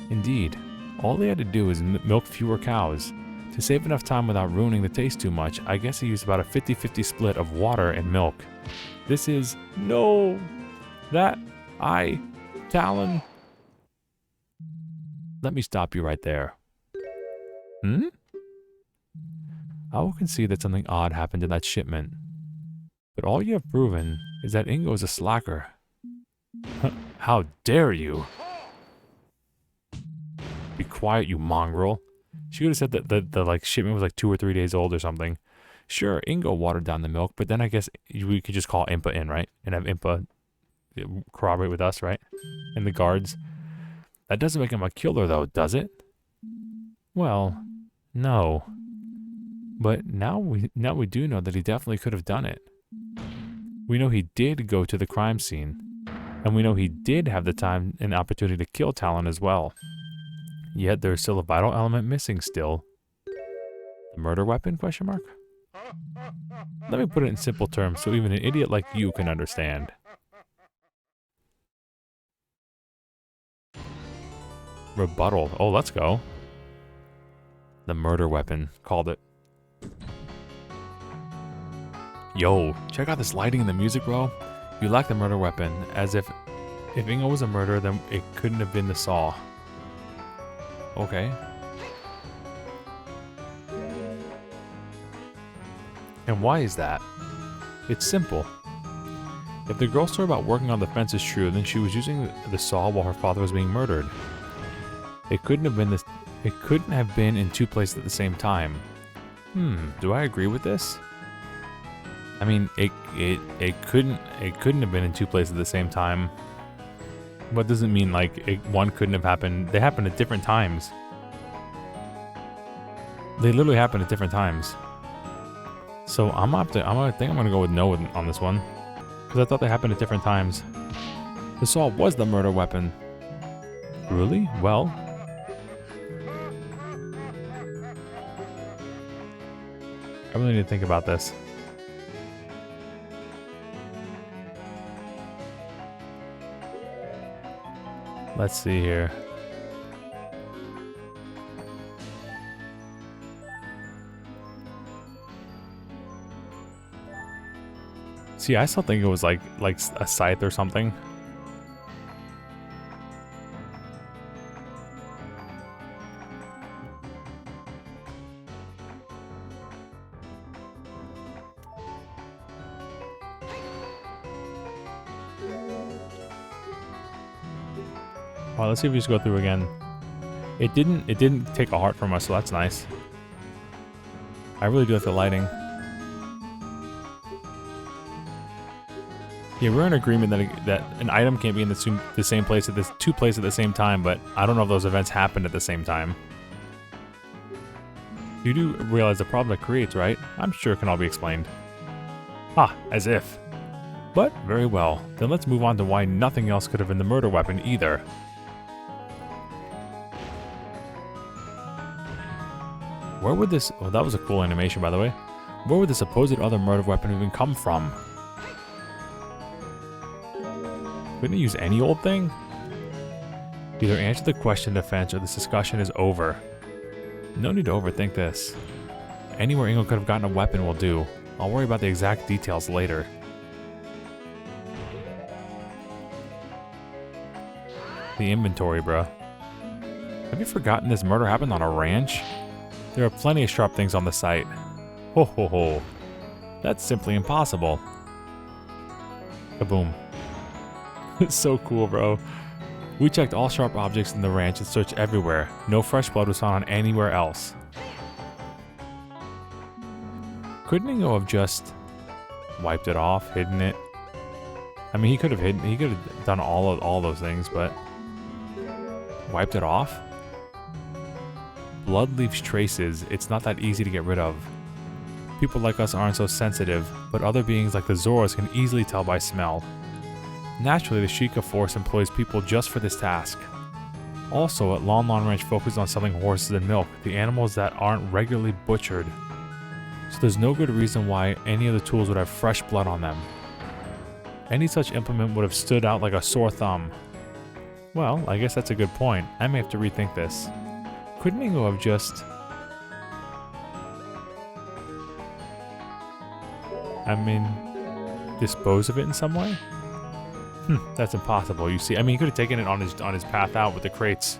Indeed. All he had to do was milk fewer cows. To save enough time without ruining the taste too much, I guess he used about a 50-50 split of water and milk. This is... No! Talon... Let me stop you right there. I will concede that something odd happened in that shipment. But all you have proven is that Ingo is a slacker. How dare you? Be quiet, you mongrel. She could have said that the shipment was like 2 or 3 days old or something. Sure, Ingo watered down the milk, but then I guess we could just call Impa in, right? And have Impa corroborate with us, right? And the guards. That doesn't make him a killer, though, does it? Well, no. But now we do know that he definitely could have done it. We know he did go to the crime scene. And we know he did have the time and opportunity to kill Talon as well. Yet there's still a vital element missing still. The murder weapon, question mark? Let me put it in simple terms so even an idiot like you can understand. Rebuttal. Oh, let's go. The murder weapon. Called it. Yo, check out this lighting and the music, bro. You lack the murder weapon, as if Ingo was a murderer, then it couldn't have been the saw. Okay. And why is that? It's simple. If the girl's story about working on the fence is true, then she was using the saw while her father was being murdered. It couldn't have been in 2 places at the same time. Do I agree with this? I mean, it couldn't have been in 2 places at the same time. What does it mean? Like, one couldn't have happened. They happened at different times. They literally happened at different times. So I think I'm gonna go with no on this one, because I thought they happened at different times. The saw was the murder weapon. Really? Well, I really need to think about this. Let's see here. See, I still think it was like a scythe or something. Well, let's see if we just go through again. It didn't take a heart from us, so that's nice. I really do like the lighting. Yeah, we're in agreement that an item can't be in the same place at two places at the same time, but I don't know if those events happened at the same time. You do realize the problem it creates, right? I'm sure it can all be explained. Ah, as if. But, very well. Then let's move on to why nothing else could have been the murder weapon either. Where would this... Oh, that was a cool animation, by the way. Where would the supposed other murder weapon even come from? Couldn't it use any old thing? Either answer the question in defense or this discussion is over. No need to overthink this. Anywhere Ingo could have gotten a weapon will do. I'll worry about the exact details later. The inventory, bruh. Have you forgotten this murder happened on a ranch? There are plenty of sharp things on the site. Ho ho ho. That's simply impossible. Kaboom. It's so cool, bro. We checked all sharp objects in the ranch and searched everywhere. No fresh blood was found on anywhere else. Couldn't Ingo have just wiped it off, hidden it? I mean, he could have done all those things, but wiped it off? Blood leaves traces. It's not that easy to get rid of. People like us aren't so sensitive, but other beings like the Zoras can easily tell by smell. Naturally, the Sheikah Force employs people just for this task. Also, at Lon Lon Ranch focuses on selling horses and milk, the animals that aren't regularly butchered. So there's no good reason why any of the tools would have fresh blood on them. Any such implement would have stood out like a sore thumb. Well, I guess that's a good point. I may have to rethink this. Couldn't Ingo have just... dispose of it in some way? That's impossible, you see. I mean, he could have taken it on his path out with the crates.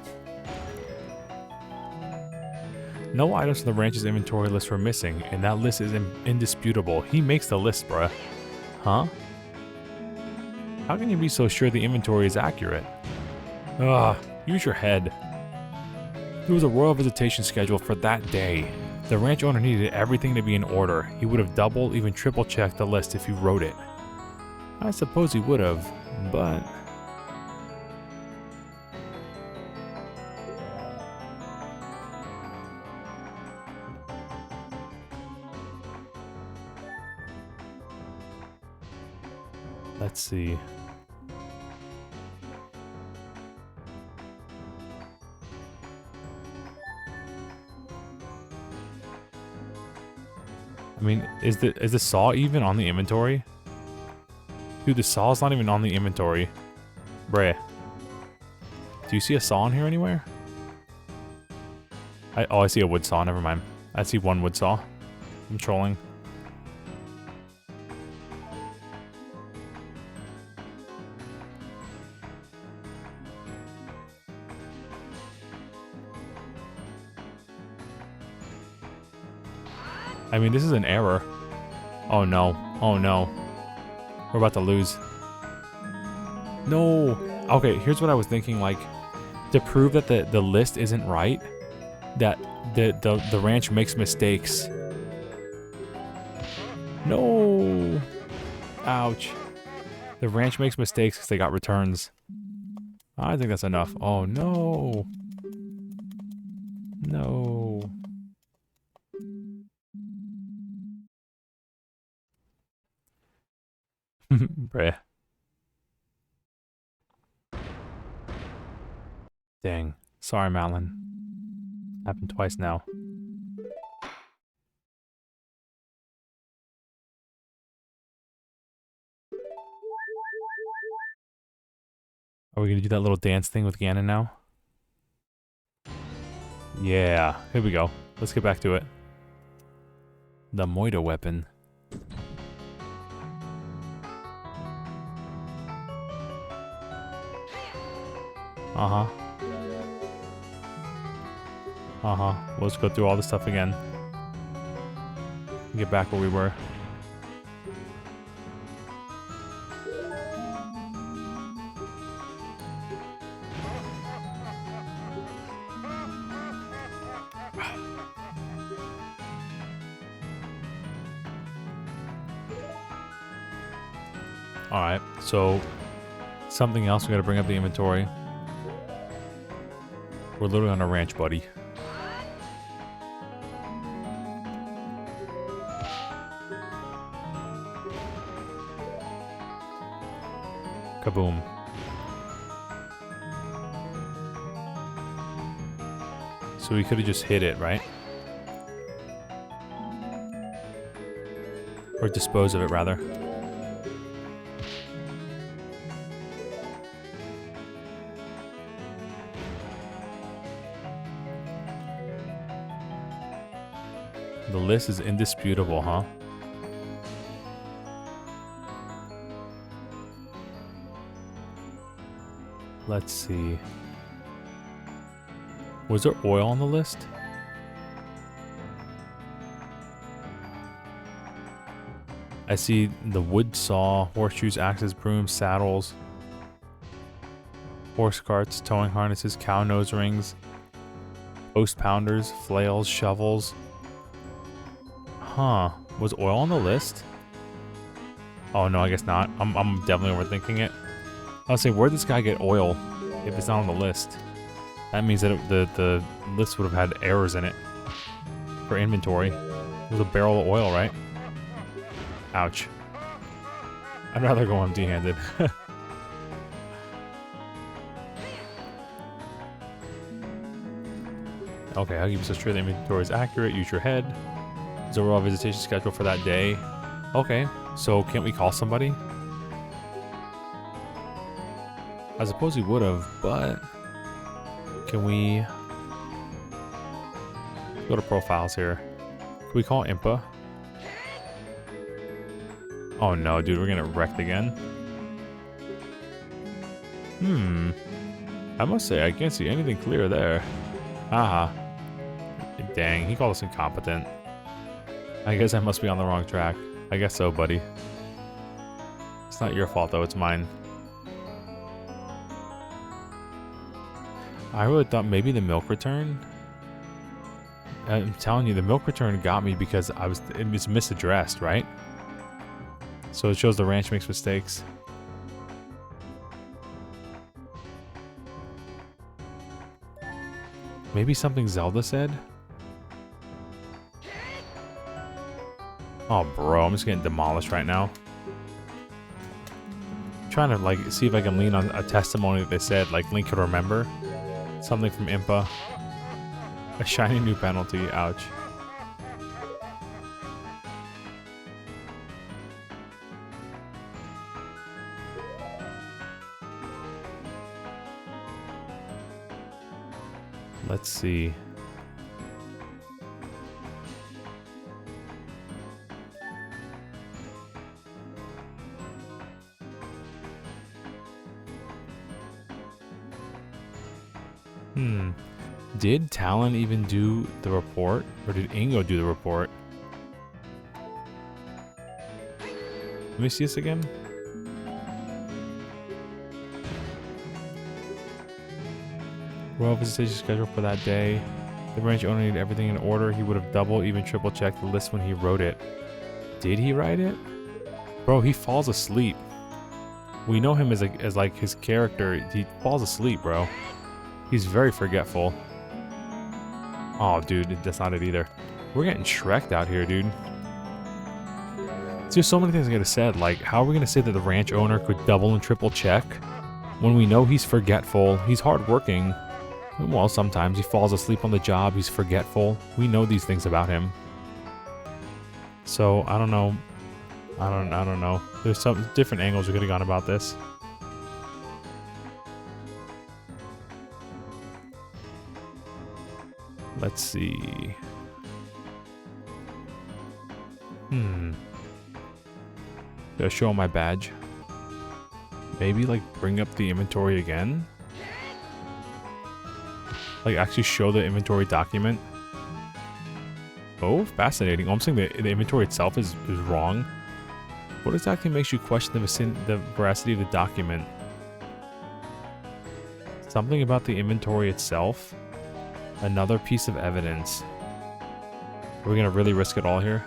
No items from the ranch's inventory list were missing, and that list is indisputable. He makes the list, bruh. Huh? How can you be so sure the inventory is accurate? Ugh, use your head. There was a royal visitation scheduled for that day. The ranch owner needed everything to be in order. He would have double, even triple checked the list if he wrote it. I suppose he would have, but... Let's see. I mean, is the saw even on the inventory? Dude, the saw's not even on the inventory. Bruh. Do you see a saw in here anywhere? I see a wood saw, never mind. I see one wood saw. I'm trolling. I mean, this is an error. Oh no. Oh no. We're about to lose. No. Okay, here's what I was thinking, like, to prove that the list isn't right, that the ranch makes mistakes. No. Ouch. The ranch makes mistakes because they got returns. I think that's enough. Oh no. No. Bruh. Dang. Sorry, Malon. Happened twice now. Are we gonna do that little dance thing with Ganon now? Yeah, here we go. Let's get back to it. The Moida weapon. Uh-huh. Uh-huh. Let's go through all this stuff again. Get back where we were. Alright, so something else we gotta bring up the inventory. We're literally on a ranch, buddy. Kaboom. So we could have just hit it, right? Or dispose of it, rather. The list is indisputable, huh? Let's see. Was there oil on the list? I see the wood saw, horseshoes, axes, brooms, saddles, horse carts, towing harnesses, cow nose rings, post pounders, flails, shovels. Huh. Was oil on the list? Oh no, I guess not. I'm definitely overthinking it. I was saying, where'd this guy get oil if it's not on the list? That means that the list would have had errors in it for inventory. It was a barrel of oil, right? Ouch. I'd rather go empty-handed. Okay, I'll keep so sure the inventory is accurate. Use your head. Is overall visitation schedule for that day. Okay, so can't we call somebody? I suppose we would have, but can we go to profiles here? Can we call Impa? Oh no, dude, we're gonna get wrecked again. I must say, I can't see anything clear there. Haha. Dang, he called us incompetent. I guess I must be on the wrong track. I guess so, buddy. It's not your fault, though. It's mine. I really thought maybe the milk return. I'm telling you, the milk return got me because it was misaddressed, right? So it shows the ranch makes mistakes. Maybe something Zelda said? Oh, bro, I'm just getting demolished right now. I'm trying to, like, see if I can lean on a testimony that they said, like, Link could remember. Something from Impa. A shiny new penalty. Ouch. Let's see. Did Talon even do the report? Or did Ingo do the report? Let me see this again. Royal visitation schedule for that day. The ranch owner needed everything in order. He would have double, even triple checked the list when he wrote it. Did he write it? Bro, he falls asleep. We know him as like his character. He falls asleep, bro. He's very forgetful. Oh, dude, that's not it either. We're getting Shrek'd out here, dude. There's so many things I could have said. Like, how are we going to say that the ranch owner could double and triple check when we know he's forgetful, he's hardworking, Well, sometimes he falls asleep on the job, he's forgetful. We know these things about him. So, I don't know. I don't know. There's some different angles we could have gone about this. Let's see. Gotta show him my badge. Maybe, like, bring up the inventory again? Like, actually show the inventory document? Oh, fascinating. Oh, I'm saying the inventory itself is wrong. What exactly makes you question the veracity of the document? Something about the inventory itself? Another piece of evidence. Are we gonna really risk it all here?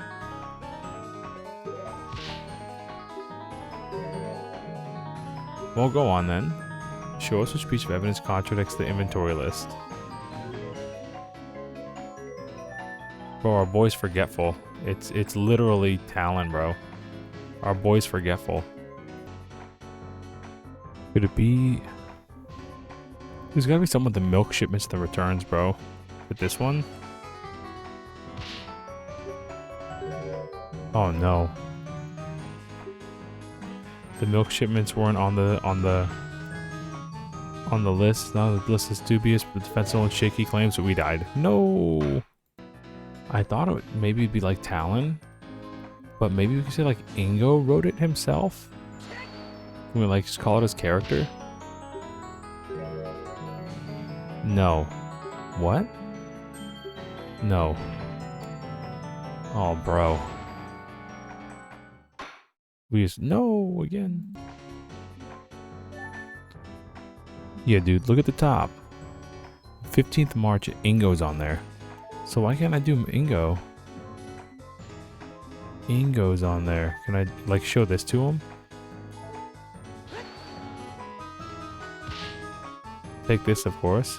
Well, go on then. Show us which piece of evidence contradicts the inventory list. Bro, our boy's forgetful. It's literally Talon, bro. Our boy's forgetful. Could it be... There's gotta be someone with the milk shipments and the returns, bro. With this one? Oh no. The milk shipments weren't on the list. Now the list is dubious, but defensible and shaky claims that we died. No. I thought it would maybe be like Talon, but maybe we could say like Ingo wrote it himself. Can we like just call it his character? No. What? No. Oh, bro. We just no again. Yeah, dude, look at the top. 15th March, Ingo's on there. So why can't I do Ingo? Ingo's on there. Can I like show this to him? Take this, of course.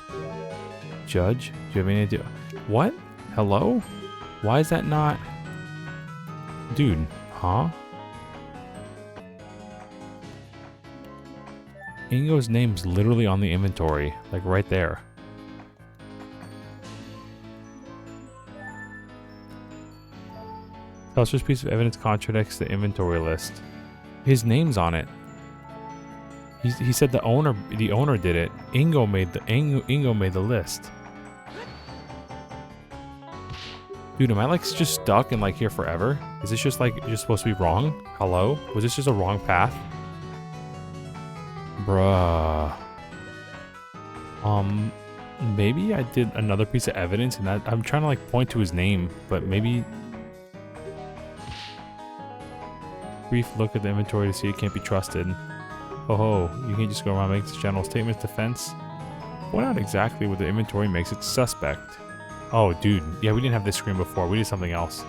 Judge, do you have any idea? What? Hello? Why is that not? Dude, huh? Ingo's name's literally on the inventory, like right there. Tell us which piece of evidence contradicts the inventory list. His name's on it. He said the owner did it. Ingo made the list. Dude, am I like just stuck and like here forever? Is this just like you're supposed to be wrong? Hello? Was this just a wrong path? Bruh. Maybe I did another piece of evidence and that I'm trying to like point to his name, but maybe brief look at the inventory to see it can't be trusted. Oh ho, you can't just go around making general statements defense. Point out exactly what the inventory makes it suspect. Oh dude, yeah, we didn't have this screen before, we did something else.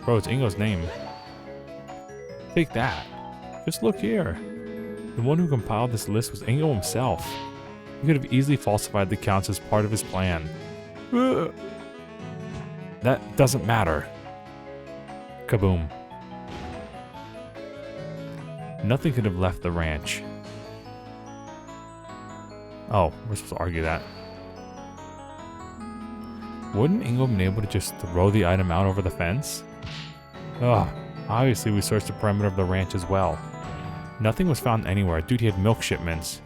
Bro, it's Ingo's name. Take that. Just look here. The one who compiled this list was Ingo himself. He could have easily falsified the counts as part of his plan. That doesn't matter. Kaboom. Nothing could have left the ranch. Oh, we're supposed to argue that. Wouldn't Ingo have been able to just throw the item out over the fence? Ugh, obviously we searched the perimeter of the ranch as well. Nothing was found anywhere. Dude, he had milk shipments.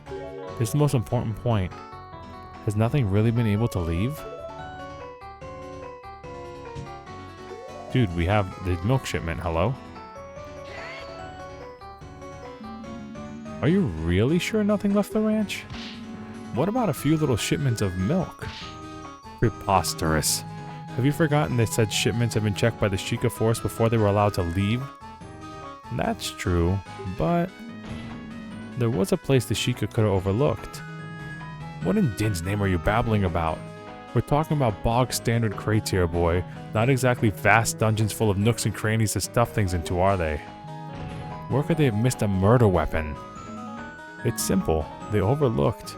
This is the most important point. Has nothing really been able to leave? Dude, we have the milk shipment. Hello? Are you really sure nothing left the ranch? What about a few little shipments of milk? Preposterous. Have you forgotten they said shipments have been checked by the Sheikah force before they were allowed to leave? That's true, but there was a place the Sheikah could have overlooked. What in Din's name are you babbling about? We're talking about bog standard crates here, boy. Not exactly vast dungeons full of nooks and crannies to stuff things into, are they? Where could they have missed a murder weapon? It's simple. They overlooked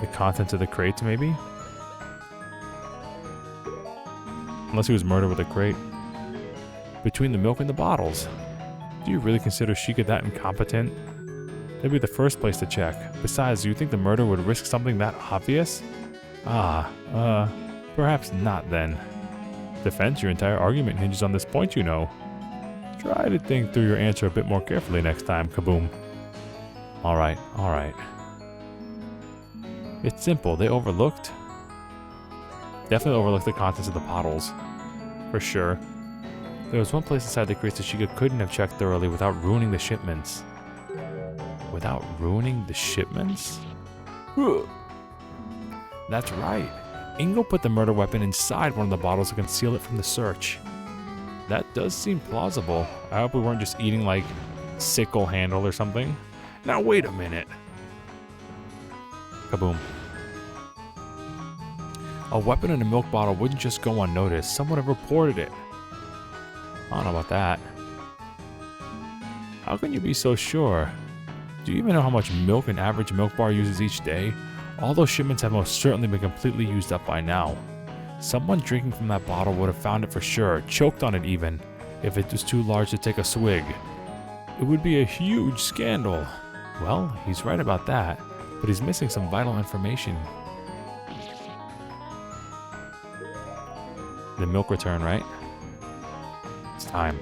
the contents of the crates, maybe? Unless he was murdered with a crate. Between the milk and the bottles. Do you really consider Sheikah that incompetent? That'd be the first place to check. Besides, do you think the murderer would risk something that obvious? Perhaps not then. Defense, your entire argument hinges on this point, you know. Try to think through your answer a bit more carefully next time, Kaboom. Alright. It's simple, they definitely overlooked the contents of the bottles. For sure. There was one place inside the crates that she couldn't have checked thoroughly without ruining the shipments. Without ruining the shipments? That's right. Ingo put the murder weapon inside one of the bottles to conceal it from the search. That does seem plausible. I hope we weren't just eating like sickle handle or something. Now wait a minute. Kaboom. A weapon in a milk bottle wouldn't just go unnoticed. Someone have reported it. I don't know about that. How can you be so sure? Do you even know how much milk an average milk bar uses each day? All those shipments have most certainly been completely used up by now. Someone drinking from that bottle would have found it for sure, choked on it even, if it was too large to take a swig. It would be a huge scandal. Well, he's right about that, but he's missing some vital information. The milk return, right? It's time.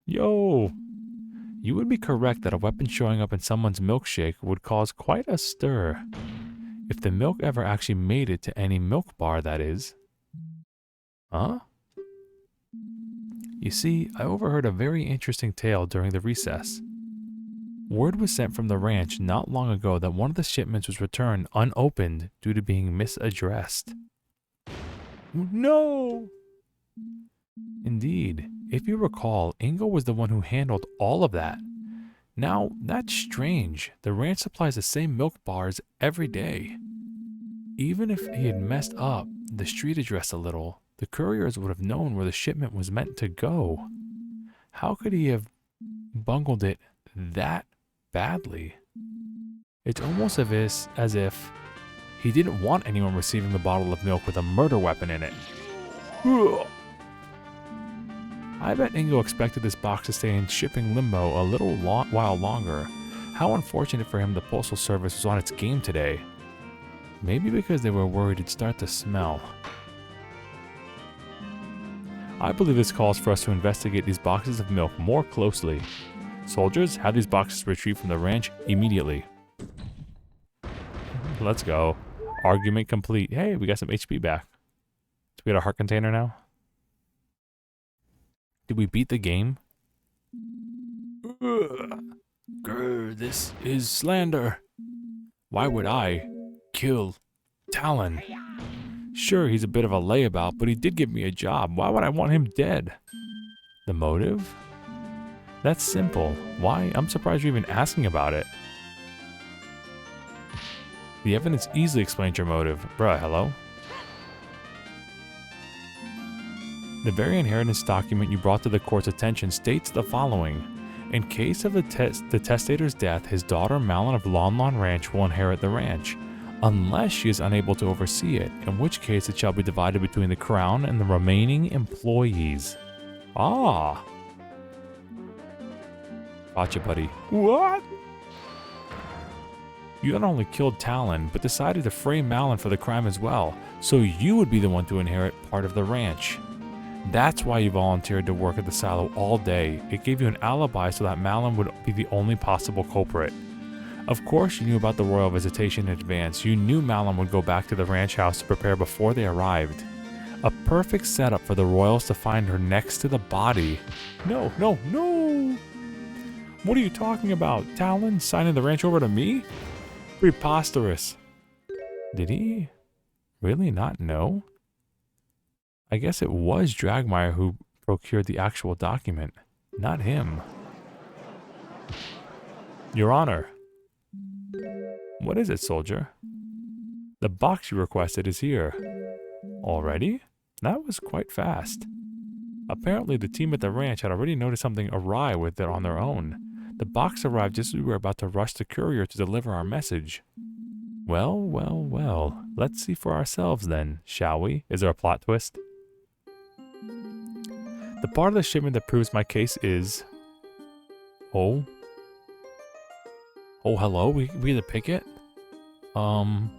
Yo! You would be correct that a weapon showing up in someone's milkshake would cause quite a stir. If the milk ever actually made it to any milk bar, that is. Huh? You see, I overheard a very interesting tale during the recess. Word was sent from the ranch not long ago that one of the shipments was returned unopened due to being misaddressed. No! Indeed, if you recall, Ingo was the one who handled all of that. Now, that's strange. The ranch supplies the same milk bars every day. Even if he had messed up the street address a little, the couriers would have known where the shipment was meant to go. How could he have bungled it that badly? It's almost as if he didn't want anyone receiving the bottle of milk with a murder weapon in it. I bet Ingo expected this box to stay in shipping limbo a little while longer. How unfortunate for him the postal service was on its game today. Maybe because they were worried it'd start to smell. I believe this calls for us to investigate these boxes of milk more closely. Soldiers, have these boxes retrieved from the ranch immediately. Let's go. Argument complete. Hey, we got some HP back. Do we get a heart container now? Did we beat the game? Grr, this is slander. Why would I kill Talon? Sure, he's a bit of a layabout, but he did give me a job. Why would I want him dead? The motive? That's simple. Why? I'm surprised you're even asking about it. The evidence easily explains your motive. Bruh, hello? The very inheritance document you brought to the court's attention states the following. In case of the testator's death, his daughter Malon of Lon Lon Ranch will inherit the ranch, unless she is unable to oversee it, in which case it shall be divided between the crown and the remaining employees. Ah! Gotcha, buddy. What? You not only killed Talon, but decided to frame Malon for the crime as well, so you would be the one to inherit part of the ranch. That's why you volunteered to work at the silo all day. It gave you an alibi so that Malon would be the only possible culprit. Of course you knew about the royal visitation in advance. You knew Malon would go back to the ranch house to prepare before they arrived. A perfect setup for the royals to find her next to the body. No, no, no! What are you talking about? Talon signing the ranch over to me? Preposterous. Did he really not know? I guess it was Dragmire who procured the actual document, not him. Your Honor. What is it, soldier? The box you requested is here. Already? That was quite fast. Apparently the team at the ranch had already noticed something awry with it on their own. The box arrived just as we were about to rush the courier to deliver our message. Well, well, well. Let's see for ourselves then, shall we? Is there a plot twist? The part of the shipment that proves my case is... Oh. Oh, hello? We had to pick it? Well,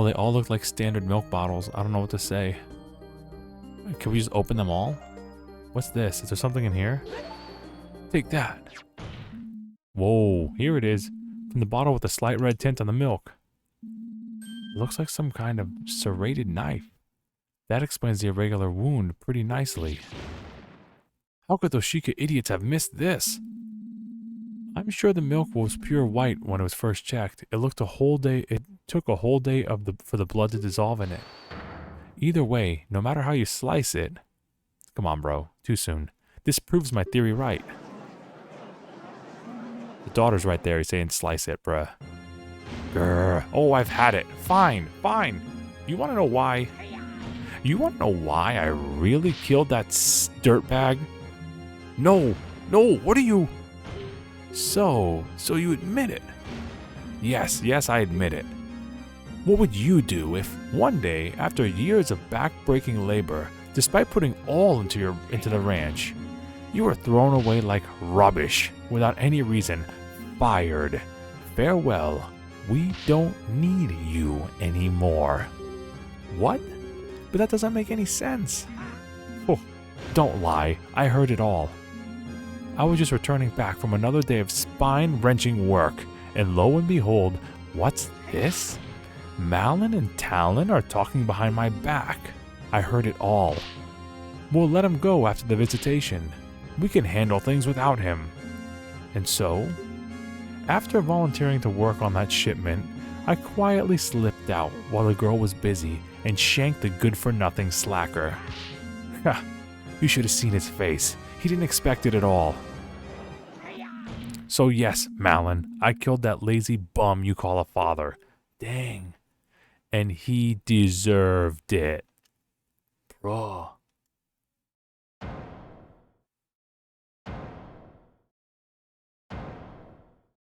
they all look like standard milk bottles. I don't know what to say. Can we just open them all? What's this? Is there something in here? Take that. Whoa, here it is. From the bottle with a slight red tint on the milk. It looks like some kind of serrated knife. That explains the irregular wound pretty nicely. How could those Sheikah idiots have missed this? I'm sure the milk was pure white when it was first checked. It took a whole day for the blood to dissolve in it. Either way, no matter how you slice it... Come on, bro. Too soon. This proves my theory right. The daughter's right there. He's saying slice it, bruh. Grr. Oh, I've had it. Fine, fine. You want to know why? You want to know why I really killed that dirtbag? No, no, what are you... So you admit it? Yes, I admit it. What would you do if one day, after years of back-breaking labor, despite putting all into the ranch, you were thrown away like rubbish without any reason, fired? Farewell. We don't need you anymore. What? But that doesn't make any sense. Oh, don't lie. I heard it all. I was just returning back from another day of spine-wrenching work, and lo and behold, what's this? Malon and Talon are talking behind my back. I heard it all. We'll let him go after the visitation. We can handle things without him. And so, after volunteering to work on that shipment, I quietly slipped out while the girl was busy and shanked the good-for-nothing slacker. Ha! You should have seen his face. He didn't expect it at all. So yes, Malon, I killed that lazy bum you call a father. Dang. And he deserved it. Bruh.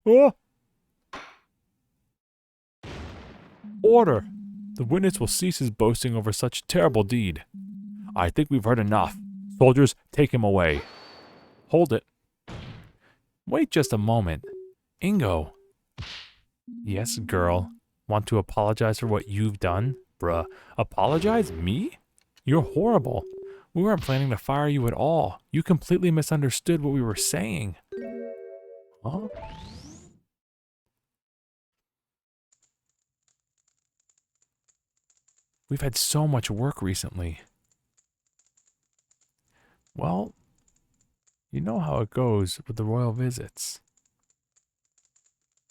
Oh! Order! The witness will cease his boasting over such terrible deed. I think we've heard enough. Soldiers, take him away. Hold it. Wait just a moment. Ingo. Yes, girl. Want to apologize for what you've done? Bruh. Apologize? Me? You're horrible. We weren't planning to fire you at all. You completely misunderstood what we were saying. Huh? We've had so much work recently. Well, you know how it goes with the royal visits.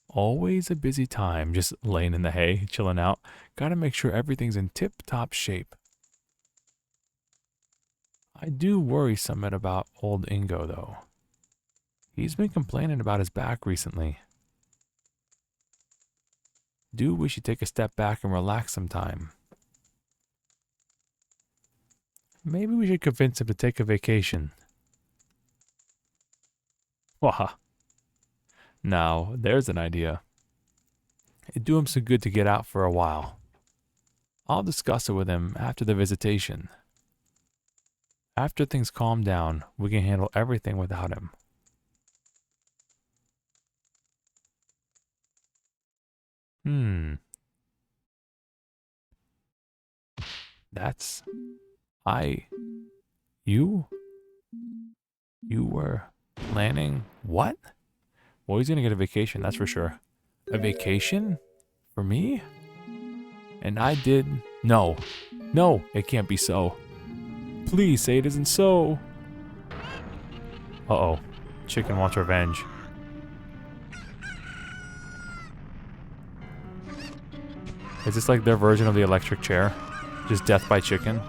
Always a busy time, just laying in the hay, chilling out. Gotta make sure everything's in tip-top shape. I do worry somewhat about old Ingo, though. He's been complaining about his back recently. Do wish he'd take a step back and relax sometime. Maybe we should convince him to take a vacation. Wah. Now, there's an idea. It'd do him some good to get out for a while. I'll discuss it with him after the visitation. After things calm down, we can handle everything without him. That's... You were planning what? Well, he's gonna get a vacation, that's for sure. A vacation? For me? And I did... No, it can't be so. Please say it isn't so. Uh-oh. Chicken wants revenge. Is this like their version of the electric chair? Just death by chicken?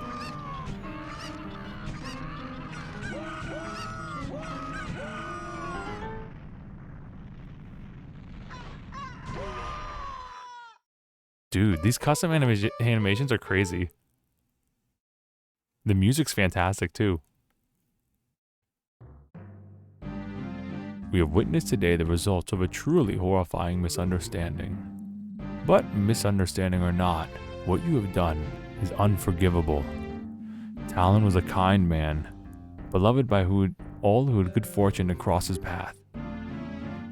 Dude, these custom animations are crazy. The music's fantastic too. We have witnessed today the results of a truly horrifying misunderstanding. But misunderstanding or not, what you have done is unforgivable. Talon was a kind man, beloved by all who had good fortune to cross his path.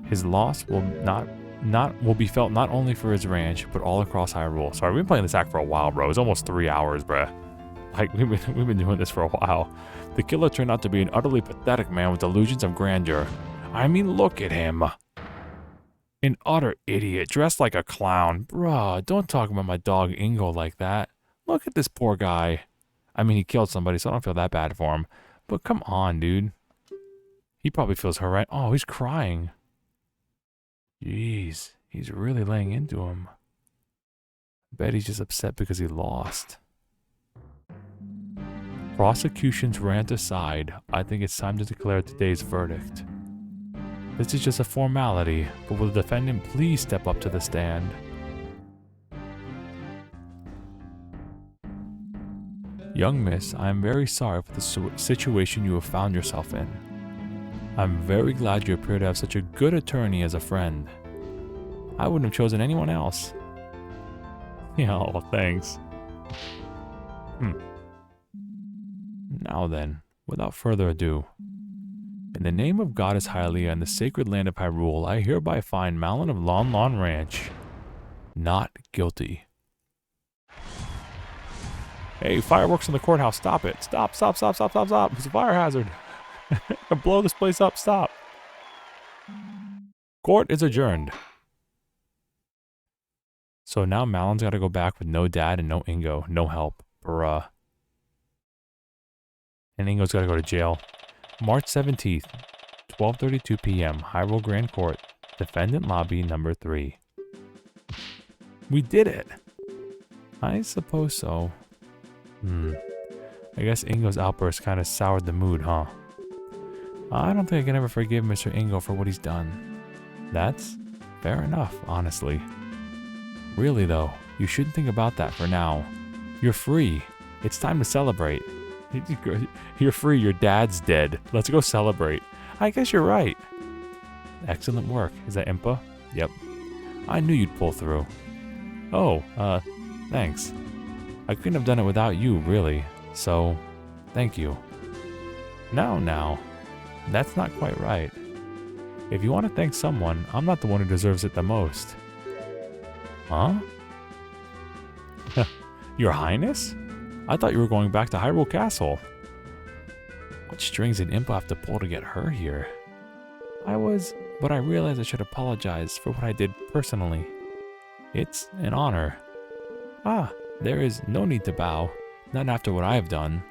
His loss will be felt not only for his ranch, but all across Hyrule. Sorry, we've been playing this act for a while, bro. It's almost 3 hours, bruh. Like, we've been doing this for a while. The killer turned out to be an utterly pathetic man with delusions of grandeur. I mean, look at him. An utter idiot, dressed like a clown. Bruh, don't talk about my dog Ingo like that. Look at this poor guy. I mean, he killed somebody, so I don't feel that bad for him. But come on, dude. He probably feels horrendous. Oh, he's crying. Jeez, he's really laying into him. I bet he's just upset because he lost. Prosecution's rant aside, I think it's time to declare today's verdict. This is just a formality, but will the defendant please step up to the stand? Young miss, I am very sorry for the situation you have found yourself in. I'm very glad you appear to have such a good attorney as a friend. I wouldn't have chosen anyone else. Yeah, oh, thanks. Now then, without further ado, in the name of Goddess Hylian and the sacred land of Hyrule, I hereby find Malon of Lon Lon Ranch not guilty. Hey, fireworks in the courthouse, stop it. Stop. It's a fire hazard. Blow this place up, stop. Court is adjourned. So now Malon's got to go back with no dad and no Ingo, no help. Bruh. And Ingo's got to go to jail. March 17th, 12:32 p.m., Hyrule Grand Court, Defendant Lobby number 3. We did it! I suppose so. I guess Ingo's outburst kind of soured the mood, huh? I don't think I can ever forgive Mr. Ingo for what he's done. That's fair enough, honestly. Really though, you shouldn't think about that for now. You're free. It's time to celebrate. You're free, your dad's dead. Let's go celebrate. I guess you're right. Excellent work. Is that Impa? Yep. I knew you'd pull through. Oh, thanks. I couldn't have done it without you, really. So, thank you. Now, that's not quite right. If you want to thank someone, I'm not the one who deserves it the most. Huh? Your Highness? I thought you were going back to Hyrule Castle. What strings did Impa have to pull to get her here? But I realized I should apologize for what I did personally. It's an honor. There is no need to bow, not after what I have done.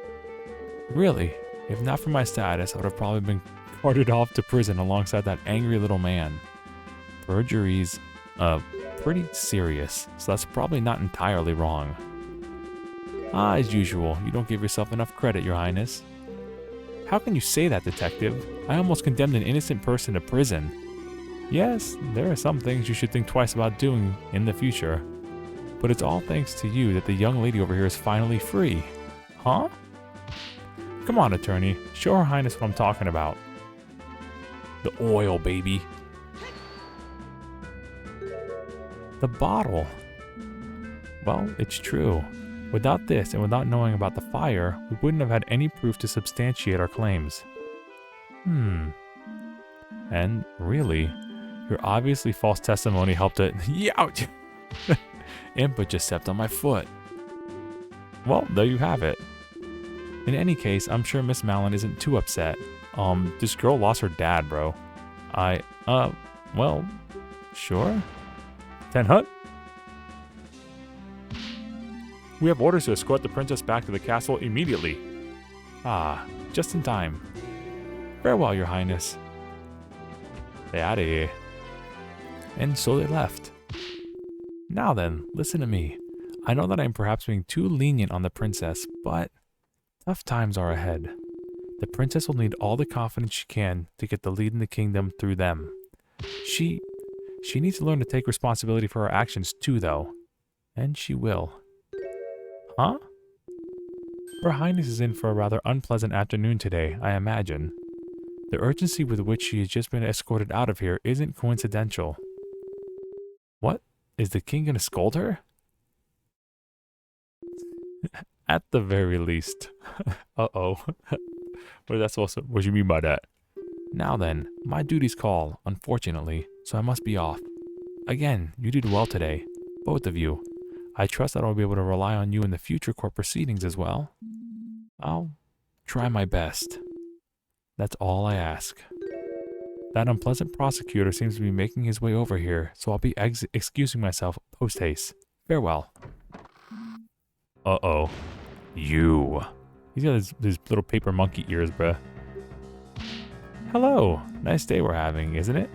Really, if not for my status, I would have probably been carted off to prison alongside that angry little man. Perjury's, pretty serious, so that's probably not entirely wrong. As usual, you don't give yourself enough credit, Your Highness. How can you say that, Detective? I almost condemned an innocent person to prison. Yes, there are some things you should think twice about doing in the future. But it's all thanks to you that the young lady over here is finally free. Huh? Come on, attorney. Show Her Highness what I'm talking about. The oil, baby. The bottle. Well, it's true. Without this, and without knowing about the fire, we wouldn't have had any proof to substantiate our claims. And really, your obviously false testimony helped it. Youch! Impa just stepped on my foot. Well, there you have it. In any case, I'm sure Miss Malon isn't too upset. This girl lost her dad, bro. Well, sure. Tenhut? We have orders to escort the princess back to the castle immediately. Just in time. Farewell, Your Highness. Stay out of here. And so they left. Now then, listen to me. I know that I'm perhaps being too lenient on the princess, but tough times are ahead. The princess will need all the confidence she can to get the lead in the kingdom through them. She needs to learn to take responsibility for her actions too, though. And she will. Huh? Her Highness is in for a rather unpleasant afternoon today, I imagine. The urgency with which she has just been escorted out of here isn't coincidental. What? Is the king gonna scold her? At the very least. Uh-oh. What do you mean by that? Now then, my duties call, unfortunately, so I must be off. Again, you did well today, both of you. I trust that I'll be able to rely on you in the future court proceedings as well. I'll try my best. That's all I ask. That unpleasant prosecutor seems to be making his way over here, so I'll be excusing myself post-haste. Farewell. Uh-oh. You. He's got his little paper monkey ears, bruh. Hello. Nice day we're having, isn't it?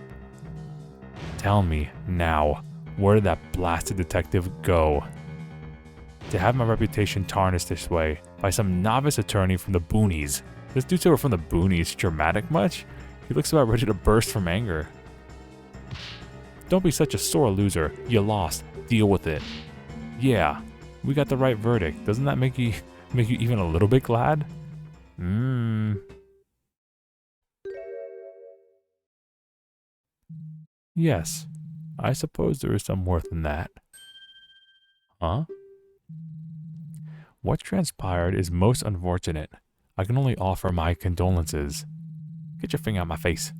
Tell me, now, where did that blasted detective go? To have my reputation tarnished this way by some novice attorney from the boonies. This dude's over from the boonies dramatic much? He looks about ready to burst from anger. Don't be such a sore loser. You lost. Deal with it. Yeah, we got the right verdict. Doesn't that make you even a little bit glad? Yes, I suppose there is some worth in that. Huh? What transpired is most unfortunate. I can only offer my condolences. Get your finger out my face.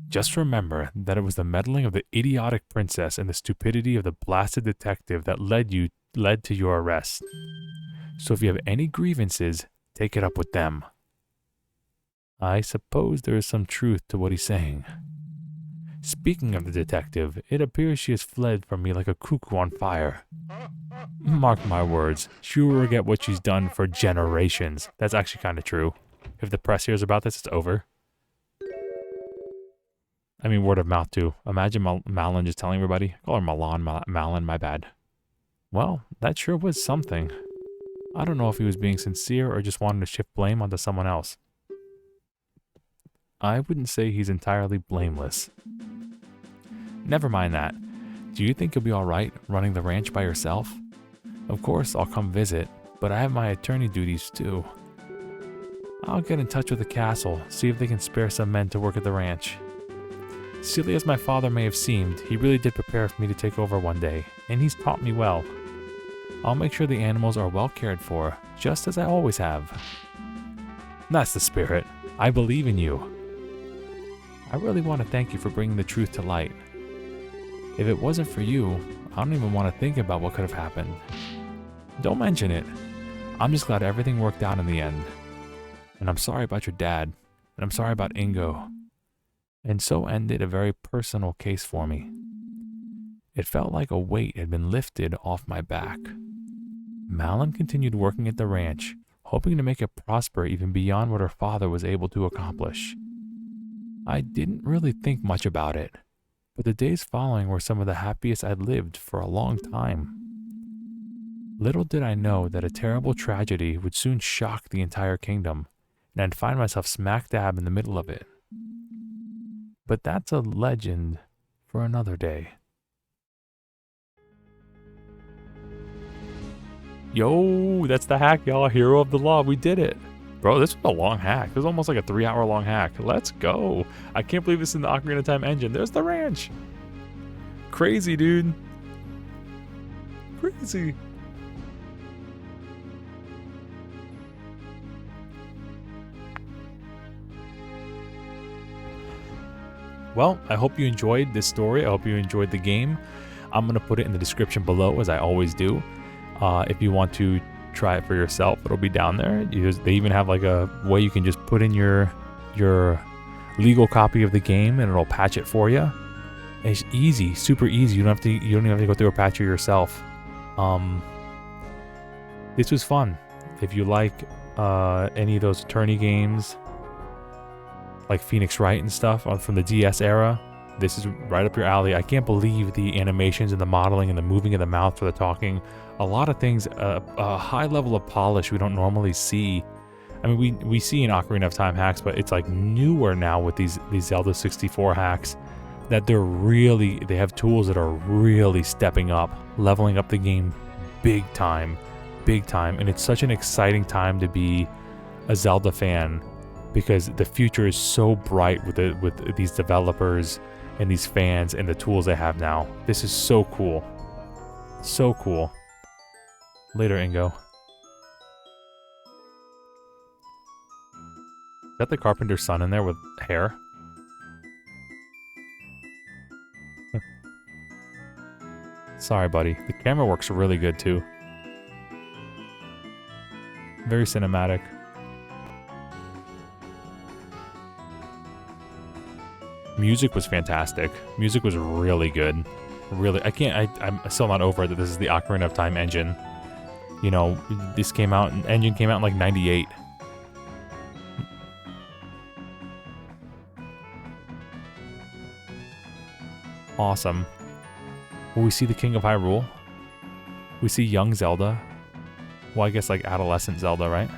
Just remember that it was the meddling of the idiotic princess and the stupidity of the blasted detective that led to your arrest. So if you have any grievances, take it up with them. I suppose there is some truth to what he's saying. Speaking of the detective, it appears she has fled from me like a cuckoo on fire. Mark my words, she will forget what she's done for generations. That's actually kind of true. If the press hears about this, it's over. I mean, word of mouth too. Imagine Malon just telling everybody. Call her Malon, my bad. Well, that sure was something. I don't know if he was being sincere or just wanted to shift blame onto someone else. I wouldn't say he's entirely blameless. Never mind that. Do you think you'll be alright running the ranch by yourself? Of course, I'll come visit, but I have my attorney duties too. I'll get in touch with the castle, see if they can spare some men to work at the ranch. Silly as my father may have seemed, he really did prepare for me to take over one day, and he's taught me well. I'll make sure the animals are well cared for, just as I always have. That's the spirit. I believe in you. I really want to thank you for bringing the truth to light. If it wasn't for you, I don't even want to think about what could have happened. Don't mention it. I'm just glad everything worked out in the end. And I'm sorry about your dad, and I'm sorry about Ingo. And so ended a very personal case for me. It felt like a weight had been lifted off my back. Malon continued working at the ranch, hoping to make it prosper even beyond what her father was able to accomplish. I didn't really think much about it, but the days following were some of the happiest I'd lived for a long time. Little did I know that a terrible tragedy would soon shock the entire kingdom, and I'd find myself smack dab in the middle of it. But that's a legend for another day. Yo, that's the hack, y'all. Hero of the law. We did it. Bro, this was a long hack. It was almost like a 3-hour long hack. Let's go. I can't believe this is in the Ocarina of Time engine. There's the ranch. Crazy, dude. Crazy. Well, I hope you enjoyed this story. I hope you enjoyed the game. I'm going to put it in the description below, as I always do. If you want to try it for yourself, it'll be down there. They even have like a way you can just put in your legal copy of the game and it'll patch it for you. It's easy, super easy. You don't even have to go through a patcher yourself. This was fun. If you like any of those attorney games, like Phoenix Wright and stuff from the DS era, this is right up your alley. I can't believe the animations and the modeling and the moving of the mouth for the talking. A lot of things, a high level of polish we don't normally see. I mean, we see in Ocarina of Time hacks, but it's like newer now with these Zelda 64 hacks that they have tools that are really stepping up, leveling up the game big time. And it's such an exciting time to be a Zelda fan because the future is so bright with these developers and these fans and the tools they have now. This is so cool. So cool. Later, Ingo. Is that the carpenter's son in there with hair? Sorry, buddy. The camera works really good, too. Very cinematic. Music was fantastic. Music was really good. Really, I'm still not over it that this is the Ocarina of Time engine. You know, this engine came out in like 98. Awesome. Will we see the King of Hyrule? We see young Zelda. Well, I guess like adolescent Zelda, right?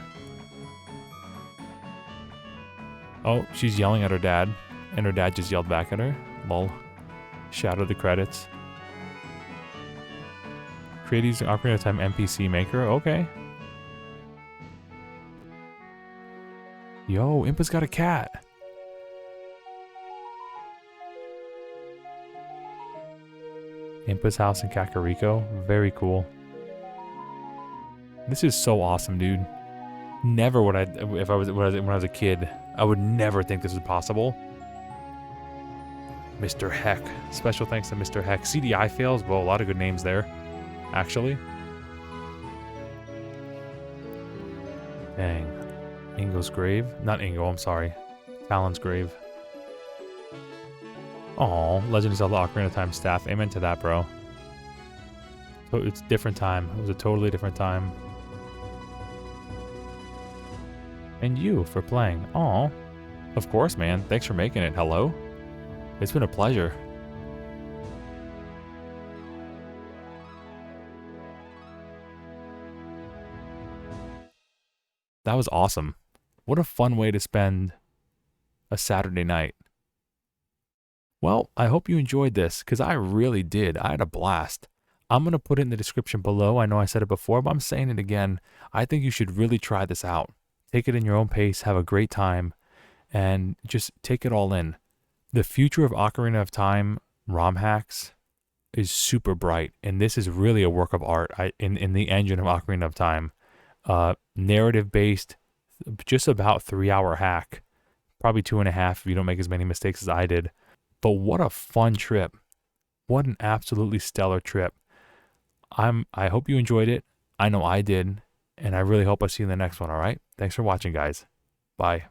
Oh, she's yelling at her dad. And her dad just yelled back at her. Lol. Shadow the credits. Create using Ocarina of Time NPC Maker. Okay. Yo, Impa's got a cat. Impa's house in Kakariko. Very cool. This is so awesome, dude. Never would when I was a kid, I would never think this was possible. Mr. Heck. Special thanks to Mr. Heck. CDI fails. Well, a lot of good names there, actually. Dang. Ingo's grave? Not Ingo, I'm sorry. Talon's grave. Aw, Legend of Zelda Ocarina of Time staff. Amen to that, bro. So it's a different time. It was a totally different time. And you for playing. Aw. Of course, man. Thanks for making it. Hello? It's been a pleasure. That was awesome. What a fun way to spend a Saturday night. Well, I hope you enjoyed this, because I really did. I had a blast. I'm going to put it in the description below. I know I said it before, but I'm saying it again. I think you should really try this out. Take it in your own pace, have a great time, and just take it all in. The future of Ocarina of Time ROM hacks is super bright, and this is really a work of art in the engine of Ocarina of Time. Narrative-based, just about 3-hour hack. Probably 2.5 if you don't make as many mistakes as I did. But what a fun trip. What an absolutely stellar trip. I hope you enjoyed it. I know I did, and I really hope I see you in the next one, all right? Thanks for watching, guys. Bye.